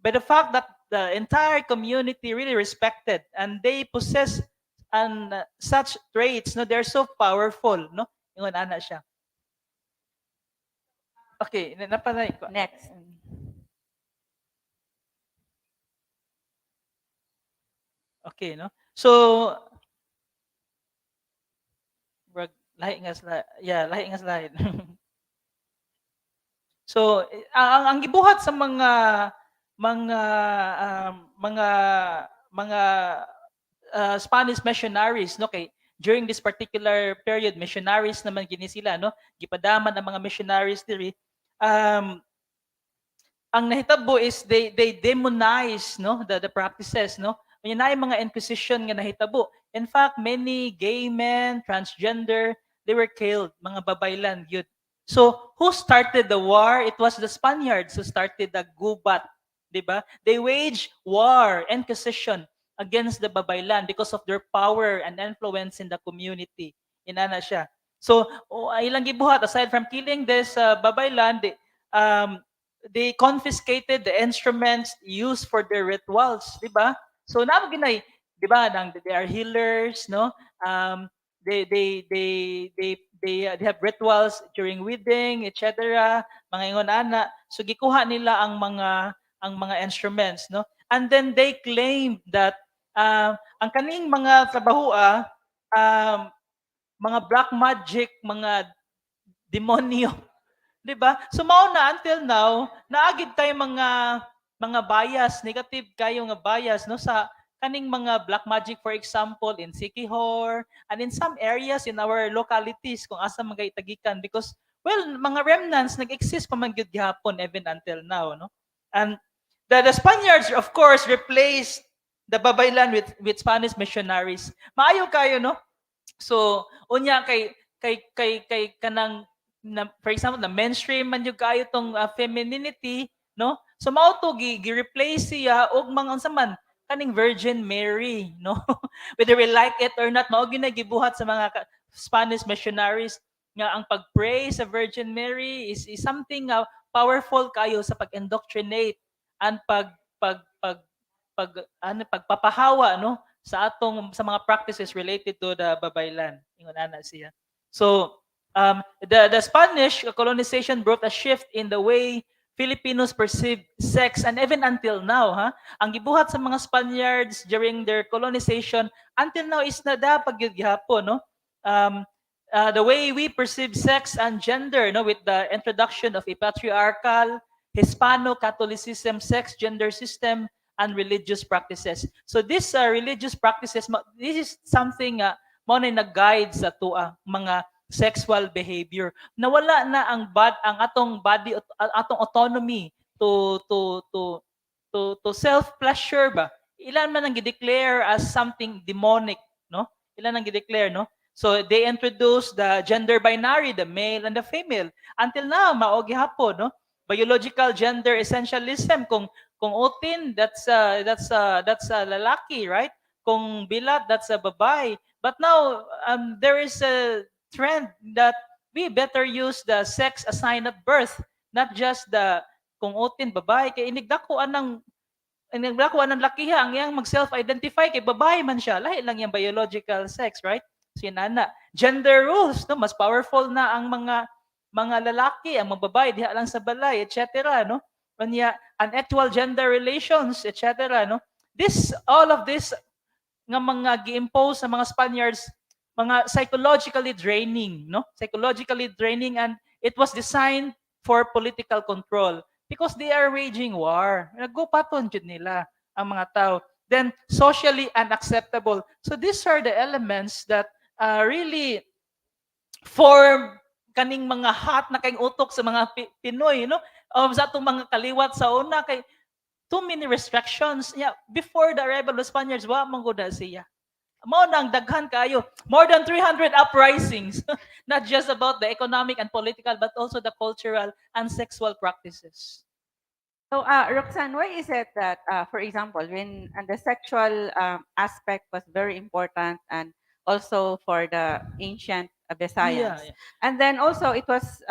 by the fact that the entire community really respected and they possess and such traits, no, they're so powerful, no, ingon ana siya. Okay, napanay ko. Next. Okay, no, so lahi nga slide. Yeah, lahi nga slide. So ang gibuhat sa mga Spanish missionaries, no, kay during this particular period missionaries naman gini sila, no, gipadaman ang mga missionaries diri. Ang nahitabo is they demonize, no, the practices, no. May mga inquisition nga nahitabo. In fact, many gay men, transgender, they were killed, mga babaylan yun. So, who started the war? It was the Spaniards who started the GUBAT, di ba? They waged war, inquisition against the babaylan because of their power and influence in the community. Inana siya. So, ilang gibuhat, aside from killing this babaylan, they confiscated the instruments used for their rituals, di ba? So, naman ginay, di ba, they are healers, no? They have rituals during wedding, etc. Mga ingon ana. So gikuha nila ang mga instruments, no? And then they claimed that ang kaning mga trabahua mga black magic, mga demonyo, 'di ba? So mao na until now, naagid tayo mga bias, negative kayo nga bias, no, sa kaning mga black magic, for example, in Siquijor and in some areas in our localities kung asa mga itagikan because, well, mga remnants nag-exist pa man gyud gihapon even until now, no? And the Spaniards, of course, replaced the babaylan with Spanish missionaries. Maayo kayo, no? So, unya kay kanang for example, na mainstream man yung kayo tong femininity, no? So mao to gi-replace siya og mga unsa man kaning Virgin Mary, no? Whether we like it or not, mao gyud gibuhat sa mga Spanish missionaries nga ang pag-pray sa Virgin Mary is something powerful kayo sa pag-indoctrinate and pagpapahawa, no, sa mga practices related to the babaylan. Ingon ana siya. So the Spanish colonization brought a shift in the way Filipinos perceive sex, and even until now, ang gibuhat sa mga Spaniards during their colonization until now is nadapag gyud gihapon, no? The way we perceive sex and gender, no, with the introduction of a patriarchal Hispano-Catholicism sex gender system and religious practices. So these religious practices, this is something mo na nag-guide sa tuwa mga sexual behavior. Nawala na ang atong body, atong autonomy to self pleasure ba. Ilan man ang gi-declare as something demonic, no? Ilan ang gi-declare, no? So they introduced the gender binary, the male and the female. Until now, mao gihapon, no? Biological gender essentialism, kung utin, that's lalaki, right? Kung bilat, that's a babae. But now there is a trend that we better use the sex assigned at birth, not just the kung utin babae kay inigdako anang lakiha ang yang mag-self-identify kay babae man siya, lahi lang yung biological sex, right? So ana, gender rules, no, mas powerful na ang mga lalaki, ang mga babae diha lang sa balay, etc., no? Kanya unequal gender relations, etc., no? All of this nga mga gi-impose sa mga Spaniards, mga psychologically draining, no? Psychologically draining, and it was designed for political control because they are waging war. Naggupaton jud nila ang mga tao. Then socially unacceptable. So these are the elements that really form kaning mga hot na kay utok sa mga Pinoy, no? Sa atong mga kaliwat sa una kay too many restrictions. Yeah, before the arrival of Spaniards, wa man gud siya. Mao nang daghan kayo. More than 300 uprisings. Not just about the economic and political, but also the cultural and sexual practices. So, Roxanne, why is it that, for example, when the sexual aspect was very important and also for the ancient Yeah, Visayans, yeah. and then also it was,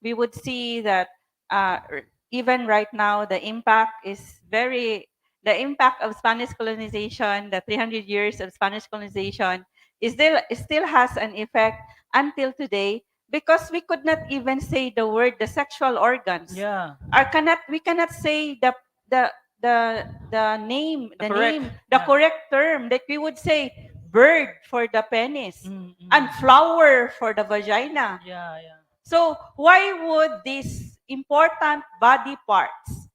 we would see that even right now, the impact of Spanish colonization, the 300 years of Spanish colonization, is still has an effect until today because we could not even say the word, the sexual organs Yeah. we cannot say the the name The correct. the Yeah. correct term, like we would say bird for the penis Mm, and mm. flower for the vagina. Yeah, yeah. So why would these important body parts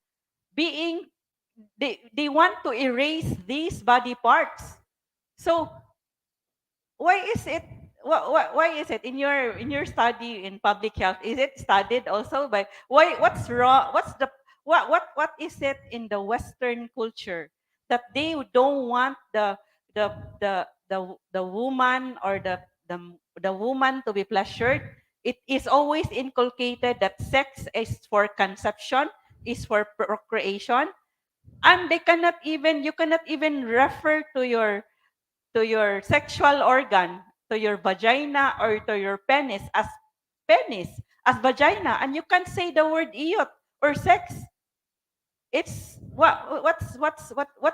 being they want to erase these body parts? So why is it why is it in your study in public health, is it studied also by what's wrong, what's the what is it in the western culture that they don't want the the woman or the the woman to be pleasured? It is always inculcated that sex is for conception, is for procreation, and they cannot even you cannot even refer to your sexual organ, to your vagina or to your penis, as vagina, and you can't say the word iot or sex. It's what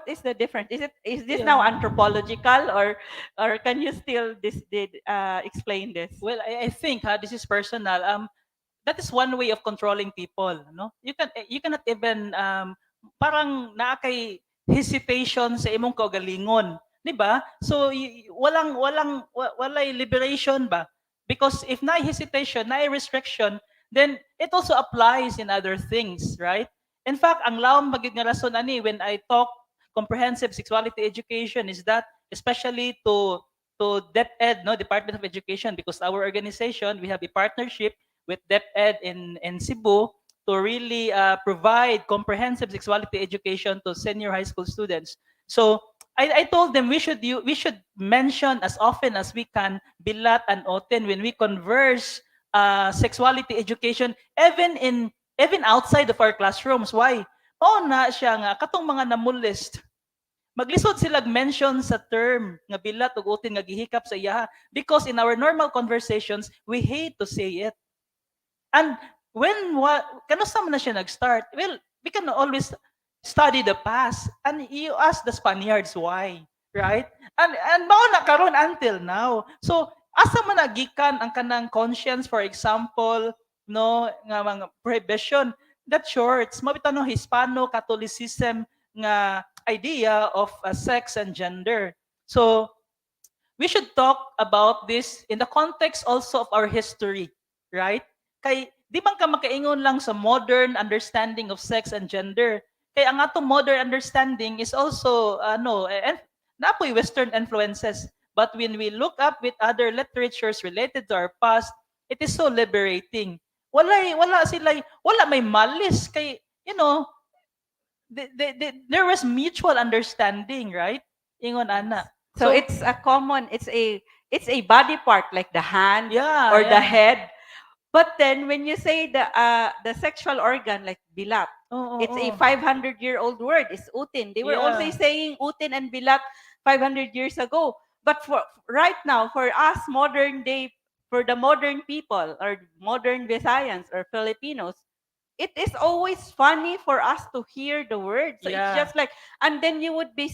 is the difference? Is this now Yeah. anthropological, or can you still explain this? Well, I think this is personal. That is one way of controlling people, no? You cannot even parang naa kay hesitation sa imong kaugalingon, 'di ba? So walay liberation ba? Because if na hesitation, na restriction, then it also applies in other things, right? In fact, ang lawom magid nga rason ani when I talk comprehensive sexuality education is that especially to DepEd, no, Department of Education, because our organization we have a partnership with DepEd in Cebu to really provide comprehensive sexuality education to senior high school students. So I told them we should mention as often as we can bilat and oten when we converse sexuality education even outside of our classrooms. Why? Mao na siya nga katong mga namulist maglisod sila mention sa term nga bilat ug utin nga gihikap sa iyaha because in our normal conversations we hate to say it. And when what kanusa man na siya nag-start? Well, we can always study the past and you ask the Spaniards why, right? And mao na karon until now. So asa man nagikan ang kanang conscience, for example, no nga mga prohibition that shorts mabitaw no Hispano Catholicism nga idea of sex and gender. So we should talk about this in the context also of our history, right? Kay di man ka makaingon lang sa modern understanding of sex and gender. Kay ang atong modern understanding is also napoy western influences. But when we look up with other literatures related to our past, it is so liberating. Wala may malis kay there was mutual understanding, right? Ingon ana. So it's a common, it's a body part like the hand Yeah, or the yeah. head. But then when you say the sexual organ like bilat, it's a 500-year-old word. It's utin. They were also Yeah. saying utin and bilat 500 years ago. But for right now, for us modern day, for the modern people or modern Visayans or Filipinos, it is always funny for us to hear the word. So it's Yeah. just like, and then you would be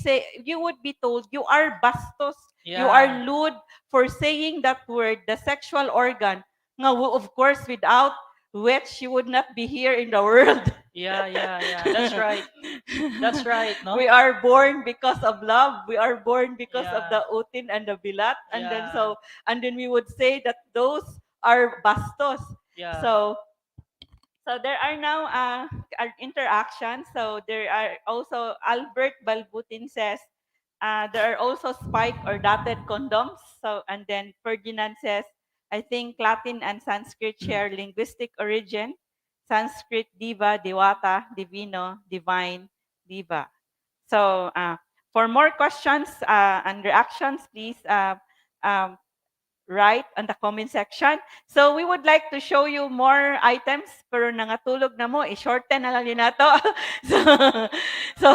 told you are bastos, you Yeah. are lewd for saying that word, the sexual organ. Nga, of course, without which you would not be here in the world. Yeah, yeah, yeah. That's right. That's right, no? We are born because of love. We are born because of Yeah. the utin and the bilat. And then Yeah. and then we would say that those are bastos. Yeah. So there are now interactions. So there are also Albert Balbutin says there are also spike or dotted condoms. So and then Ferdinand says I think Latin and Sanskrit share linguistic origin. Sanskrit diva, dewata, divino, divine, diva. So For more questions and reactions, please um, write on the comment section. So we would like to show you more items, pero nangatulog na mo, i-shorten na lang din nato. so, so,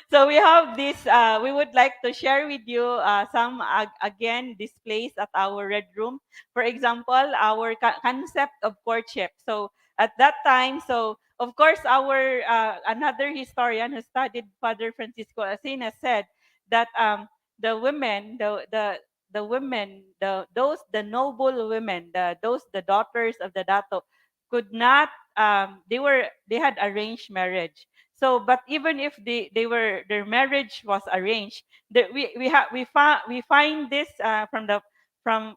so we have this, we would like to share with you some, again, displays at our Red Room. For example, our concept of courtship. So at that time, so of course, our another historian who studied Father Francisco Asina said that the women, the women, the noble women, the daughters of the dato, could not. They had arranged marriage. So, but even if their marriage was arranged, we find this from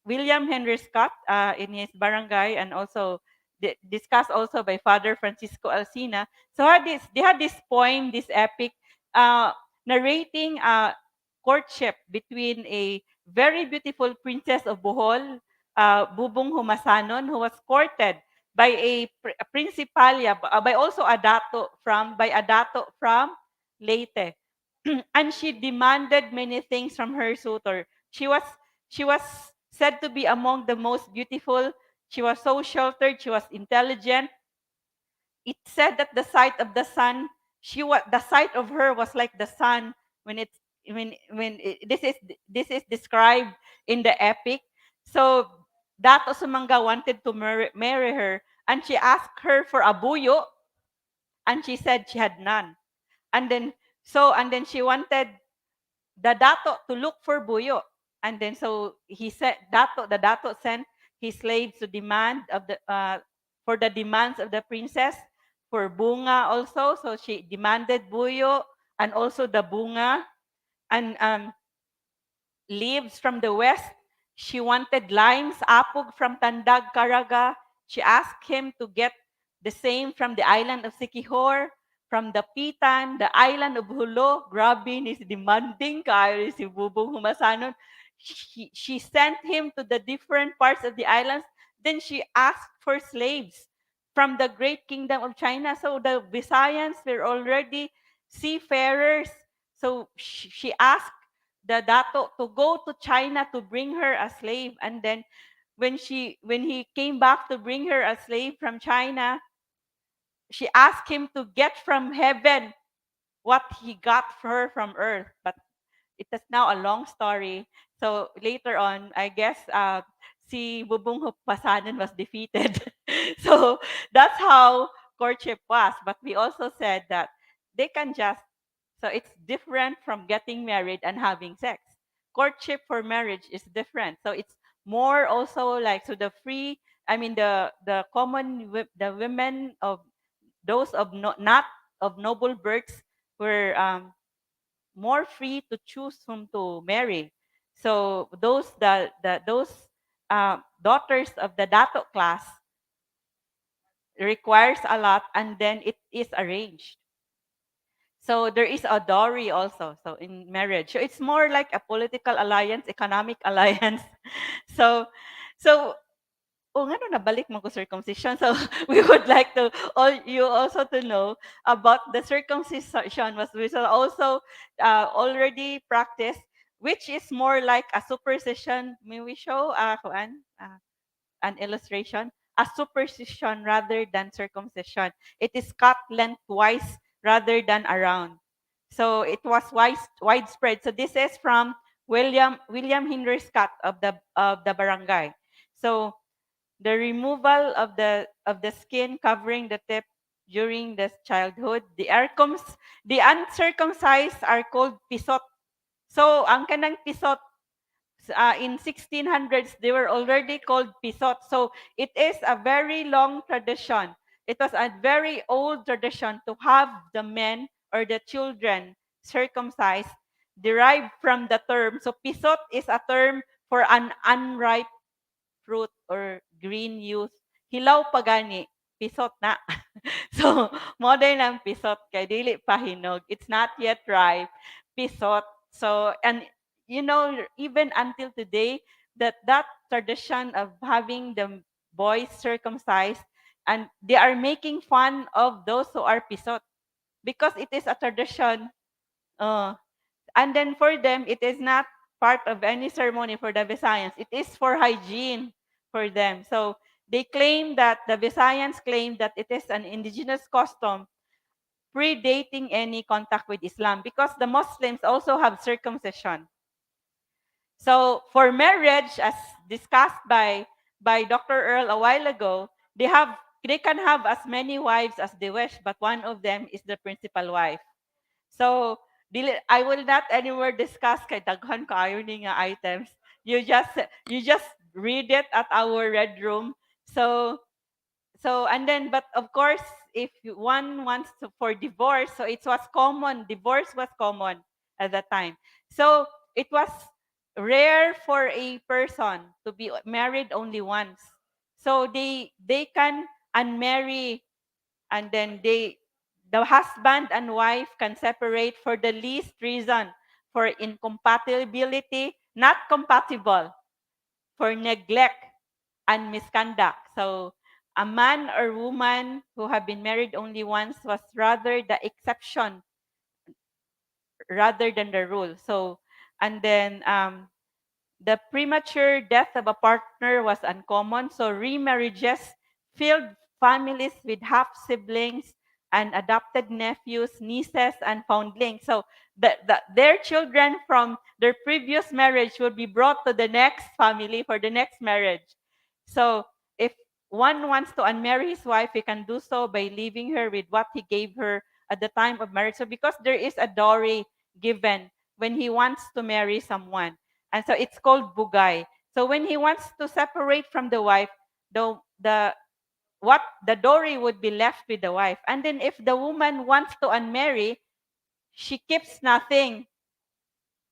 William Henry Scott in his barangay, and also discussed also by Father Francisco Alsina. So they had this poem, this epic, narrating courtship between a very beautiful princess of Bohol, Bubong Humasanon, who was courted by a principalia, by also a dato from Leyte. And she demanded many things from her suitor. She was said to be among the most beautiful. She was so sheltered, she was intelligent. It said that the sight of the sun, the sight of her was like the sun when it's this is described in the epic. So Dato Sumanga wanted to marry her, and she asked her for a buyo, and she said she had none. And then she wanted the dato to look for buyo. And then so he said the dato sent his slaves to demand of the for the demands of the princess, for bunga also. So she demanded buyo and also the bunga, and leaves from the west. She wanted limes, apog from Tandag, Caraga. She asked him to get the same from the island of Siquijor, from the Pitan, the island of Hulo. Grabe ni si demanding kayo si Bubong Humasanon. She sent him to the different parts of the islands. Then she asked for slaves from the great kingdom of China. So the Visayans were already seafarers. So she asked the dato to go to China to bring her a slave. And then when he came back to bring her a slave from China, she asked him to get from heaven what he got for her from earth. But it is now a long story. So later on, I guess si Bubong Pasanan was defeated. So that's how courtship was. But we also said that they can just, so it's different from getting married and having sex. Courtship for marriage is different. So it's more also like, so the free, I mean the common the women of those of not of noble births were more free to choose whom to marry. So those daughters of the dato class requires a lot, and then it is arranged. So there is a dowry also. So in marriage, so it's more like a political alliance, economic alliance. So so oh, nga no, nabalik mo ko circumcision. So we would like to you also to know about the circumcision was we shall also already practice, which is more like a superstition. May we show an illustration? A superstition rather than circumcision. It is cut lengthwise rather than around. So it was widespread. So this is from William Henry Scott of the barangay. So the removal of the skin covering the tip during the childhood. The uncircumcised are called pisot. So ang kanang pisot in 1600s they were already called pisot. So it is a very long tradition. It was a very old tradition to have the men or the children circumcised, derived from the term. So pisot is a term for an unripe fruit or green youth. Hilaw pa gani, pisot na. So, modern ang pisot kay dili pa hinog. It's not yet ripe. Pisot. So, and you know, even until today, that tradition of having the boys circumcised, and they are making fun of those who are pisot because it is a tradition. Uh, And then for them, it is not part of any ceremony for the Visayans. It is for hygiene for them. So they claim that, the Visayans claim that it is an indigenous custom predating any contact with Islam, because the Muslims also have circumcision. So for marriage, as discussed by Dr. Earl a while ago, they can have as many wives as they wish, but one of them is the principal wife. So I will not anymore discuss kay daghan kaayo ni nga items. You just read it at our red room. So and then, but of course, if one wants to for divorce, so it was common. Divorce was common at that time. So it was rare for a person to be married only once. So they can unmarry, and then the husband and wife can separate for the least reason, for incompatibility, not compatible, for neglect and misconduct. So a man or woman who have been married only once was rather the exception rather than the rule. So, and then the premature death of a partner was uncommon. So remarriages filled families with half siblings and adopted nephews, nieces, and foundlings. So their children from their previous marriage would be brought to the next family for the next marriage. So if one wants to unmarry his wife, he can do so by leaving her with what he gave her at the time of marriage. So because there is a dowry given when he wants to marry someone. And so it's called bugay. So when he wants to separate from the wife, the what the dowry would be left with the wife. And then if the woman wants to unmarry, she keeps nothing.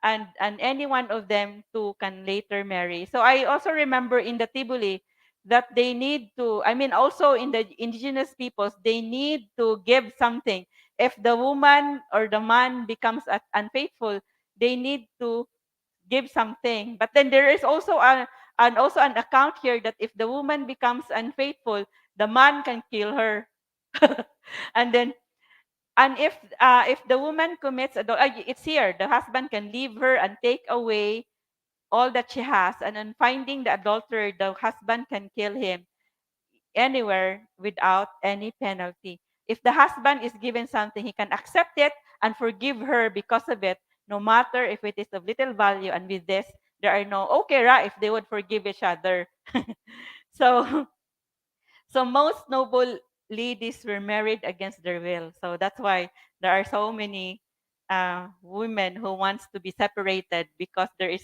And any one of them two can later marry. So I also remember in the Tibuli that they need to, I mean, also in the indigenous peoples, they need to give something. If the woman or the man becomes unfaithful, they need to give something. But then there is also an account here that if the woman becomes unfaithful, the man can kill her. And then if the woman commits adultery, it's here. The husband can leave her and take away all that she has, and on finding the adulterer, the husband can kill him anywhere without any penalty. If the husband is given something, he can accept it and forgive her because of it, no matter if it is of little value. And with this, there are no okay, right? If they would forgive each other. So so most noble ladies were married against their will. So that's why there are so many women who wants to be separated because they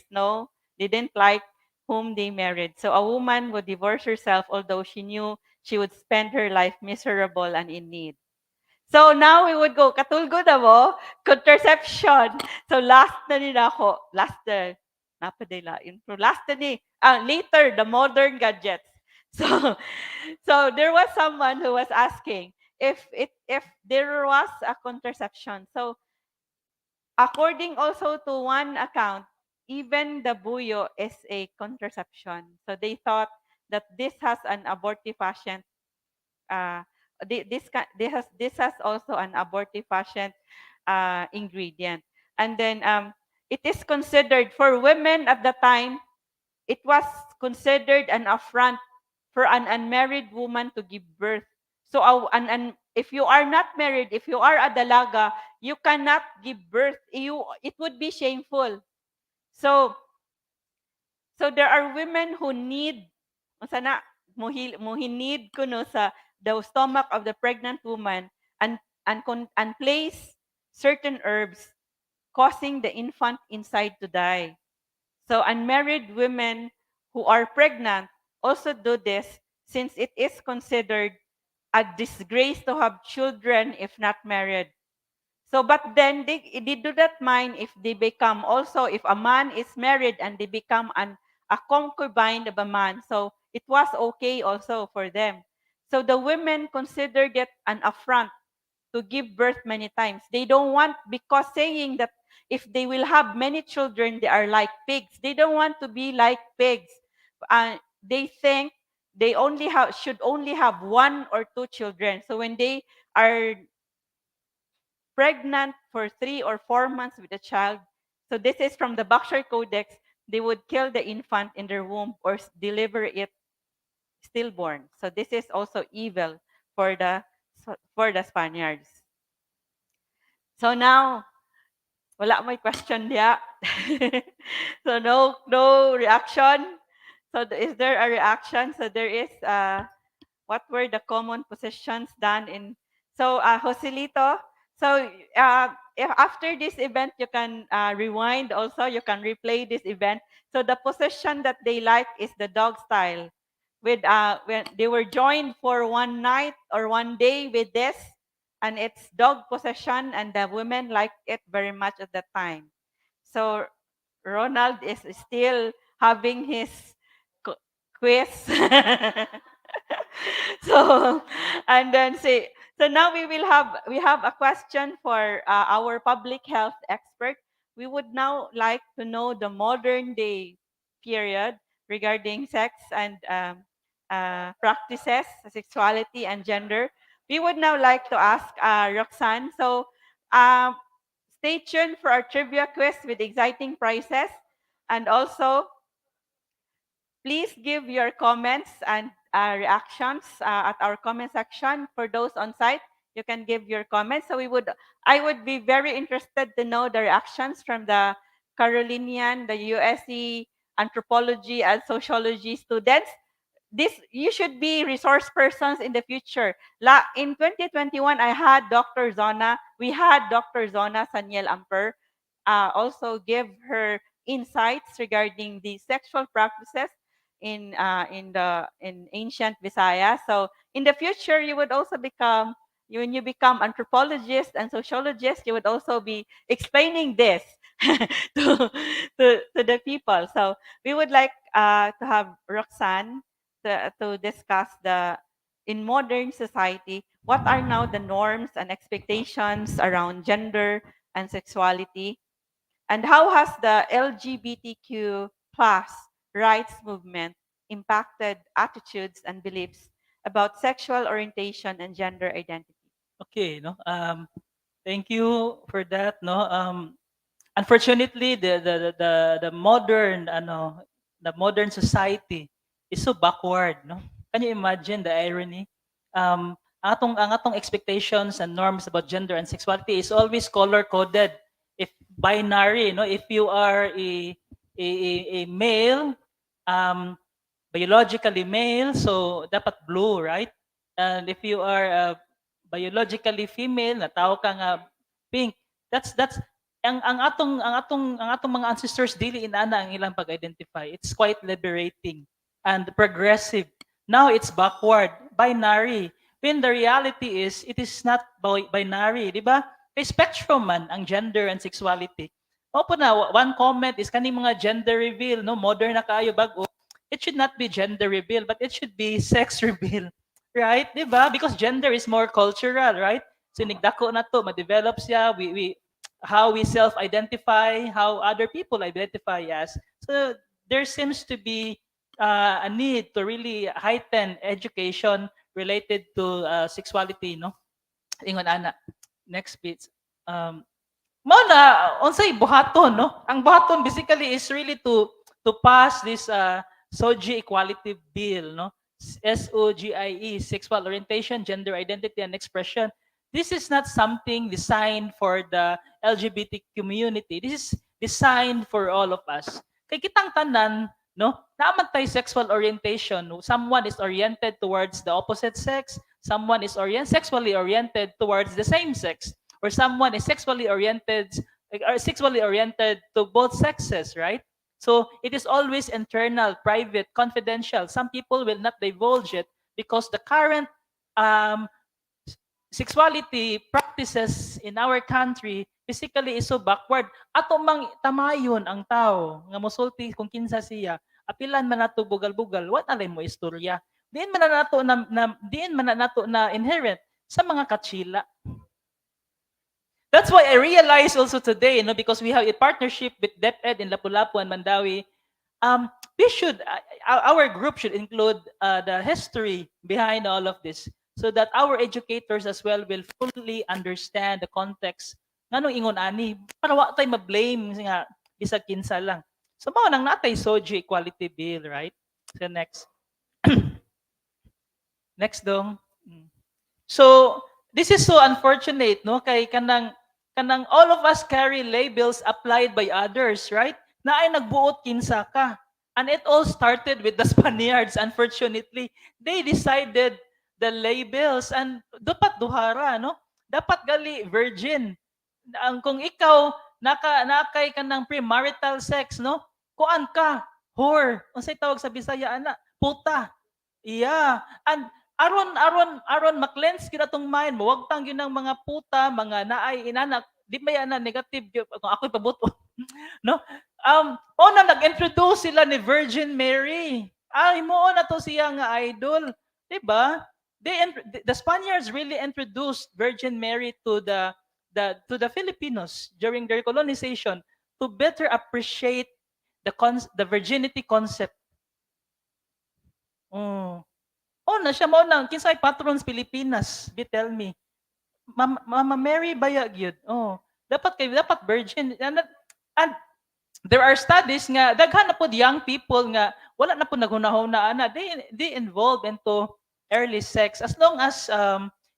didn't like whom they married. So a woman would divorce herself although she knew she would spend her life miserable and in need. So now we would go, katulgo na mo, contraception. So last na nila ako, napadila, intro, last na ni, later, the modern gadgets. So, so there was someone who was asking if there was a contraception. So according also to one account, even the buyo is a contraception. So they thought that this has an abortifacient uh, this has also an abortifacient ingredient. And then it is considered for women at the time, it was considered an affront for an unmarried woman to give birth. So if you are not married, if you are a dalaga, you cannot give birth. It would be shameful. So so there are women who need sana muhinid kuno sa the stomach of the pregnant woman and place certain herbs causing the infant inside to die. So unmarried women who are pregnant also do this since it is considered a disgrace to have children if not married. So, but then they do not mind if they become also, if a man is married and they become a concubine of a man. So it was okay also for them. So the women considered it an affront to give birth many times. They don't want, because saying that if they will have many children, they are like pigs. They don't want to be like pigs. They think they should only have one or two children. So when they are pregnant for 3 or 4 months with a child, So this is from the Bakshar Codex. They would kill the infant in their womb or deliver it stillborn. So this is also evil for the Spaniards. So now, wala may question diya. So no reaction. So is there a reaction? So there is what were the common positions done in Joselito? So if after this event you can rewind also, you can replay this event. So the position that they like is the dog style. With when they were joined for one night or one day with this, and it's dog possession, and the women liked it very much at that time. So Ronald is still having his quiz. So and then say, so now we have a question for our public health expert. We would now like to know the modern day period regarding sex and practices, sexuality and gender. We would now like to ask Roxanne. So um, stay tuned for our trivia quiz with exciting prizes, and also please give your comments and reactions at our comment section. For those on site, you can give your comments. So I would be very interested to know the reactions from the Carolinian, the USC anthropology and sociology students. This you should be resource persons in the future. In 2021, I had Dr. Zona. We had Dr. Zona Saniel Amper also give her insights regarding the sexual practices in ancient Visayas. So in the future, you would also become when you become anthropologist and sociologist, you would also be explaining this to, to the people. So we would like to have Roxanne to discuss the in modern society, what are now the norms and expectations around gender and sexuality, and how has the LGBTQ plus rights movement impacted attitudes and beliefs about sexual orientation and gender identity? Okay, no. Thank you for that, no. Unfortunately, the modern the modern society is so backward, no. Can you imagine the irony? Ang atong expectations and norms about gender and sexuality is always color coded. If binary, no, if you are a male, um, biologically male, so dapat blue, right? And if you are biologically female, natawo ka nga pink. That's ang atong mga ancestors dili inana ang ilang pag-identify. It's quite liberating and progressive. Now it's backward, binary. When the reality is it is not binary, di ba? Kay spectrum man ang gender and sexuality. Opo na, one comment is kaning mga gender reveal, no, modern na kayo bago. It should not be gender reveal, but it should be sex reveal. Right? Diba? Because gender is more cultural, right? So nigdako na to, ma-develop siya, we how we self-identify, how other people identify us. So there seems to be a need to really heighten education related to sexuality, no? Ingon ana. Next bit. Mao na unsay buhaton, no? Ang buhaton basically is really to pass this SOGIE equality bill, no? SOGIE, sexual orientation, gender identity and expression. This is not something designed for the LGBT community. This is designed for all of us. Kay kitang tanan, no? Naaman tayo sexual orientation. Someone is oriented towards the opposite sex, someone is sexually oriented towards the same sex, or someone is sexually oriented to both sexes, right? So it is always internal, private, confidential. Some people will not divulge it because the current um, sexuality practices in our country physically is so backward. Ato mang tamayon ang tao nga mosulti kung kinsa siya, apilan man nato bugal-bugal, what alay mo istorya. Diin man na nato na inherent sa mga katsila. That's why I realized also today, because we have a partnership with DepEd in Lapu-Lapu and Mandawi, we should, our group should include the history behind all of this so that our educators as well will fully understand the context Nganong ingon ani para wa tay ma-blame nga bisag kinsa lang. So mao nang natay soji equality bill, right? So next. Next dong. So this is so unfortunate, no? Kay kanang all of us carry labels applied by others, right? Na ay nagbuot kinsa ka. And it all started with the Spaniards, unfortunately. They decided the labels and dapat duhara, no? Dapat gali virgin. Ang kung ikaw nakay ka ng premarital sex, no? Kuan ka, whore. Unsay tawag sa Bisaya ana? Puta. Yeah. And aron ma-cleanse gyud atong mind, mawagtang gyud ng mga puta, mga naay inanak, di ba yan na negative gyud kung ako'y pabuto. No? Una nag-introduce sila ni Virgin Mary. Ay mo na to siya nga idol, di ba? The Spaniards really introduced Virgin Mary to the Filipinos during their colonization to better appreciate the virginity concept. Oh. Oh, na siya mao nang kinsay patrons Pilipinas? Be tell me. Mama Mary baya gyud. Oh, dapat virgin. And there are studies nga daghan na pod young people nga wala na po naghunahuna ana. They involved into early sex as long as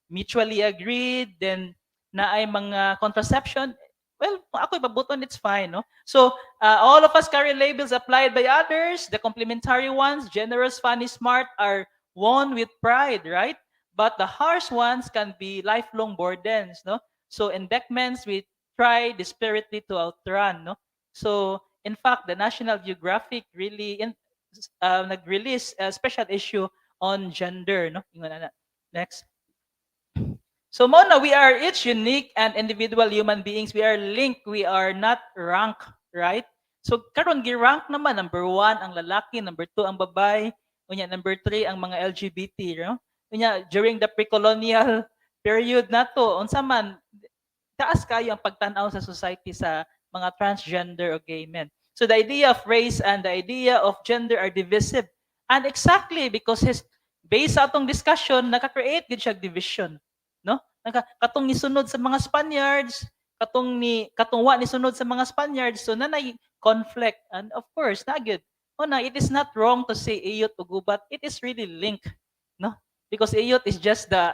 mutually agreed, then na ay mga contraception. Well, kung ako'y pabuton, it's fine, no? So, all of us carry labels applied by others. The complimentary ones, generous, funny, smart, are worn with pride, right? But the harsh ones can be lifelong burdens, no? So, indictments we try desperately to outrun, no? So, in fact, the National Geographic really nag-release a special issue on gender, no? Next. So Mona, we are each unique and individual human beings. We are linked. We are not rank, right? So karon gi-rank naman number 1 ang lalaki, number 2 ang babae, unya number 3 ang mga LGBT, no? Unya during the precolonial period nato, unsa man taas kayo ang pagtan-aw sa society sa mga transgender o gay men. So the idea of race and the idea of gender are divisive. And exactly because based sa atong discussion, naka-create gid siya division, no? Katong nisunod sa mga Spaniards, katungwa ni sunod sa mga Spaniards, so nanay conflict. And of course, na gyud. Una, it is not wrong to say IOT o GUBAT. It is really linked, no? Because IOT is just the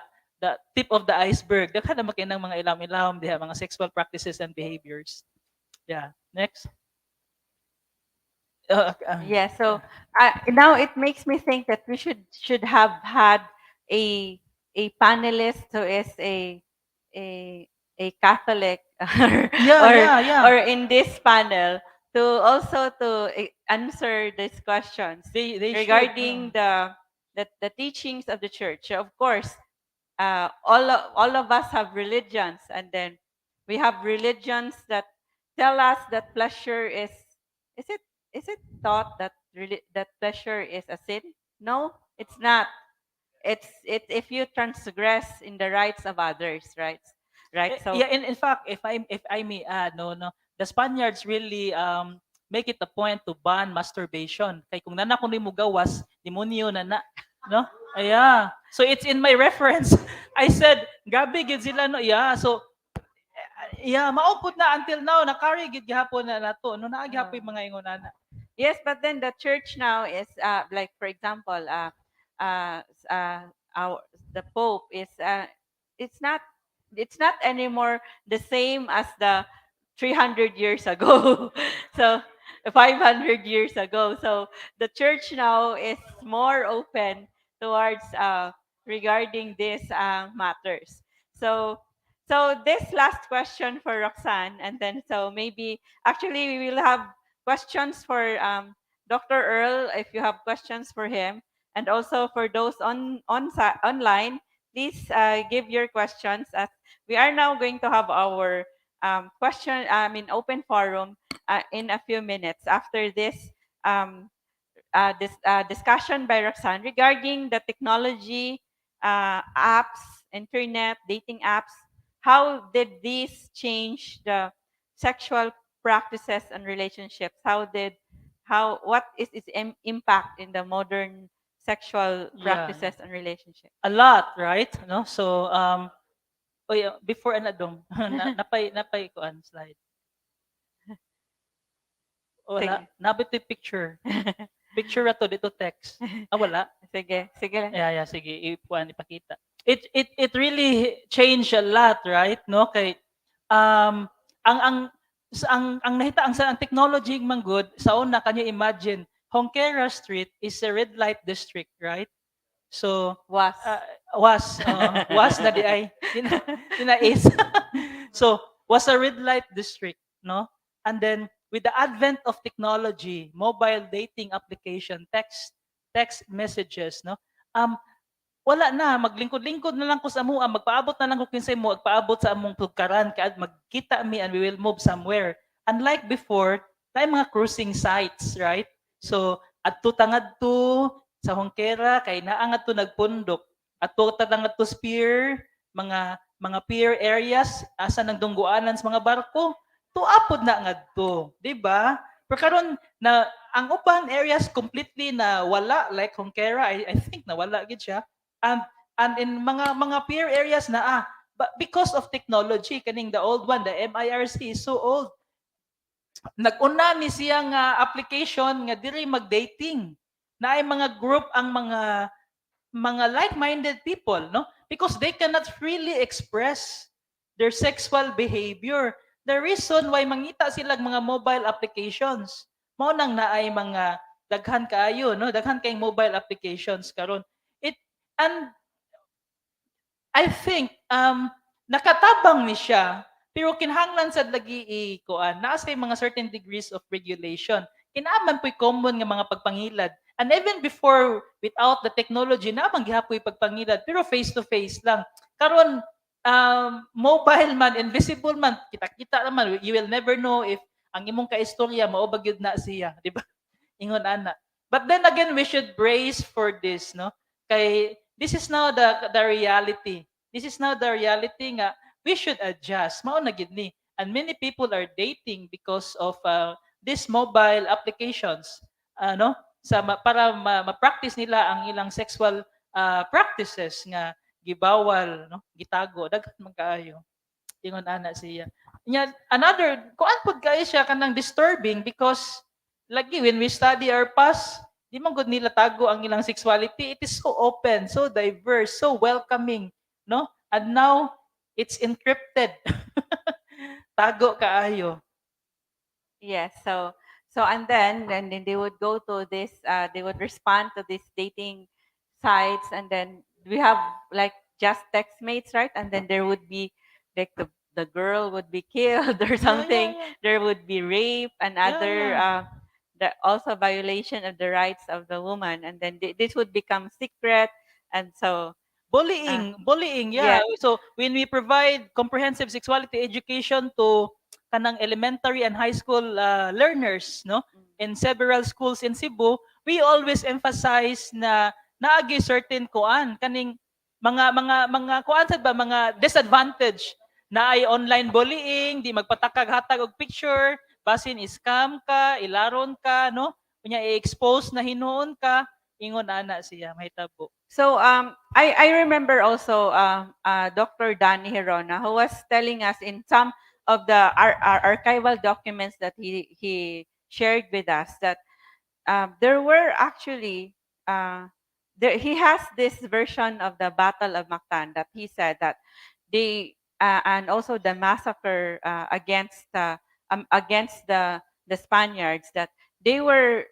tip of the iceberg. Daghan na makinang mga ilawom-ilawom diha, mga sexual practices and behaviors. Yeah, next. Yeah, so now it makes me think that we should have had a panelist who is a Catholic or in this panel to also to answer these questions They regarding should, the teachings of the church. So of course, all of us have religions, and then we have religions that tell us that pleasure is it thought that really that pleasure is a sin? No, it's not. It's if you transgress in the rights of others, right? Right. So yeah, in fact, if I may add, no, the Spaniards really make it a point to ban masturbation. Kay kung nana kung mo gawas, demonyo na, no? Yeah. So it's in my reference. I said, gabi gid sila, no? Yeah. So yeah, maupod na until now, nakari gid gihapon na nato. No, naagihapon yung mga ingon ana. yes, but then the church now is like, for example, our the Pope is it's not anymore the same as the 300 years ago. So 500 years ago. So the church now is more open towards regarding these matters. So this last question for Roxanne, and then so maybe actually we will have questions for Dr. Earl if you have questions for him, and also for those online, please give your questions as we are now going to have our open forum in a few minutes after this discussion by Roxanne regarding the technology, apps, internet, dating apps. How did these change the sexual practices and relationships? What is its impact in the modern sexual practices and relationships? A lot, right? No? So Oh, yeah, before dong. Napay kuan slide. Wala. Sige. Nabit yung picture. Picture ato dito text. Wala. Sige, sige lang. Yeah, sige, ipakita. It really changed a lot, right? No, kay ang ang nahita ang technology man good sa una kanyo imagine Honquera Street is a red light district, right? So Was. was na di ay di na is. So was a red light district, no? And then with the advent of technology, mobile dating application, text messages, no? Wala na, maglingkod-lingkod na lang ko sa amo, magpaabot na lang ko kinsay mo, magpaabot sa among tugkaran, kaya magkita mi and we will move somewhere. Unlike before, tayo mga cruising sites, right? So, adto tangad to sa Honquera, kay naangat to nagpundok. Adto tangad to spear, mga pier areas, asa nang dungguanan sa mga barko, tuapod na ngadto, di ba? Pero karon na ang uban areas completely na wala like Honquera, I think na wala gid siya. And in mga peer areas na but because of technology kaning the old one, the MIRC is so old. Nag-una ni siya nga application nga diri mag-dating. Na ay mga group ang mga like-minded people, no? Because they cannot freely express their sexual behavior. The reason why mangita sila mga mobile applications, mao nang naay mga daghan kaayo, no? Daghan kayong mobile applications karon. And I think nakatabang ni siya pero kinahanglan sad lagi ikuan naa say mga certain degrees of regulation. Kinaaman po'y common nga mga pagpangilad. And even before without the technology naman gihapoy pagpangilad pero face to face lang. Karon mobile man, invisible man, kita-kita naman, you will never know if ang imong kaistorya mao ba gyud na siya, di ba? Ingon ana. But then again we should brace for this, no? Kay this is now the reality. This is now the reality nga we should adjust. Mao na gid ni. And many people are dating because of these mobile applications. No? Para ma-practice nila ang ilang sexual practices nga gibawal, no? Gitago daghan man kaayo. Ingon ana siya. Nya another kuan pud kay siya kanang disturbing because lagi when we study our past, di man gud nila tago ang ilang sexuality. It is so open, so diverse, so welcoming, no? And now it's encrypted. Tago kaayo. Yes. So and then they would go to this. They would respond to these dating sites, and then we have like just text mates, right? And then there would be like the girl would be killed or something. Yeah. There would be rape and other the also violation of the rights of the woman, and then this would become secret, and so Bullying, yeah. So when we provide comprehensive sexuality education to kanang elementary and high school learners, no, in several schools in Cebu, we always emphasize na naagi certain kuan kaning mga kuan sad ba mga disadvantage na ay online bullying, di magpatakag hatag og picture, basin scam ka, ilaron ka, no? Kunya i-expose na hinuon ka, ingon ana siya mahitabo. So I remember also Dr. Danny Herona who was telling us in some of the our archival documents that he shared with us that there were actually he has this version of the Battle of Mactan that he said that they and also the massacre against the Spaniards, that they were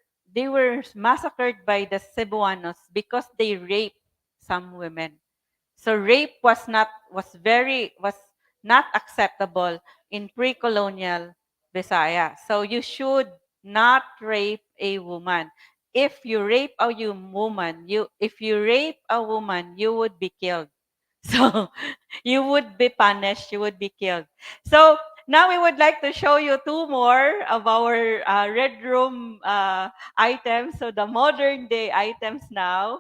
massacred by the Cebuanos because they raped some women. So rape was not acceptable in pre-colonial Visayas. So you should not rape a woman. If you rape a woman, you would be killed. So you would be punished, you would be killed. So now we would like to show you two more of our Red Room items. So the modern day items now.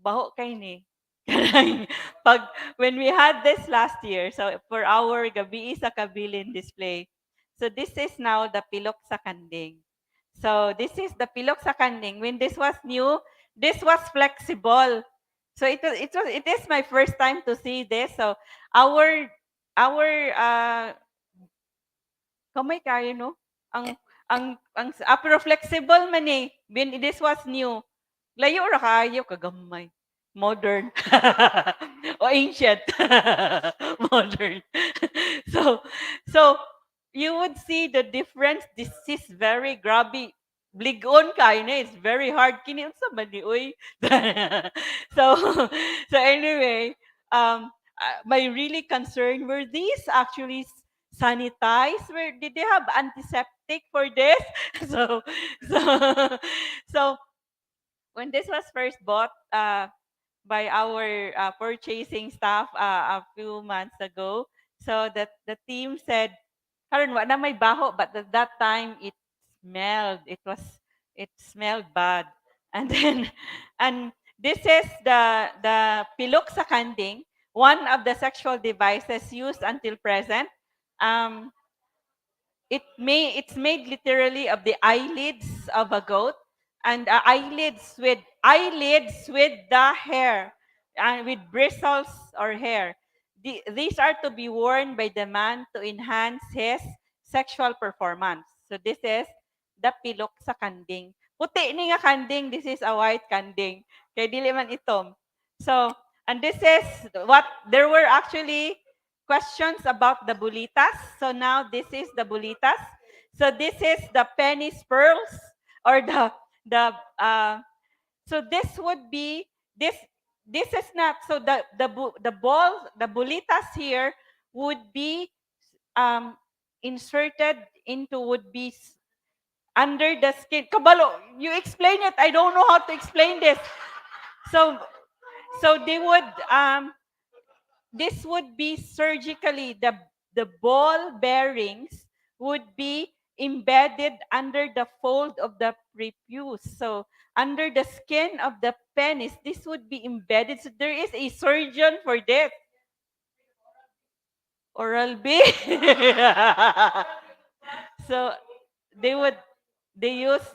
Baho kay ni. When we had this last year, so for our Gabi sa Kabilin display. So this is now the pilok sa kanding. So this is the pilok sa kanding. When this was new, this was flexible. So it is my first time to see this. So our kamay kayo no? Pero flexible man eh. This was new. Layo ra kayo kagamay. Modern. O ancient. Modern. so so you would see the difference. This is very grabby. Bligon kayo na. It's very hard. Kini unsa man ni uy. so so anyway, my really concern, were these actually sanitized? Did they have antiseptic for this? so so so when this was first bought by our purchasing staff a few months ago, so that the team said, "Karon wa na may baho," but at that time it smelled. It smelled bad, and then and this is the pilok sa kanding, one of the sexual devices used until present. Um, it's made literally of the eyelids of a goat, and eyelids with the hair and with bristles or hair. These are to be worn by the man to enhance his sexual performance. So this is the pilok sa kanding. Puti ni nga kanding, this is a white kanding. Kay dili man itom. So, and this is what there were actually questions about the bulitas. So now this is the bulitas. So this is the penis pearls, or the so this would be this is not, so the bulitas here would be inserted into, would be under the skin. Kabalo, you explain it. I don't know how to explain this. So they would this would be surgically, the ball bearings would be embedded under the fold of the prepuce. So under the skin of the penis, this would be embedded. So there is a surgeon for this. Oral B. so they use,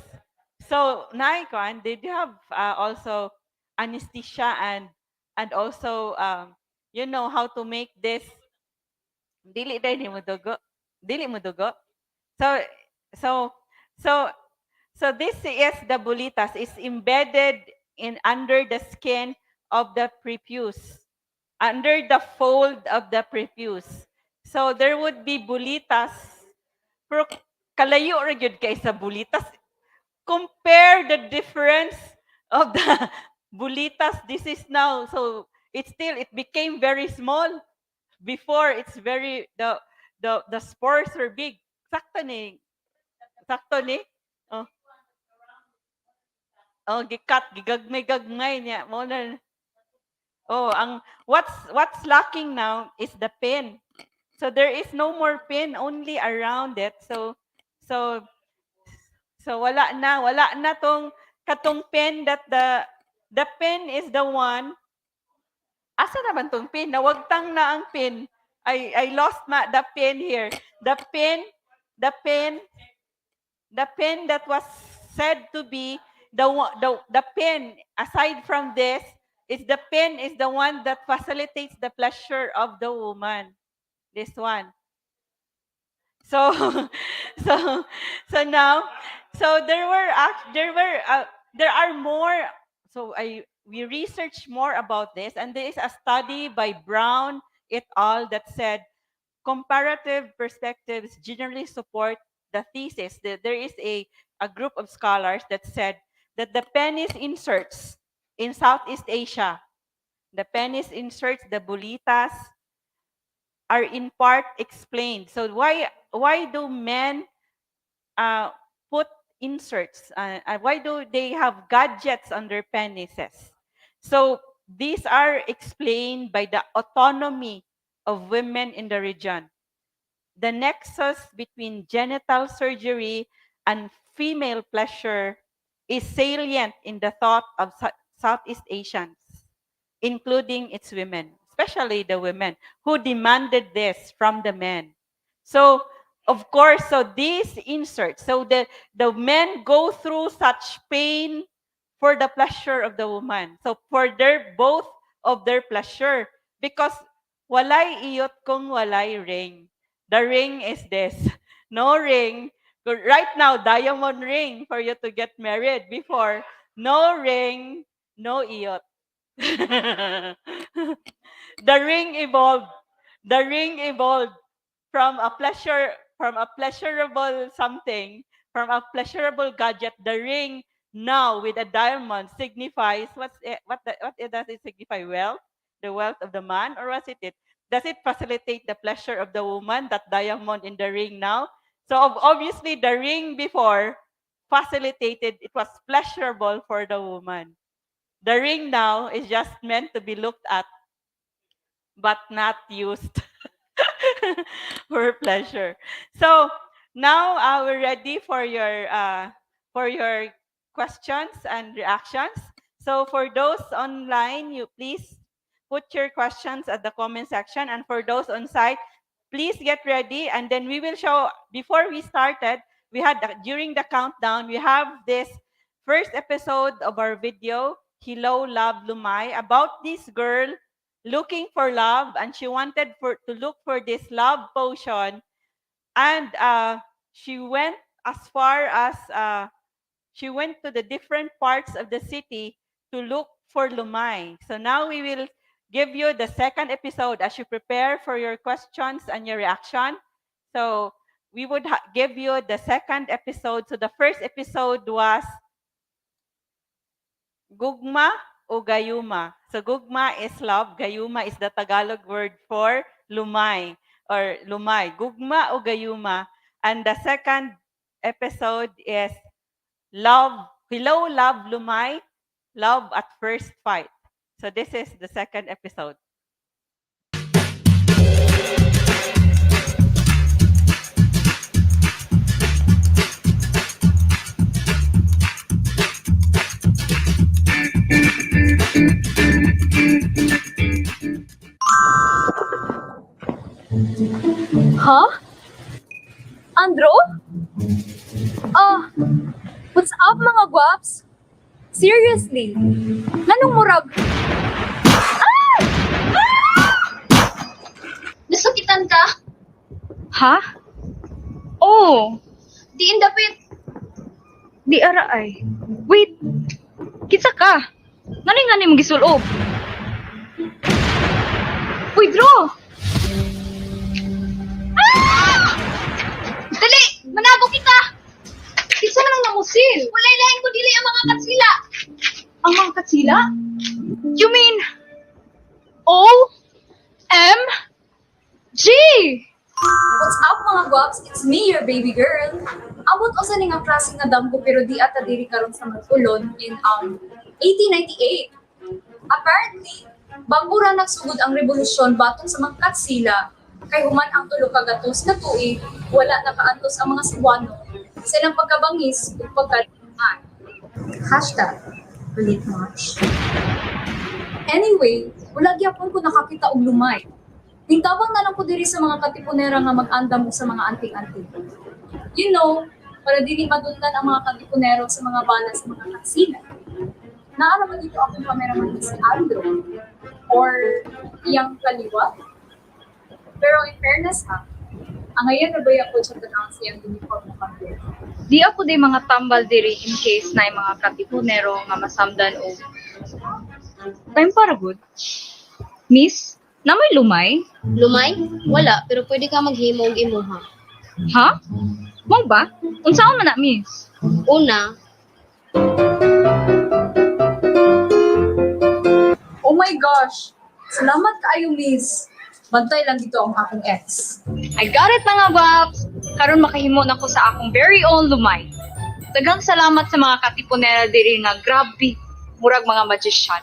so Nikon, they do have also anesthesia, and also you know how to make this. Dili mo dugo. Dili mo dugo. So so so so this is the bulitas, is embedded in under the skin of the prepuce, under the fold of the prepuce. So there would be bulitas, pero kalayo ra gyud kay sa bulitas. Compare the difference of the bulitas. This is now, so it became very small. Before, it's very, the spores are big. Sakto ni. Sakto ni. Oh. Oh, gigagmay niya. Mo na. Oh, what's lacking now is the pin. So there is no more pin, only around it. So wala na tong katong pin, that the pin is the one. Asa naman tong pin? Nawagtang na ang pin. I lost the pin here. The pin that was said to be the pin, aside from this, is the pin is the one that facilitates the pleasure of the woman. This one. So so now, so there are more. So we researched more about this, and there is a study by Brown et al. That said comparative perspectives generally support the thesis that there is a group of scholars that said that the penis inserts in Southeast Asia, the penis inserts, the bulitas, are in part explained. So why do men put inserts? Why do they have gadgets on their penises? So these are explained by the autonomy of women in the region. The nexus between genital surgery and female pleasure is salient in the thought of Southeast Asians, including its women, especially the women who demanded this from the men. So, of course, so these inserts, so the men go through such pain for the pleasure of the woman. So for their both of their pleasure. Because walay iyot kung walay ring. The ring is this. No ring. Right now, diamond ring for you to get married. Before, no ring, no iyot. The ring evolved. The ring evolved from a pleasurable something, from a pleasurable gadget. The ring now with a diamond signifies what does it signify? Wealth, the wealth of the man, or was it? Does it facilitate the pleasure of the woman? That diamond in the ring now. So obviously the ring before facilitated. It was pleasurable for the woman. The ring now is just meant to be looked at, but not used for pleasure. So now we're ready for your questions and reactions. So for those online, you please put your questions at the comment section, and for those on site, please get ready. And then we will show. Before we started, we had during the countdown, we have this first episode of our video, Hello, Love, Lumay, about this girl looking for love, and she wanted to look for this love potion, and she went as far as she went to the different parts of the city to look for Lumay. So now we will give you the second episode as you prepare for your questions and your reaction. So we would give you the second episode. So the first episode was Gugma o Gayuma. So Gugma is love, Gayuma is the Tagalog word for lumay or lumay. Gugma o Gayuma. And the second episode is Love, Hello, Love, Lumay, Love at First Fight. So this is the second episode. Huh? Andro? What's up mga guwaps? Seriously? Nanong murag? Nasakitan ka? Ha? Oh, Diin dapit. di ara ay. Wait, kitsa ka? Nani nga ni mong gisulob? Uy, draw! Dali! Manago kita! Kinsa man ang namusil? Walay lain ko dili ang mga katsila. Ang mga katsila? You mean OMG? What's up mga guwaps? It's me, your baby girl. Abot o sa nga klase nga damgo pero di ata diri karon sa Magulon in 1898. Apparently, bago ra nagsugod ang revolusyon batok sa mga katsila, kay human ang tulo ka gatos na tuig, wala nakaantos ang mga Cebuano sa ilang pagkabangis ug pagkaliman. #relate much. Anyway, wala gyapon ko nakakita og lumay. Tingtabang na lang ko diri sa mga katipunera nga mag-andam sa mga anting-anting. You know, para dili madundan ang mga katipunero sa mga bala sa mga katsila. Naara ba dito akong cameraman si Andro or iyang kaliwa? Pero in fairness ha, ang ngayon nabay ako sa tanang siyang uniform na kampiyon. Di ako di mga tambal diri in case na yung mga katipunero nga masamdan o time para good. Miss, na may lumay? Lumay? Wala, pero pwede ka maghimo og imuha. Ha? Mao ba? Unsaon man na, miss? Una, Oh my gosh! Salamat kaayo, miss. Bantay lang dito ang akong ex. I got it mga guwaps! Karon makahimo na ko sa akong very own lumay. Daghang salamat sa mga katipunera diri nga grabe, murag mga magician.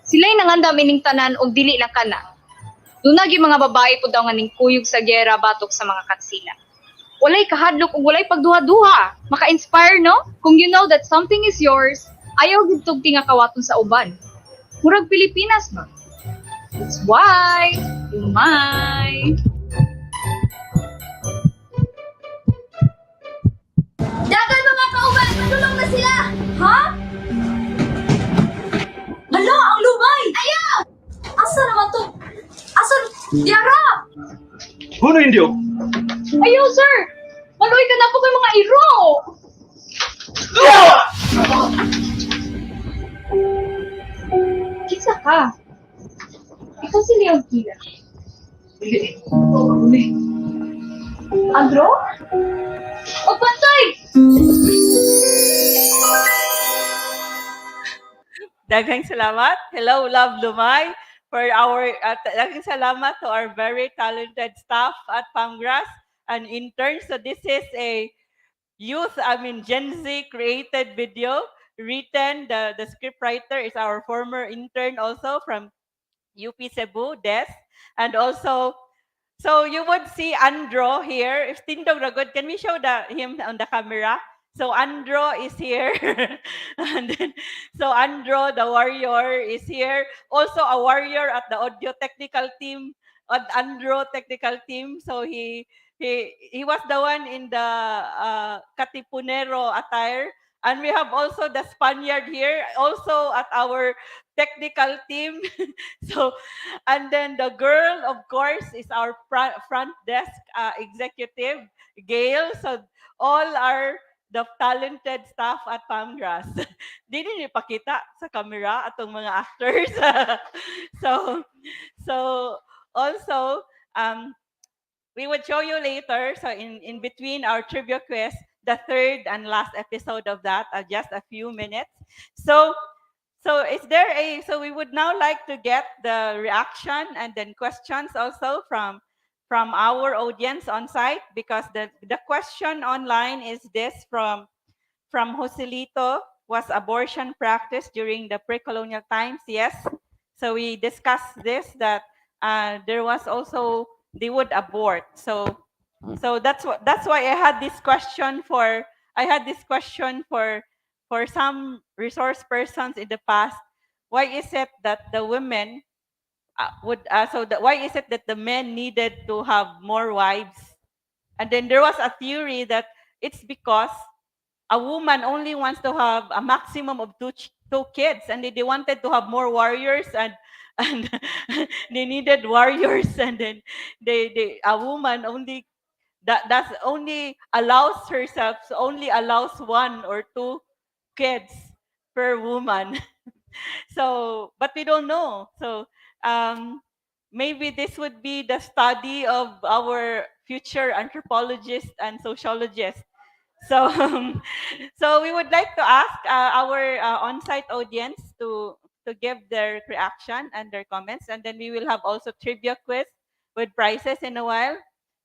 Sila'y nangandam ining tanan og dili lang kana. Dunag yung mga babae po daw nga ning kuyog sa gera batok sa mga katsila. Walay kahadlok ug walay pagduha-duha. Maka-inspire, no? Kung you know that something is yours, ayaw gid tugti nga kawaton sa uban. Murag Pilipinas, no? That's why, lumay. dagan mga kauban, madulong na sila. Ha? Yara! Huno indio. Ayaw, sir! Maluoy ka na po kay mga iro! Kisa ka? Ikaw si Leon Kila. Andro? Magbantay! Daghang salamat. Hello, Love Lumay. For our, daghang salamat to our very talented staff at Pangras and interns. So this is a Gen Z created video. Written, the script writer is our former intern also from UP Cebu, Des. And also, so you would see Andro here. If Tindog Ragod, can we show him on the camera? So Andro is here. And then, so Andro, the warrior, is here. Also a warrior at the audio technical team, at Andro technical team. So he was the one in the Katipunero attire. And we have also the Spaniard here, also at our technical team. So, and then the girl, of course, is our front desk executive, Gail. So, all are the talented staff at Pamgras. Di din ipakita sa camera atong mga actors. so, so also, we would show you later. So, in between our trivia quiz, the third and last episode of that, just a few minutes. So we would now like to get the reaction and then questions also from our audience on site, because the question online is this from Joselito: was abortion practiced during the pre-colonial times? Yes. So we discussed this, that there was also, they would abort. So that's why I had this question for some resource persons in the past. Why is it that the women why is it that the men needed to have more wives? And then there was a theory that it's because a woman only wants to have a maximum of two kids, and they wanted to have more warriors, and they needed warriors, and then a woman only that's only allows herself, only allows one or two kids per woman. So, but we don't know. So, maybe this would be the study of our future anthropologists and sociologists. So, so we would like to ask our on-site audience to give their reaction and their comments, and then we will have also trivia quiz with prizes in a while.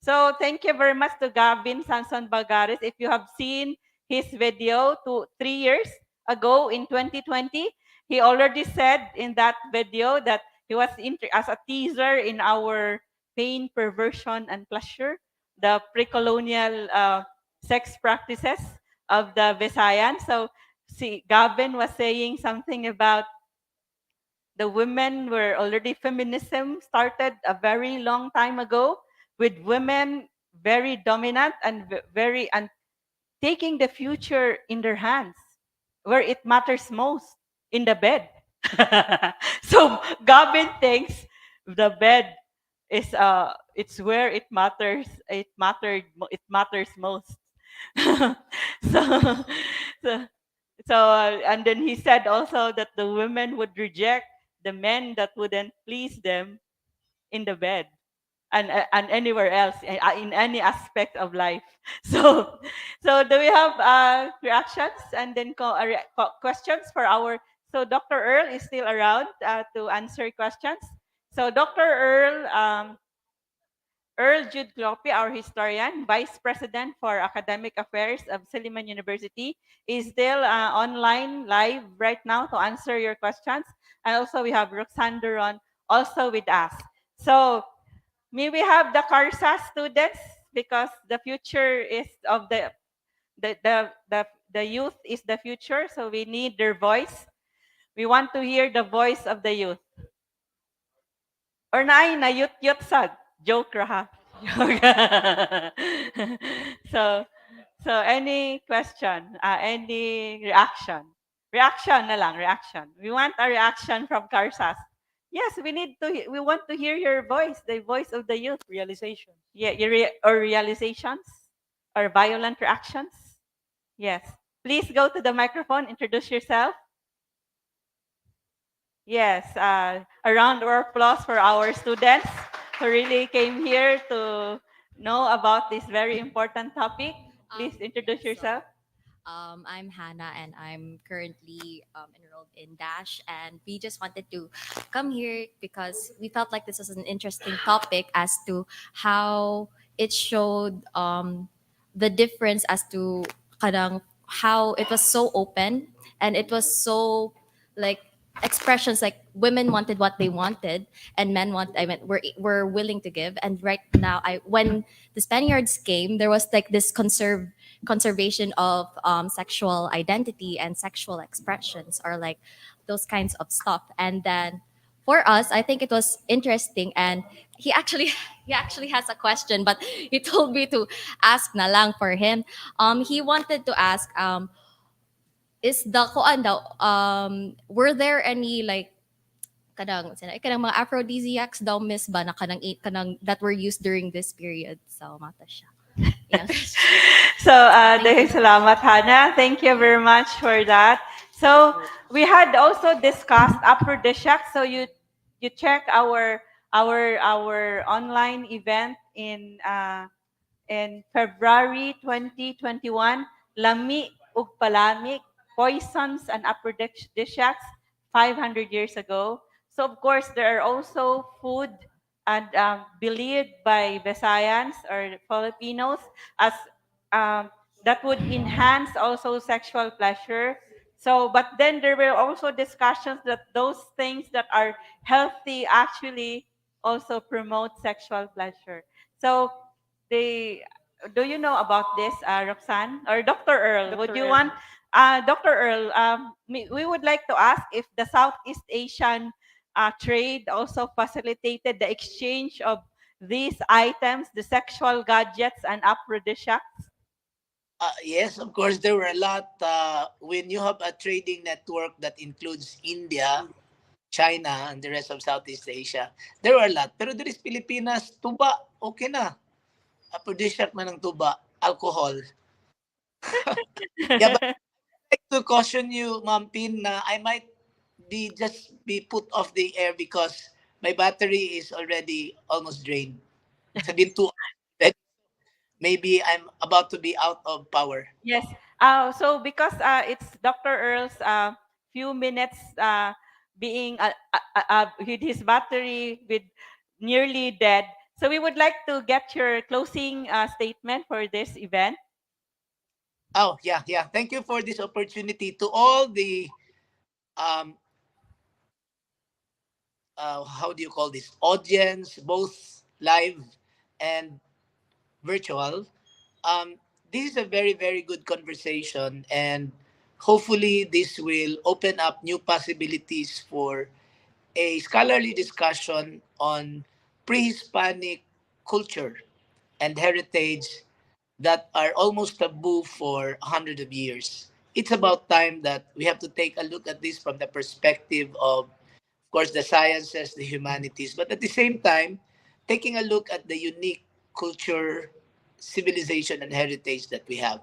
So thank you very much to Gavin Sanson Bagares. If you have seen his video 3 years ago in 2020, he already said in that video that he was as a teaser in our pain, perversion, and pleasure, the pre-colonial sex practices of the Visayans. So see, Gavin was saying something about the women were already, feminism started a very long time ago, with women very dominant and and taking the future in their hands, where it matters most, in the bed. So Gavin thinks the bed is it's where it matters. It matters most. so so and then he said also that the women would reject the men that wouldn't please them in the bed, and anywhere else, in any aspect of life. So do we have reactions and then questions for our? So Dr. Earl is still around to answer questions. So Dr. Earl Jude Cleope, our historian, Vice President for Academic Affairs of Silliman University, is still online live right now to answer your questions. And also we have Roxanne Doron also with us. So may we have the CARSA students, because the future is of the youth is the future, so we need their voice. We want to hear the voice of the youth. Or na yut sad. Joke raha. so any question, any reaction? Reaction na lang, reaction. We want a reaction from Karsas. Yes, we want to hear your voice, the voice of the youth. Realization. Yeah, or realizations or violent reactions. Yes. Please go to the microphone, introduce yourself. Yes, a round of applause for our students who really came here to know about this very important topic. Please introduce yourself. I'm Hannah and I'm currently enrolled in Dash. And we just wanted to come here because we felt like this was an interesting topic as to how it showed the difference as to kadang how it was so open and it was so like expressions like women wanted what they wanted and men want I mean were willing to give. And right now I when the Spaniards came, there was like this conservation of sexual identity and sexual expressions or like those kinds of stuff. And then for us, I think it was interesting. And he actually he actually has a question, but he told me to ask na lang for him. He wanted to ask is the kuan daw were there any like kanang mga aphrodisiacs daw miss ba na kanang that were used during this period. So mata siya. Yeah. So, dahil salamat, Hannah. Thank you very much for that. So, we had also discussed aphrodisiacs. So, you check our online event in February 2021, Lami ug Palamik, Poisons and Aphrodisiacs 500 years ago. So of course, there are also food and believed by Visayans or Filipinos as um, that would enhance also sexual pleasure. So, but then there were also discussions that those things that are healthy actually also promote sexual pleasure. So, they do you know about this, Roxanne or Dr. Earl? Would you want, Dr. Earl? We would like to ask if the Southeast Asian trade also facilitated the exchange of these items, the sexual gadgets and aphrodisiacs. Yes, of course, there were a lot. When you have a trading network that includes India, China, and the rest of Southeast Asia, there were a lot. Pero there is Pilipinas, tuba, okay na. Aphrodisiac man ng tuba, alcohol. Yeah, but I'd like to caution you, Ma'am Pin, na I might be put off the air because my battery is already almost drained. Sabihin 2 hours. Maybe I'm about to be out of power. Yes. So because it's Dr. Earl's few minutes being with his battery with nearly dead. So we would like to get your closing statement for this event. Oh, yeah, yeah. Thank you for this opportunity to all the um how do you call this audience, both live and virtual. Um, this is a very, very good conversation, and hopefully, this will open up new possibilities for a scholarly discussion on pre-Hispanic culture and heritage that are almost taboo for hundreds of years. It's about time that we have to take a look at this from the perspective of course, the sciences, the humanities, but at the same time, taking a look at the unique culture, civilization, and heritage that we have.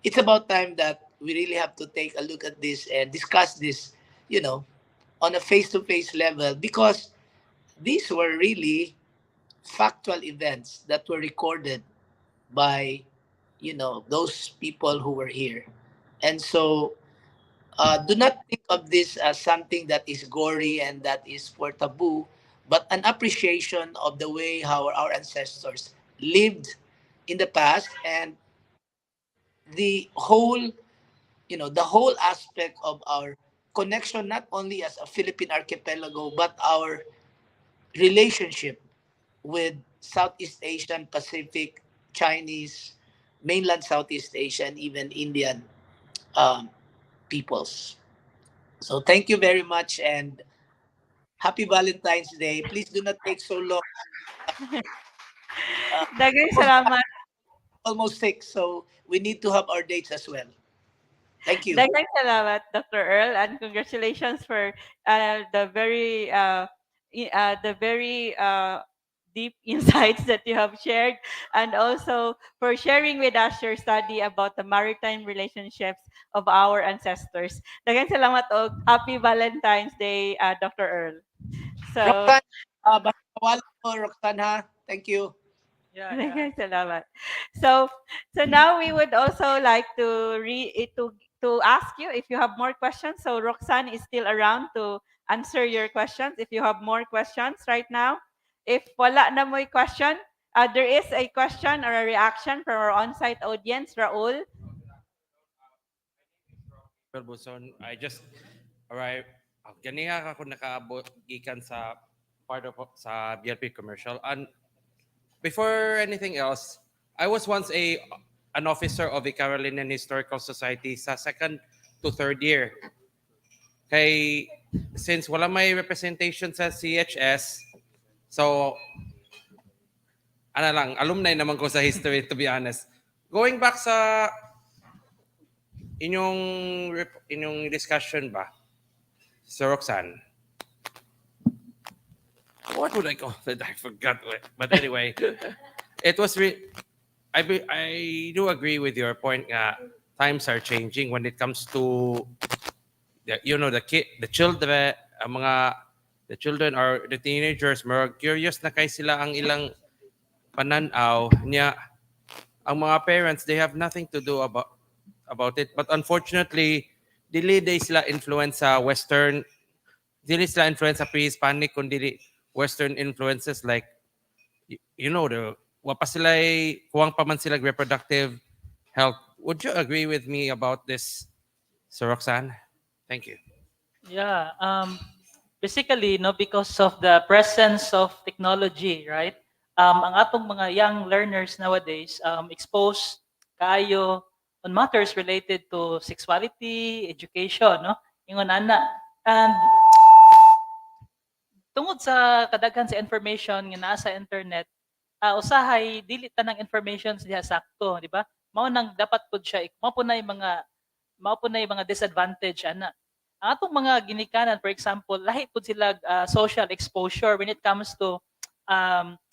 It's about time that we really have to take a look at this and discuss this, you know, on a face-to-face level because these were really factual events that were recorded by, those people who were here. And so do not think of this as something that is gory and that is for taboo, but an appreciation of the way how our ancestors lived in the past and the whole, the whole aspect of our connection, not only as a Philippine archipelago, but our relationship with Southeast Asian, Pacific, Chinese, mainland Southeast Asia, and even Indian um, peoples. So thank you very much and happy Valentine's Day. Please do not take so long. Daghang Almost, salamat. almost 6, so we need to have our dates as well. Thank you. Daghang salamat, Dr. Earl, and congratulations for the very the very deep insights that you have shared, and also for sharing with us your study about the maritime relationships of our ancestors. Daghang salamat og Happy Valentine's Day, Dr. Earl. So, Roxanne, basta wala mo, Roxanne, ha? Thank you. Yeah, daghang salamat. So now we would also like to ask you if you have more questions. So Roxanne is still around to answer your questions if you have more questions right now. If wala na mo'y question, there is a question or a reaction from our on-site audience. Raul? Buson, I just arrived. Ganiya ako nakaabot gikan sa part of sa BLP commercial. And before anything else, I was once an officer of the Carolinian Historical Society sa second to third year. Kay since wala may representation sa CHS, so ano lang, alumni naman ko sa history to be honest. Going back sa inyong discussion ba, Sir Roxanne? What would I call it? I forgot. But anyway, it was I do agree with your point nga times are changing when it comes to the children, the children or the teenagers, more curious na kay sila ang ilang pananaw niya. Ang mga parents, they have nothing to do about it. But unfortunately, dili sila influence sa Western, dili sila influence sa pre-Hispanic, kundi Western influences like, wapa sila kuwang pa man sila reproductive health. Would you agree with me about this, Sir Roxanne? Thank you. Yeah. Basically, no, because of the presence of technology, right? Ang atong mga young learners nowadays exposed kayo on matters related to sexuality, education, no? Ingon ana. And tungod sa kadaghan sa information nga naa sa internet, usahay dili tanang information siya sakto, di ba? Mao nang dapat pud siya, mao po na yung mga disadvantage ana. Ang atong mga ginikanan, for example, lahi pud sila social exposure when it comes to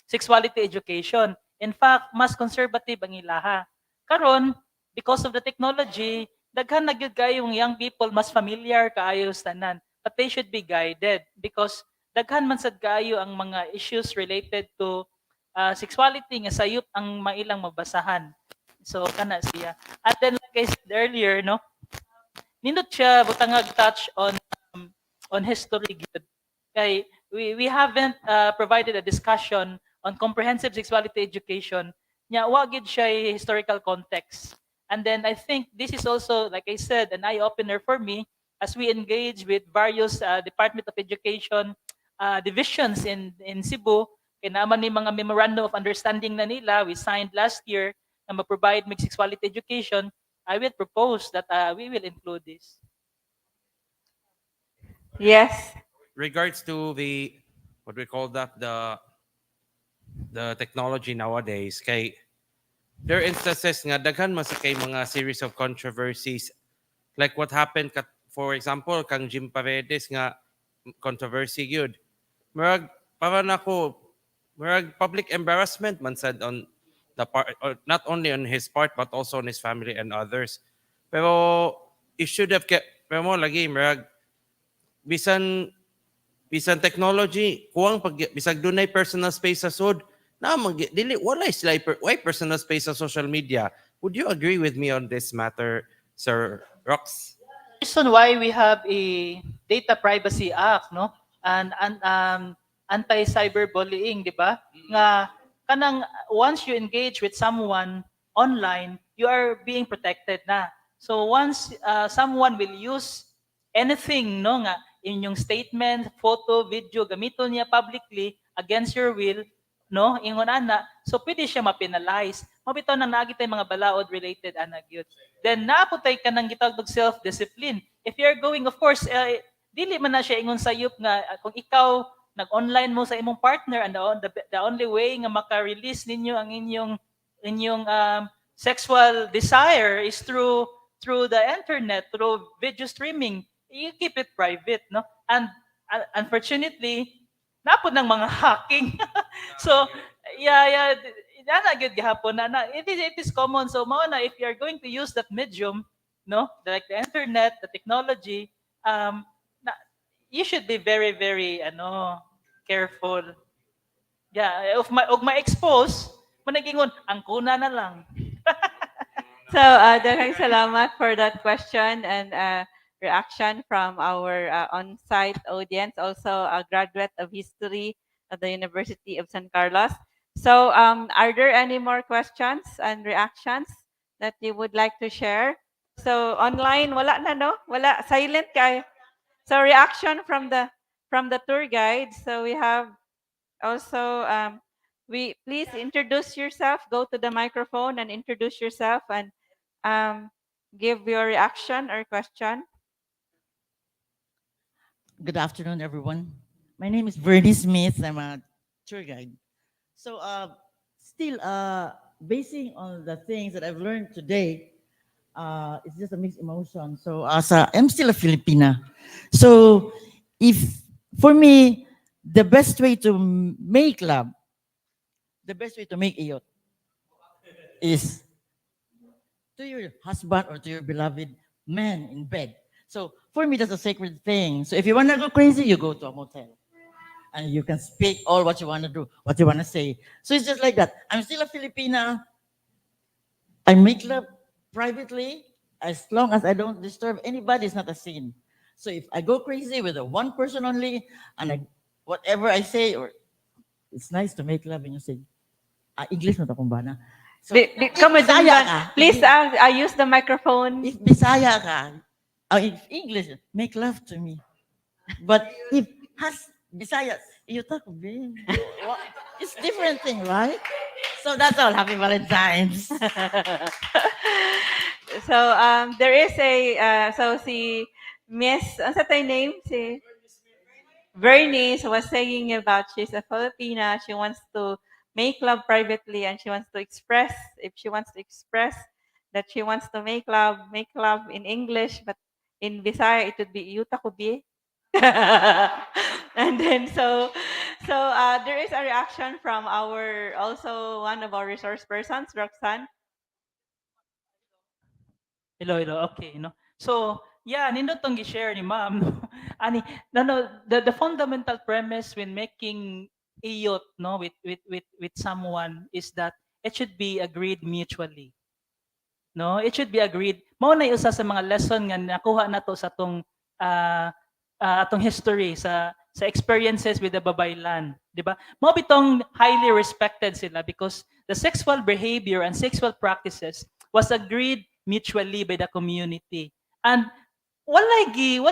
sexuality education. In fact, mas conservative ang ilaha. Karon, because of the technology, daghan na gyud kayong young people mas familiar kaayo sa tanan, but they should be guided because daghan man sad kaayo ang mga issues related to sexuality nga sayop ang mailang mabasahan. So kana siya. At then like I said earlier, no, nindot siya butangag touch on history gyud. Kay we haven't provided a discussion on comprehensive sexuality education. Nya wa gid siya historical context. And then I think this is also, like I said, an eye-opener for me as we engage with various Department of Education divisions in Cebu. Kaya naman ni mga memorandum of understanding na nila, we signed last year na ma-provide mixed sexuality education. I will propose that we will include this. Yes. Regards to what we call that, the technology nowadays, kay there are instances nga daghan man sa kay mga series of controversies like what happened for example kang Jim Paredes nga controversy gyud. Murag para nako murag public embarrassment man sad on the part, not only on his part but also on his family and others. Pero it should have kept pero mo lagi murag bisan technology kuwang bisag dunay personal space sa sud na dili wala sila why personal space sa social media. Would you agree with me on this matter, Sir Rox? Reason why we have a Data Privacy Act, no? And anti-cyberbullying, di ba? Nga kanang once you engage with someone online, you are being protected na. So once someone will use anything, no, nga inyong statement, photo, video, gamiton niya publicly against your will, no, ingon ana, so pwede siya ma-penalize. Mabitaw nang naagitay mga balaod related ana gyud. Then naaputay ka nang gitawag og self-discipline. If you're going, of course, dili man na siya ingon sayop nga kung ikaw nag-online mo sa imong partner and the only way nga maka-release ninyo ang inyong sexual desire is through the internet, through video streaming. You keep it private, no? And unfortunately, napod ng mga hacking. So, yeah, na good gihapon na it is common. So mao na if you are going to use that medium, no, like the internet, the technology, na, you should be very very careful. Yeah, of ma expose, managingon ang kuna na lang. So, daghang salamat for that question and reaction from our on-site audience, also a graduate of history at the University of San Carlos. So, are there any more questions and reactions that you would like to share? So, online, wala na, no? Wala, silent kay. So, reaction from the tour guide. So, we have also, please introduce yourself. Go to the microphone and introduce yourself and give your reaction or question. Good afternoon, everyone. My name is Bernie Smith. I'm a tour guide. So, still, basing on the things that I've learned today, it's just a mixed emotion. So, I'm still a Filipina. So, if for me, the best way to make love, the best way to make iyot is to your husband or to your beloved man in bed. So for me, that's a sacred thing. So if you want to go crazy, you go to a motel. And you can speak all what you want to do, what you want to say. So it's just like that. I'm still a Filipina. I make love privately as long as I don't disturb anybody. It's not a sin. So if I go crazy with a one person only, and whatever I say, or it's nice to make love and you say, English na to kung ba na. So, Bisaya ka, please use the microphone. If Bisaya ka, if English, make love to me. But if has Visayas, it's different thing, right? So that's all. Happy Valentine's. So there is a so si Miss, ano sa tayo name? Si Vernice was saying about she's a Filipina. She wants to make love privately and she wants to express, if she wants to express that she wants to make love in English, but in Bisaya it would be Yuta Kubi. And then so there is a reaction from our also one of our resource persons, Roxanne. Hello, okay, no. So, yeah, nindot tong gi-share ni ma'am. No? Ani, the fundamental premise when making iyot, no, with someone is that it should be agreed mutually. No, it should be agreed. Mao na usa sa mga lesson nga nakuha nato sa atong history sa experiences with the babaylan, di ba? Mao bitong highly respected sila because the sexual behavior and sexual practices was agreed mutually by the community. And walay gi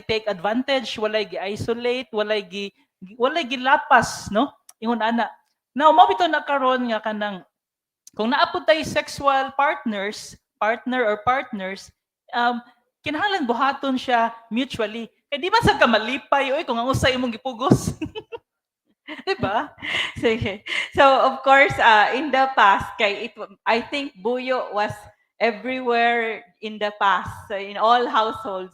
take advantage, walay gi isolate, walay gi lapas, no? Ingon ana. Now, mao bitaw na karon nga kanang kung naapod tayo sexual partner or partners, kinahanglan buhaton siya mutually. Eh di ba sa kamalipay, oy, kung ang usay imong gipugos. Diba? Sige. So of course, in the past, I think buyo was everywhere in the past, so in all households.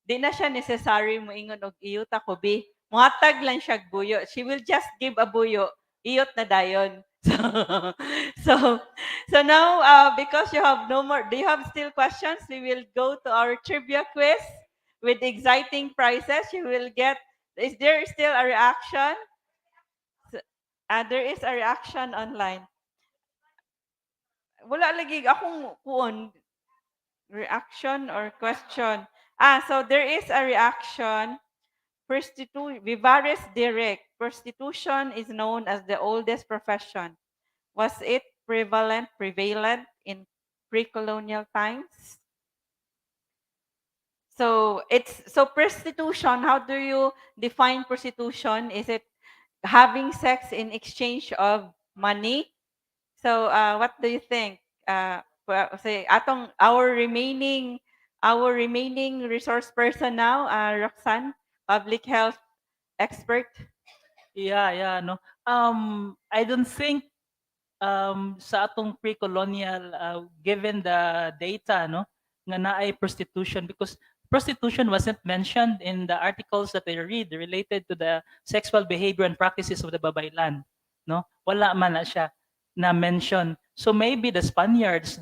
Di na siya necessary mo ingon og iyot ako bi. Muhatag lang siya buyo. She will just give a buyo. Iyot na dayon. So now, because you have no more, do you have still questions? We will go to our trivia quiz with exciting prizes. You will get. Is there still a reaction? There is a reaction online. Wala lagi akong kuon reaction or question. So there is a reaction. Vivaris direct. Prostitution is known as the oldest profession. Was it prevalent in pre-colonial times? So prostitution, how do you define prostitution? Is it having sex in exchange of money? So what do you think? Say our remaining resource person now, Roxanne, public health expert. Yeah, no. I don't think sa atong pre-colonial given the data, no, nga naay prostitution because prostitution wasn't mentioned in the articles that I read related to the sexual behavior and practices of the babaylan. No? Wala man na siya na mention. So maybe the Spaniards,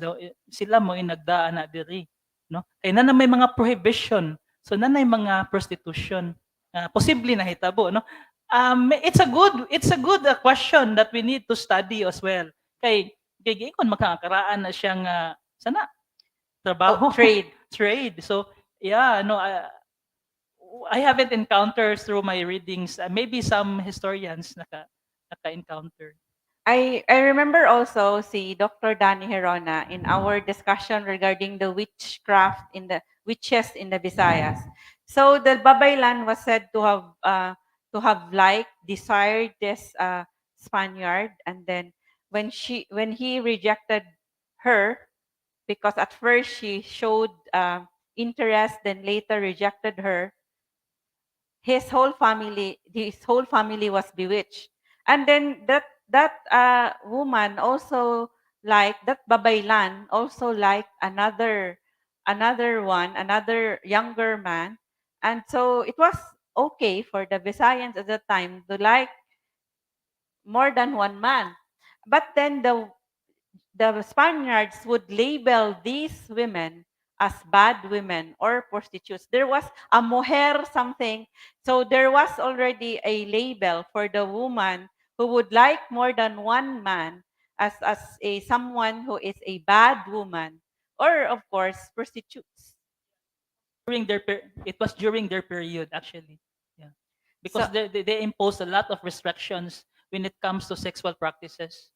sila mo inagdaan na diri. No? Kaya na may mga prohibition. So na mga prostitution. Posible na hitabo. No? It's a good question that we need to study as well. Kay kung makakaraan na siyang sana trabaho, trade. So yeah, no, I haven't encountered through my readings. Maybe some historians naka-encounter. I remember also si Dr. Danny Herona in our discussion regarding the witchcraft in the witches in the Visayas. So the babaylan was said to have like desired this Spaniard, and then when he rejected her, because at first she showed interest, then later rejected her, his whole family was bewitched. And then that woman also liked, that babaylan also liked another younger man. And so it was okay for the Visayans at the time to like more than one man. But then the Spaniards would label these women as bad women or prostitutes. There was a mujer something. So there was already a label for the woman who would like more than one man as a someone who is a bad woman, or of course prostitutes. It was during their period actually. Yeah. Because they imposed a lot of restrictions when it comes to sexual practices.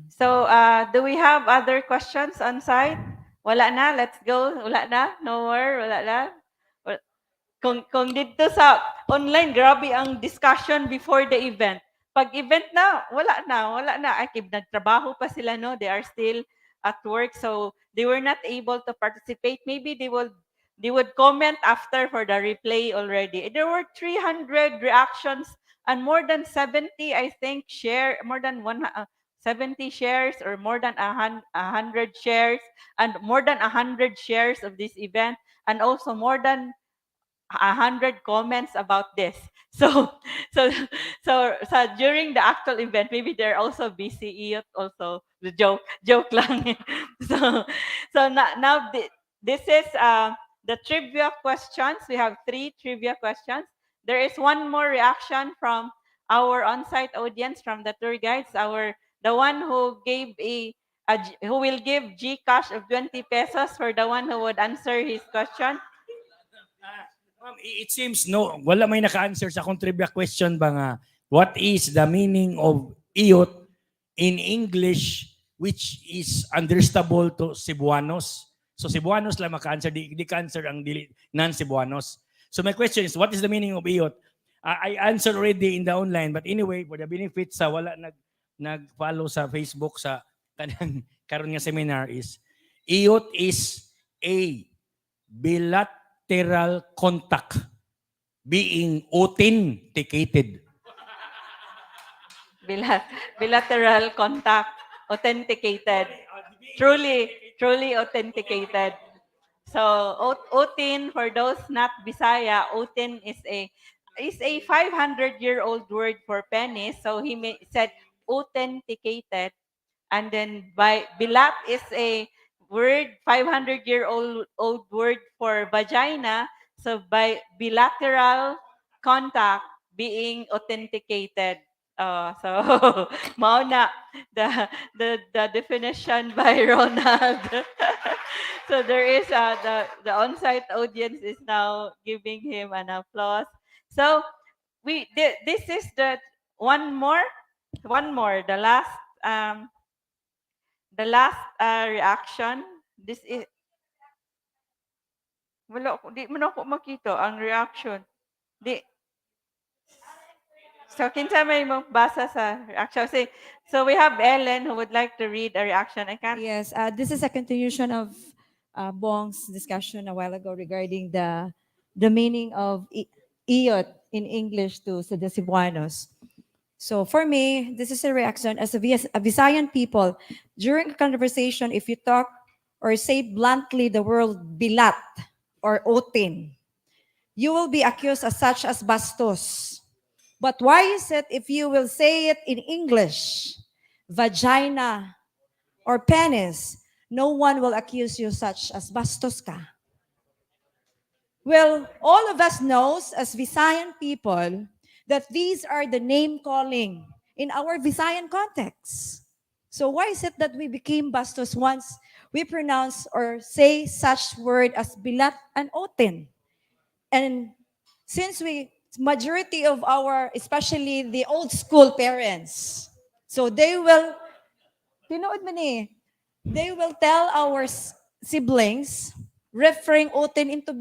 So, do we have other questions on site? Wala na, let's go. Wala na, no more, wala na. Kung dito sa online, grabe ang discussion before the event. Pag event na, wala na. Ay, nagtrabaho pa sila, no? They are still at work, so they were not able to participate. Maybe they would comment after for the replay already. There were 300 reactions and more than 70, I think, more than 70 shares or more than 100 shares, and more than 100 shares of this event, and also more than 100 comments about this. So during the actual event, maybe they're also busy. IOT also the joke lang. so now this is the trivia questions. We have 3 trivia questions. There is one more reaction from our on-site audience, from the tour guides. The one who gave who will give GCash of 20 pesos for the one who would answer his question. It seems wala may naka-answer sa akong trivia question ba nga, what is the meaning of IOT in English which is understandable to Cebuanos? So Cebuanos lang maka-answer, di ka-answer ang non-Cebuanos. So my question is, what is the meaning of IOT? I answered already in the online, but anyway, for the benefit sa wala nag-follow sa Facebook sa kanang karon nga seminar is, IOT is a bilateral contact being authenticated. Bilateral contact authenticated. Truly authenticated. So otin, for those not Bisaya, otin is a 500-year-old word for penis. So he said authenticated, and then bilat is a word, 500-year-old word for vagina. So by bilateral contact being authenticated. So mauna the definition by Ronald. So there is the on-site audience is now giving him an applause. So this is the one more, the last reaction. This is di mo na ako makita ang reaction. So kinsa may magbasa sa reaction. So we have Ellen who would like to read a reaction. I can't. Yes, this is a continuation of Bong's discussion a while ago regarding the meaning of IOT in English to the Cebuanos. So for me, this is a reaction as a Visayan people. During a conversation, if you talk or say bluntly the word bilat or otin. You will be accused as such as bastos. But why is it if you will say it in English, vagina or penis, no one will accuse you such as bastos ka? Well, all of us knows as Visayan people that these are the name calling in our Visayan context. So why is it that we became bastos once we pronounce or say such word as bilat and otin? And since majority of our, especially the old school parents, so they will, tinood man eh, they will tell our siblings, referring otin into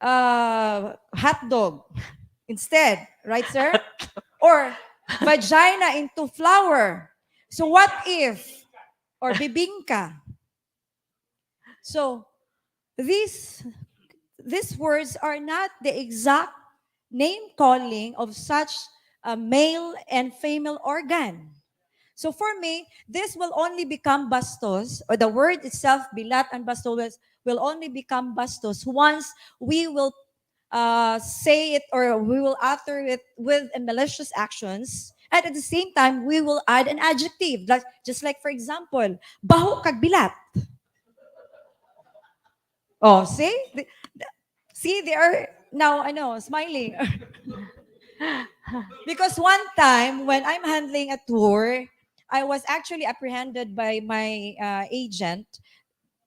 hot dog instead, right, sir? Or vagina into flower. So what if, or bibingka. So these words are not the exact name calling of such a male and female organ. So for me, this will only become bastos, or the word itself, bilat and bastos, will only become bastos once we will say it or we will utter it with malicious actions. And at the same time, we will add an adjective. Like, just like, for example, baho kag bilat. Oh, see? See, they are now, I know, smiling. Because one time, when I'm handling a tour, I was actually apprehended by my agent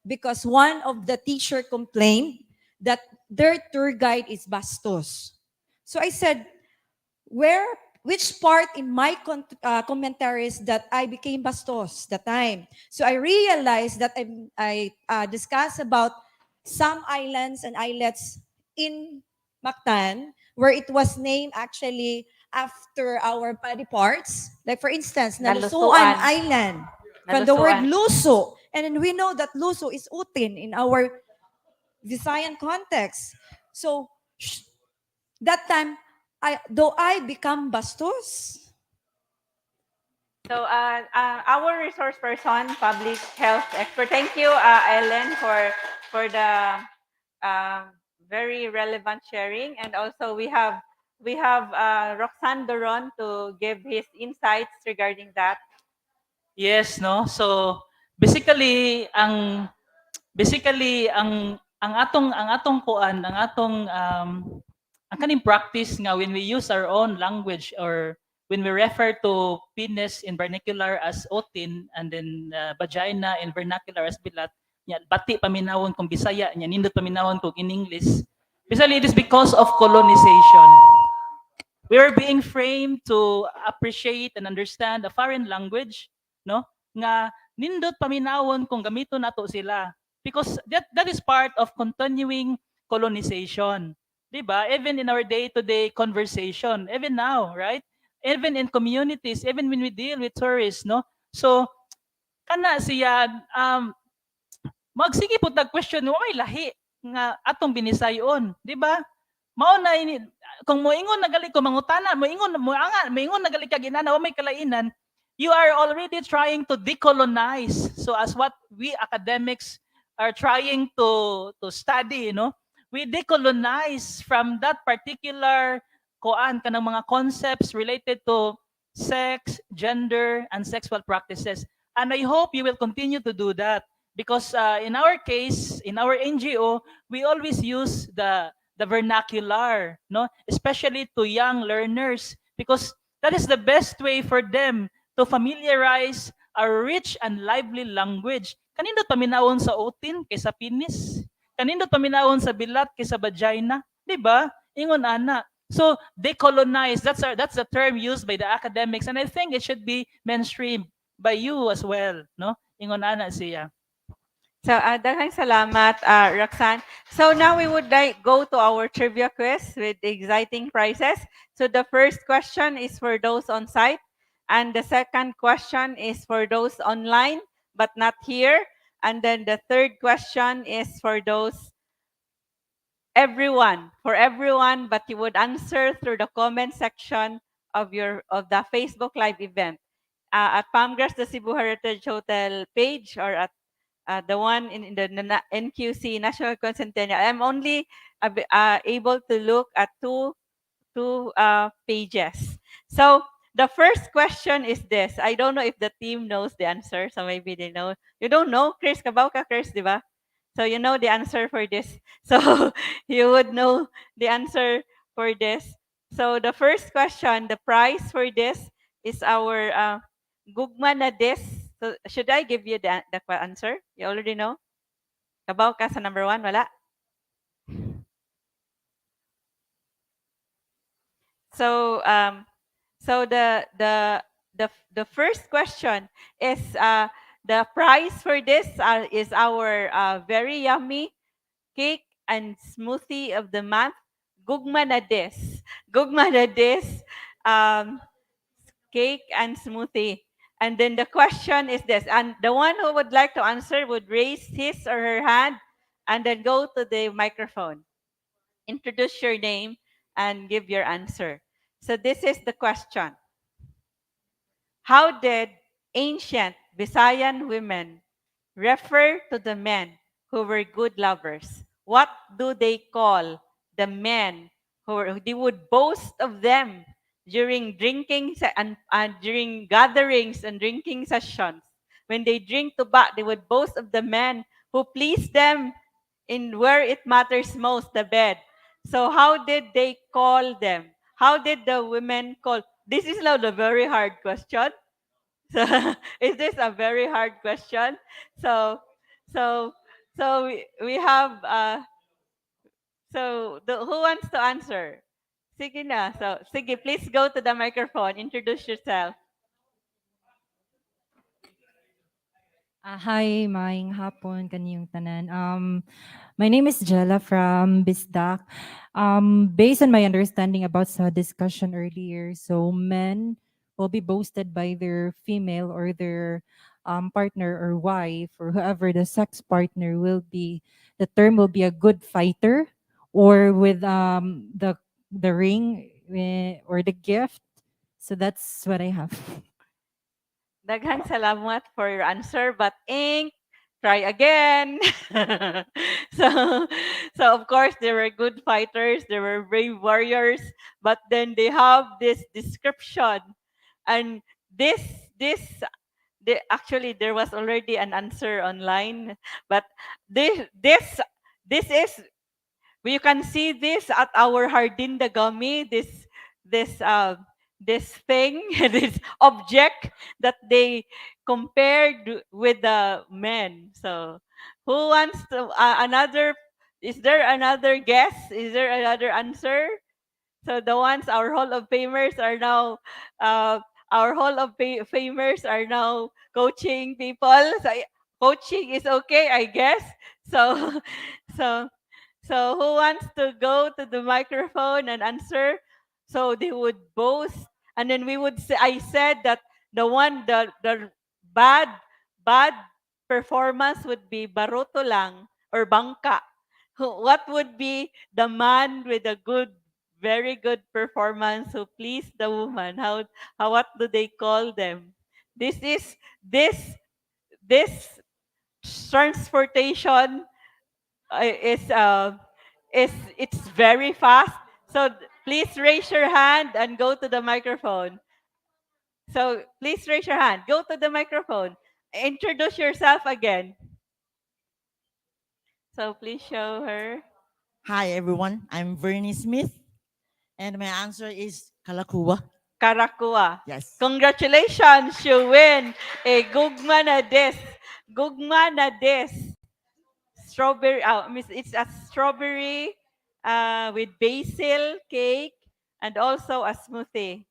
because one of the teacher complained that their tour guide is bastos. So I said, which part in my commentaries that I became bastos that time? So I realized that I discussed about some islands and islets in Mactan where it was named actually after our body parts. Like for instance, Nalusuan Nalusuan. Island from the word Nalusuan. luso. And then we know that luso is utin in our Visayan context. So that time, though I become bastos. So our resource person, public health expert. Thank you, Ellen, for the very relevant sharing, and also we have Roxanne Doron to give his insights regarding that. Yes, no. So basically ang atong kuan, ang kaning practice nga when we use our own language or when we refer to penis in vernacular as otin and then vagina in vernacular as bilat, nya bati paminawon kung Bisaya, nya nindot paminawon kung in English. Basically, it is because of colonization. We are being framed to appreciate and understand a foreign language, no? Nga nindot paminawon kung gamito nato sila. Because that is part of continuing colonization. Diba? Even in our day-to-day conversation, even now, right? Even in communities, even when we deal with tourists, no? So, kana siya, magsige po tag-question, may lahi nga atong binisayon. Diba? Mao na ini, kung moingon nagali ko mangutana, moingon nagali ka ginana o may kalainan, you are already trying to decolonize. So as what we academics are trying to study, we decolonize from that particular kanang mga concepts related to sex, gender, and sexual practices. And I hope you will continue to do that because in our case, in our NGO, we always use the vernacular, especially to young learners, because that is the best way for them to familiarize our rich and lively language. Kanindot paminawon sa otin kaysa penis? Kanindot paminawon sa bilat kaysa vagina? Di ba? Ingon ana. So decolonize, that's the term used by the academics, and I think it should be mainstreamed by you as well, no? Ingon ana siya. So, daghang salamat, Roxanne. So now we would go to our trivia quiz with the exciting prizes. So the first question is for those on site, and the second question is for those online but not here, and then the third question is for those for everyone, but you would answer through the comment section of the Facebook Live event at Palmgrass, the Cebu Heritage Hotel page, or at the one in the NQC National Quincentennial. I'm only able to look at two pages. So the first question is this. I don't know if the team knows the answer, so maybe they know. You don't know, Chris? Kabaw ka, Chris, di ba? So you know the answer for this. So you would know the answer for this. So the first question, the prize for this is our gugma na this. So should I give you the answer? You already know? Kabaw ka sa number 1, wala? So the first question is the prize for this is our very yummy cake and smoothie of the month, gugma na this. Gugma na this cake and smoothie. And then the question is this, and the one who would like to answer would raise his or her hand and then go to the microphone. Introduce your name and give your answer. So this is the question. How did ancient Visayan women refer to the men who were good lovers? What do they call the men they would boast of them during and during gatherings and drinking sessions? When they drink tuba, they would boast of the men who pleased them in where it matters most, the bed. So how did they call them? How did the women call? This is now the very hard question. So, is this a very hard question? So, so, we have, who wants to answer? Sige na. So, sige, please go to the microphone. Introduce yourself. Hi, maayong hapon kaniyong tanan. My name is Jella from Bisdak. Based on my understanding about the discussion earlier, so men will be boasted by their female or their partner or wife or whoever the sex partner will be. The term will be a good fighter or with the ring or the gift. So that's what I have. Daghang salamat for your answer, but ink, try again. so, so of course, they were good fighters, they were brave warriors, but then they have this description. And this actually there was already an answer online, but this is you can see this at our Hardin Dagami, this thing, this object that they compared with the men. So, who wants to another? Is there another guess? Is there another answer? So the ones our Hall of Famers are now, our Hall of Famers are now coaching people. So coaching is okay, I guess. So, so so who wants to go to the microphone and answer? So they would boast, and then we would say, I said that the bad performance would be baruto lang or bangka. What would be the man with a very good performance who pleased the woman? How what do they call them? This is this transportation is it's very fast. So please raise your hand and go to the microphone. So please raise your hand. Go to the microphone. Introduce yourself again. So please show her. Hi, everyone. I'm Vernie Smith, and my answer is Kalakua. Karakua. Yes. Congratulations, you win a gugma na this. Gugma na this. Strawberry, it's a strawberry with basil cake and also a smoothie.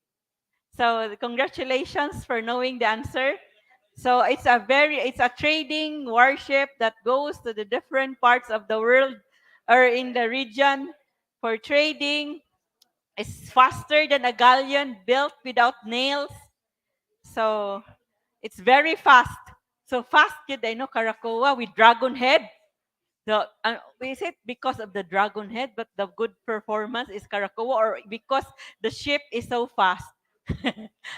So congratulations for knowing the answer. So it's a trading warship that goes to the different parts of the world or in the region for trading. It's faster than a galleon built without nails. So it's very fast. So fast yun I know Karakoa with dragon head. So is it because of the dragon head but the good performance is Karakoa or because the ship is so fast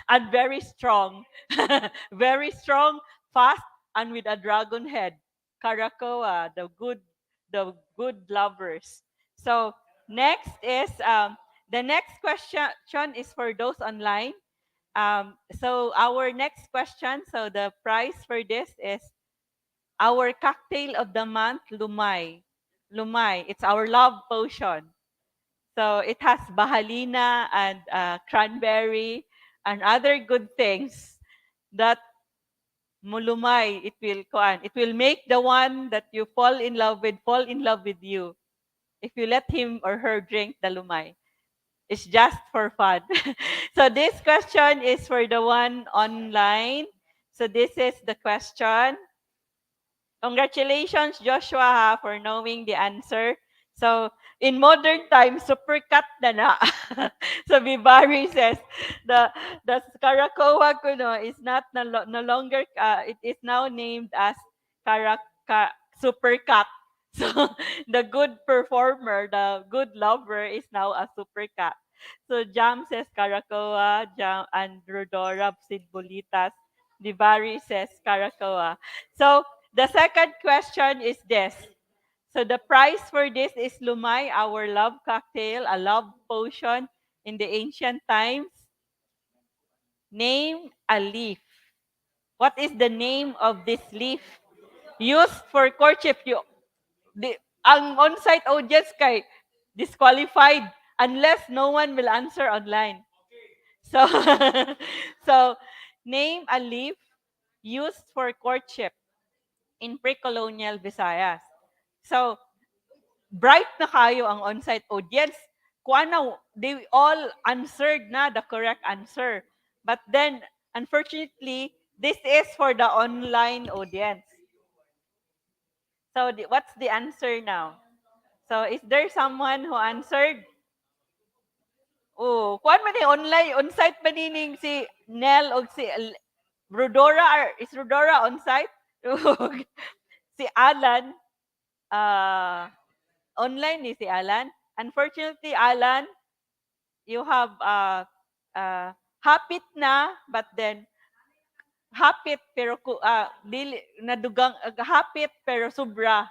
and very strong. Very strong, fast, and with a dragon head. Karakoa, the good lovers. So next is the next question is for those online. So our next question, so the prize for this is our cocktail of the month, Lumay. Lumay, it's our love potion. So it has bahalina and cranberry and other good things that mulumay, it will make the one that you fall in love with you. If you let him or her drink the lumay. It's just for fun. So this question is for the one online. So this is the question. Congratulations, Joshua, for knowing the answer. So, in modern times, supercut na na. So, Vivari says, the Karakoa Kuno is not no longer, it is now named as supercut. So, the good performer, the good lover is now a supercut. So, Jam says Karakoa, Jam and Rodora Sidbolitas. Vivari says Karakoa. So, the second question is this. So the prize for this is Lumay, our love cocktail, a love potion in the ancient times. Name a leaf. What is the name of this leaf? Used for courtship. Ang on-site audience kay disqualified unless no one will answer online. So, so name a leaf used for courtship in Precolonial Visayas. So, bright na kayo ang on-site audience. They all answered na the correct answer. But then, unfortunately, this is for the online audience. So, what's the answer now? So, is there someone who answered? Oh, kuan man online, on-site ba nining si Nel o si Rodora? Is Rodora on-site? Si Alan, online ni si Alan. Unfortunately, Alan, you have hapit na, but then hapit pero dili nadugang hapit pero sobra.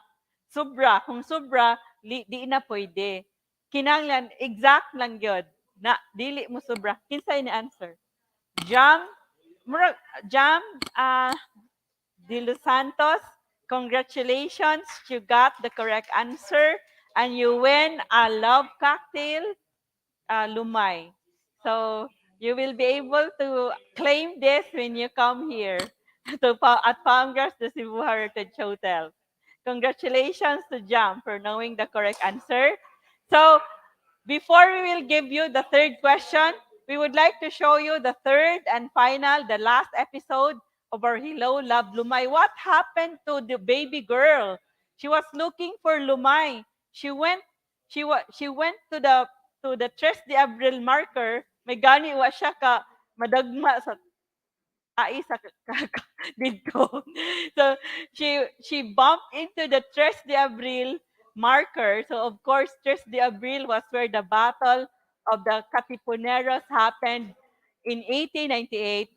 Sobra, kung sobra di na pwede. Kinanglan exact lang gyud na dili mo sobra. Kinsay ni answer? Jam De Los Santos, congratulations, you got the correct answer and you win a love cocktail, Lumay. So you will be able to claim this when you come here at Palmgrass, the Cebu Heritage Hotel. Congratulations to Jam for knowing the correct answer. So before we will give you the third question, we would like to show you the third and final, the last episode of our Hello Love Lumay. What happened to the baby girl? She was looking for Lumay. She went to the Tres de Abril marker. May gani wa siya ka madagma sa sa dito. So she bumped into the Tres de Abril marker. So of course, Tres de Abril was where the Battle of the Katipuneros happened in 1898.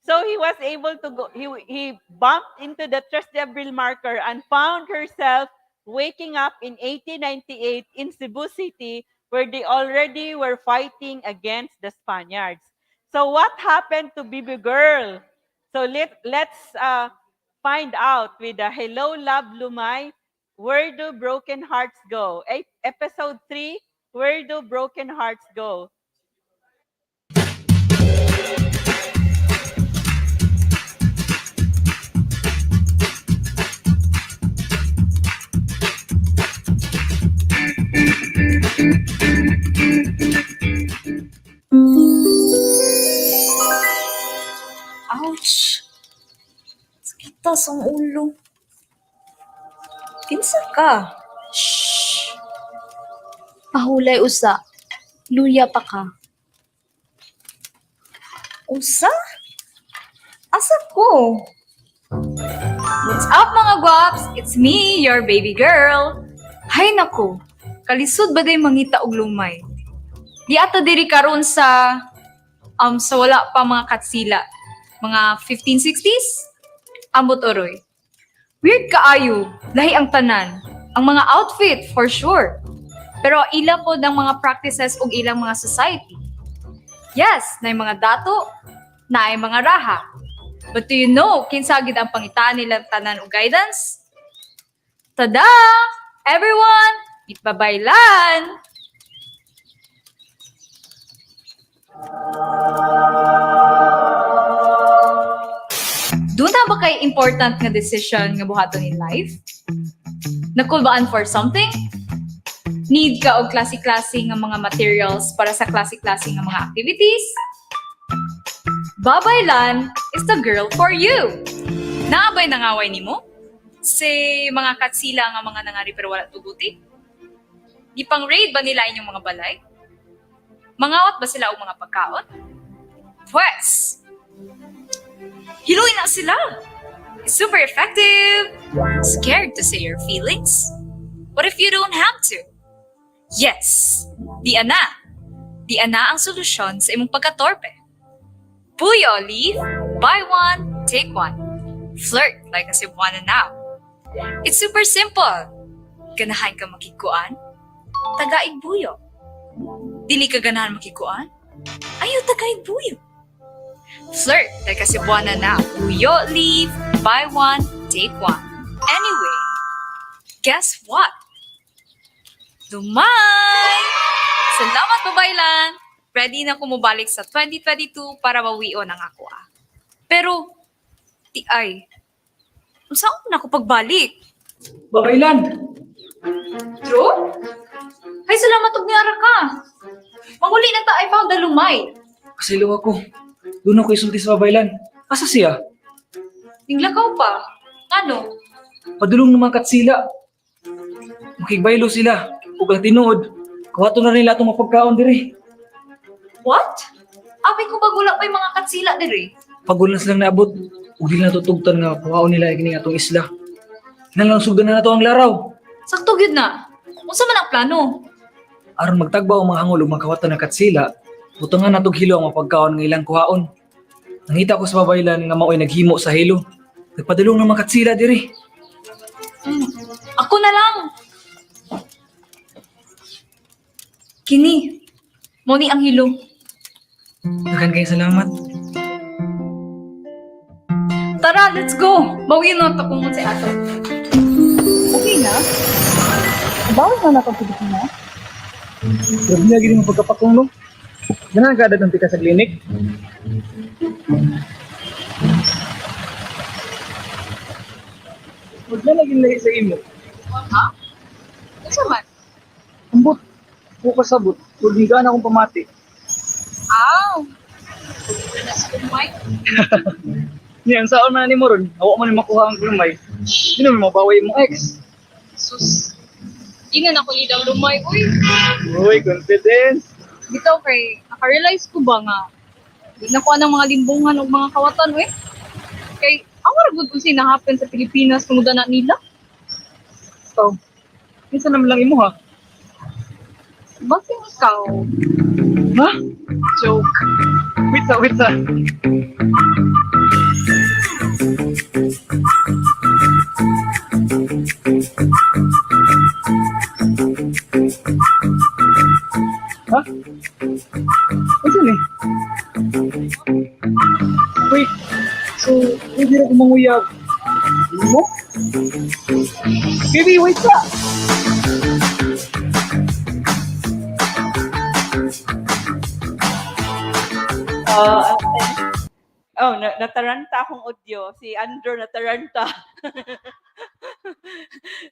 So he was able to go, he bumped into the Tres de Abril marker and found herself waking up in 1898 in Cebu City where they already were fighting against the Spaniards. So what happened to Baby Girl? So let's find out with the Hello Love Lumay, Where Do Broken Hearts Go? Episode 3, Where Do Broken Hearts Go? Ouch! Sakit ang ulo. Kinsa ka? Shh! Pahulay usa. Luya pa ka. Usa? Asa ko? What's up mga guwaps? It's me, your baby girl. Hay nako, kalisod ba day mangita og lumay? Di ato diri karon sa wala pa mga katsila. Mga 1560s? Ambot oroy. Weird kaayo, lahi ang tanan. Ang mga outfit, for sure. Pero ila po ng mga practices ug ilang mga society. Yes, na mga dato, na mga raha. But do you know, kinsa gid ang pangitaan nilang tanan o guidance? Tada! Everyone, itbabaylan! Doon na ba kay important nga decision nga buhaton in life? Nakulbaan for something? Need ka og klase-klase nga mga materials para sa klase-klase nga mga activities? Babaylan is the girl for you. Naabay nangaway nimo? Si mga katsila nga mga nangari pero wala tuguti? Di pang raid ba nila inyong mga balay? Mangawat ba sila og mga pagkaon? Pwes! Hiluin na sila! It's super effective! Scared to say your feelings? What if you don't have to? Yes! Di ana! Di ana ang solusyon sa imong pagkatorpe. Puyo, leave, buy one, take one. Flirt like a Cebuana now. It's super simple. Ganahan ka makikuan? Tagaig buyo. Dili ka ganahan makikuan? Ayaw tagaig buyo. Flirt like a Cebuana now. Puyo, leave, buy one, take one. Anyway, guess what? Dumay! Salamat, babaylan! Ready na kumubalik sa 2022 para mawion ang ako Pero, ti ay, saan na ako pagbalik? Babaylan! True? Ay, salamat og niara ka. Manguli na ta ay found the lumay. Kasilo ako. Doon ako isulti sa babaylan. Asa siya? Tinglakaw pa. Ano? Padulong naman katsila. Makigbaylo sila. Ug ang tinuod. Kawato na nila itong mapagkaon diri. What? Apay ko bagula pa yung mga katsila diri. Pagul na silang naabot. Ug di na tutugtan nga kawaon nila kini atong isla. Kinalang sugdan na nato ang laraw. Sakto gyud na. Unsa man ang plano? Aron magtagbaw ang mga hangol ug makawatan ng katsila, butangan natog hilo ang mapagkaon ng ilang kuhaon. Nangita ko sa babaylan nga mao'y naghimo sa hilo. Nagpadulong ng mga katsila diri. Ako na lang. Kini. Moni ang hilo. Daghan kayo salamat. Tara, let's go. Bawiin na ito kung sa ato. Okay na? Bawal na nato Pilipinas? Grabe na gini mo pagkapakong no? Ganahan ka dagang tika sa klinik? Huwag na lagi lahi sa imo. Ha? Ano man? Ambot. Bukas sabot. Huwag higaan akong pamati. Aw! Wala na sa kumay. Niyan, saan man ni mo ron? Hawa man ni makuha ang lumay. Sino mo mabaway mong ex? Sus. Di na ako lidang lumay. Uy! Uy, confidence! Bitaw kay, nakarealize ko ba nga? Di na ko anang mga limbungan o mga kawatan, uy. Kay, awar good kung sinahappen sa Pilipinas kung na nila. So, minsan naman lang imo ha? Bakit ikaw? Ha? Joke. Wait sa. Ha? Ano ni? Wait. So, hindi na kumanguyab. Mo? Baby, wait ka! Nataranta akong audio. Si Andrew nataranta.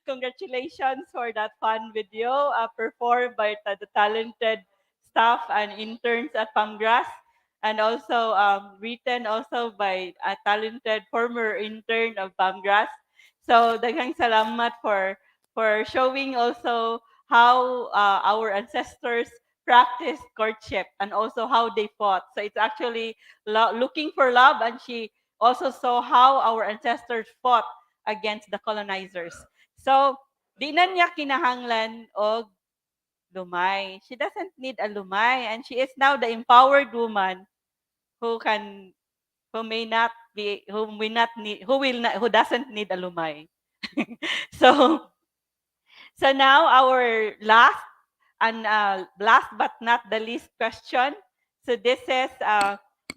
Congratulations for that fun video performed by the talented staff and interns at Pamgras, and also written also by a talented former intern of Pamgras. So daghang salamat for showing also how our ancestors practiced courtship and also how they fought. So it's actually looking for love, and she also saw how our ancestors fought against the colonizers. So di na niya kinahanglan og lumay. She doesn't need a lumay, and she is now the empowered woman who doesn't need a lumay. so, so now our last and last but not the least question. So this is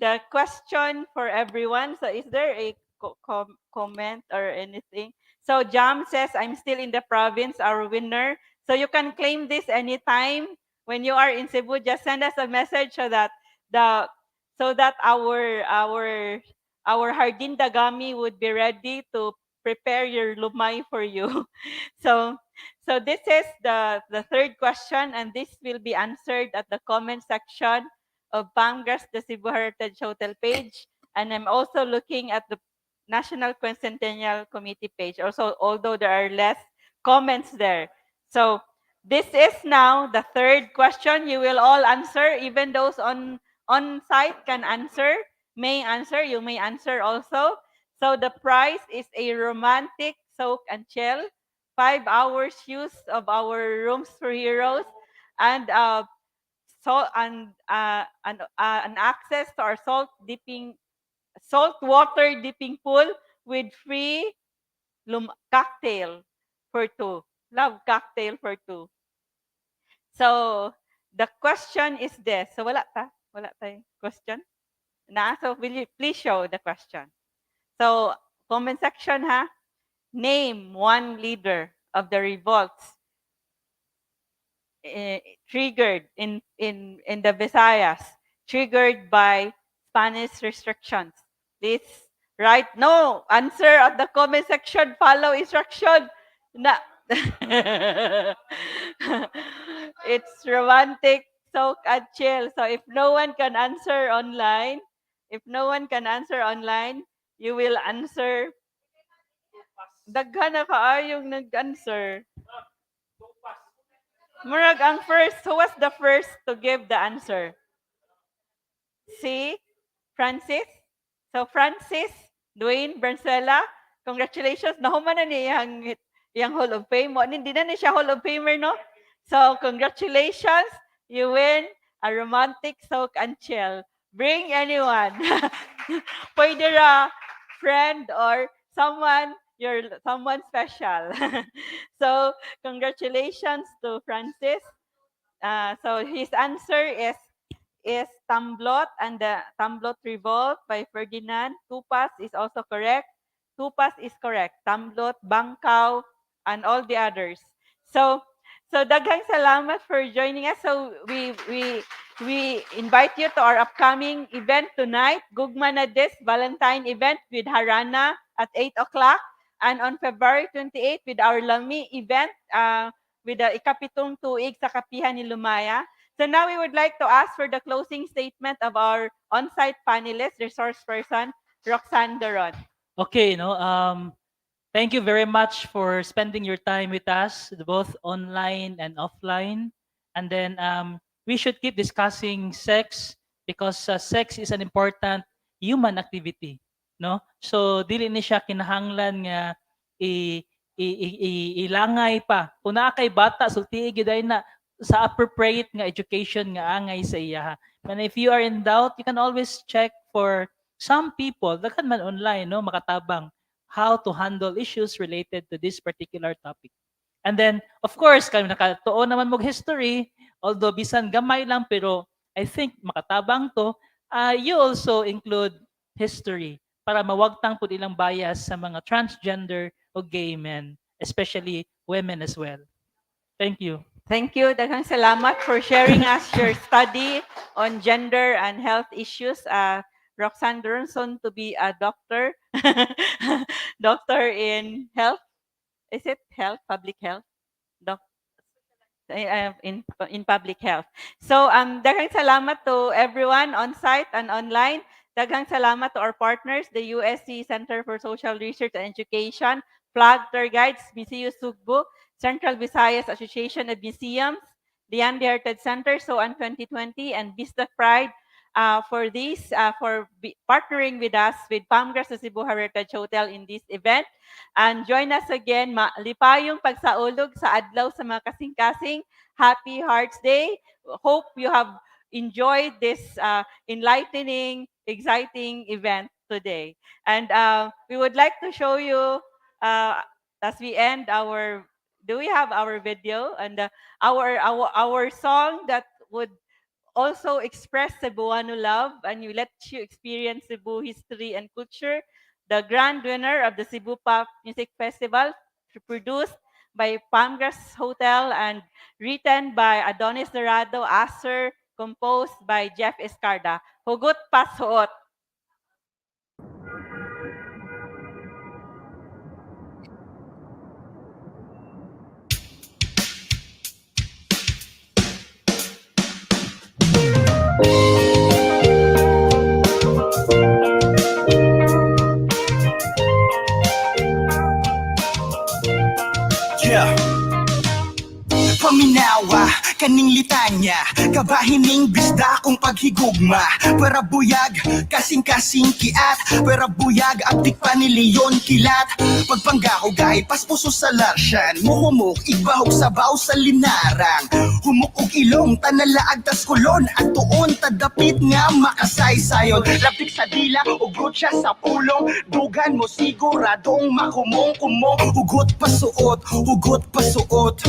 the question for everyone. So is there a comment or anything? So Jam says, I'm still in the province, our winner. So you can claim this anytime when you are in Cebu. Just send us a message so that the our Hardin Dagami would be ready to prepare your lumay for you. so so this is the third question, and this will be answered at the comment section of Pangas, the Cebu Heritage Hotel page. And I'm also looking at the National Quincentennial Committee page, also, although there are less comments there. So this is now the third question. You will all answer, even those on site can answer, may answer, you may answer also. So the prize is a romantic soak and chill, 5 hours use of our rooms for heroes, and an access to our salt water dipping pool with free cocktail for two. Love cocktail for two. So the question is this. So wala tayong question. So will you please show the question? So comment section ha. Name one leader of the revolts triggered in the Visayas, triggered by Spanish restrictions. Please write no answer at the comment section. Follow instruction. Na it's romantic soak and chill. So if no one can answer online, you will answer. Daghan na kaayong nag-answer. Murag ang first, who was the first to give the answer? Si Francis. So Francis, Dwayne Berncela, congratulations. Nahuman na niya yung Hall of Fame. Hindi na siya Hall of Famer, no? So congratulations. You win a romantic soak and chill. Bring anyone. Pwede ra friend or someone special. So congratulations to Francis. So his answer is Tamblot and the Tamblot Revolt by Ferdinand. Tupas is also correct. Tupas is correct. Tamblot, Bangkaw, and all the others. So daghang salamat for joining us. So we invite you to our upcoming event tonight, Gugma na Des Valentine event with Harana at 8 o'clock. And on February 28 with our Lami event with the ikapitong tuig sa Kapihan ni Lumaya. So now we would like to ask for the closing statement of our on-site panelist, resource person, Roxanne Doron. Okay, thank you very much for spending your time with us, both online and offline. And then we should keep discussing sex because sex is an important human activity, no? So dili ni siya kinahanglan nga ilangay pa. Kung naa kay bata sulti gyud na sa appropriate nga education nga angay sa iya. And if you are in doubt, you can always check for some people, daghan man online, no, makatabang how to handle issues related to this particular topic. And then, of course, kami nakatuon naman mong history, although bisan gamay lang, pero I think makatabang to, you also include history para mawagtang po ilang bias sa mga transgender o gay men, especially women as well. Thank you. Thank you. Daghang salamat for sharing us your study on gender and health issues. Roxanne Doron, soon to be a doctor, doctor in health. Is it health, public health? In public health. So daghang salamat to everyone on site and online. Daghang salamat to our partners, the USC Center for Social Research and Education, FLAGG Tour Guides, Museo Sugbo, Central Visayas Association of Museums, Diyandi Heritage Center, SOAN 2020, and Bisdak Pride for partnering with us with Pamgras sa Cebu Heritage Hotel in this event. And join us again, lipayong pagsaulog sa adlaw sa mga kasing-kasing. Happy Hearts Day. Hope you have enjoyed this enlightening, exciting event today. And we would like to show you as we end our, do we have our video and our song that would also express Cebuano love and you let you experience Cebu history and culture. The grand winner of the Cebu Pop Music Festival, produced by Palmgrass Hotel and written by Adonis Dorado, Acer, composed by Jeff Escarda. Hugot Pashoot. Yeah. Paminawa, kaning litanya, kabahining bisda kong paghigugma. Para buyag, kasing-kasing kiat, para buyag, abdik pa ni Leon kilat. Pagpanggako gay, paspuso sa larsyan, muhumok, igbahog sabaw sa linarang. Humukog ilong, tanalaag tas kulon, at tuon, tadapit nga makasaysayon. Lapik sa dila, ugot siya sa pulong, dugan mo siguradong makumong-kumong. Hugot pasuot, hugot pasuot,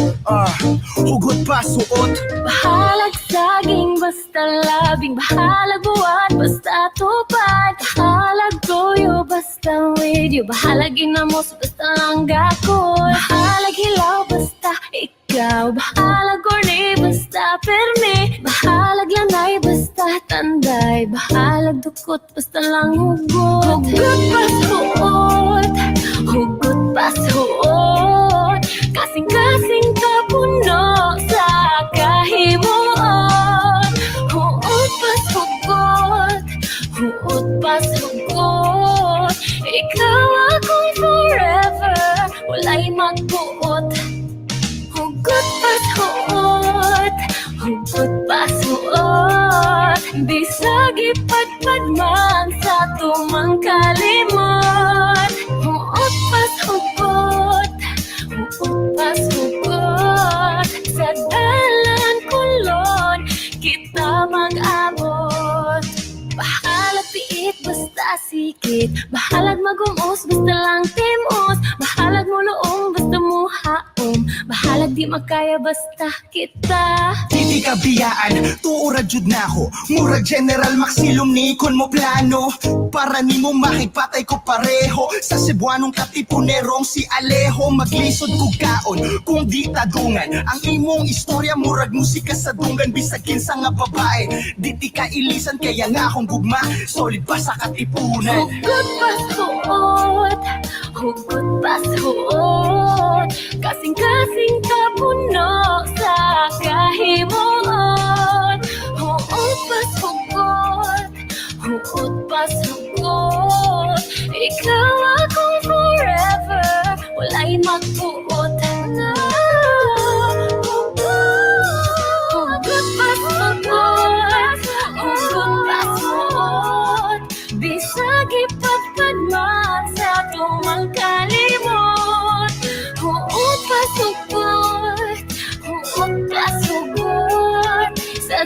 hugot pasuot. Bahalag saging, basta labing. Bahalag buwan, basta tupad. Bahalag toyo, basta video. Bahalag inamos, basta langgakol. Bahalag hilaw, basta ikaw. Bahalag korne, basta perme. Bahalag lanay, basta tanday. Bahalag dukot, basta lang hugot. Hugot pasuot, hugot pasuot. Kasing-kasing kapuno sa kahimuon. Huot pas hugot, huot pas hugot. Ikaw akong forever, wala'y magbuot. Hugot pas huot, hugot pas huot. Bisag ipadpad man sa tumang kalimot. Huot pas hugot, hugot pas hugot. Sa dalan kulon, kita mag-abot. Bahalag piit, basta sikit. Bahalag magumos, basta lang timos. Bahalag mo loong, basta mo haom. Bahalag di makaya, basta kita. Di ka biyaan, tuura jud na ako. Murag General Maxilum ni kon mo plano. Para ni mo makipatay ko pareho. Sa Cebuanong katipunerong si Alejo. Maglisod ko kaon kung di tadungan. Ang imong istorya murag musika sa dungan. Bisag kinsa nga babae, di ti ka ilisan. Kaya nga akong gugma, solid pa sa katipunan. Hugot pas huot, hugot pas huot. Kasing-kasing kapuno sa kahimuon. Huot pas hugot, huot pas hugot. Ikaw akong forever, wala'y magbuot. Hugot pas hugot, hugot pas hugot. Bisag ipadpad man sa tumang kalimot. Huot pas hugot, huot pas hugot. Sa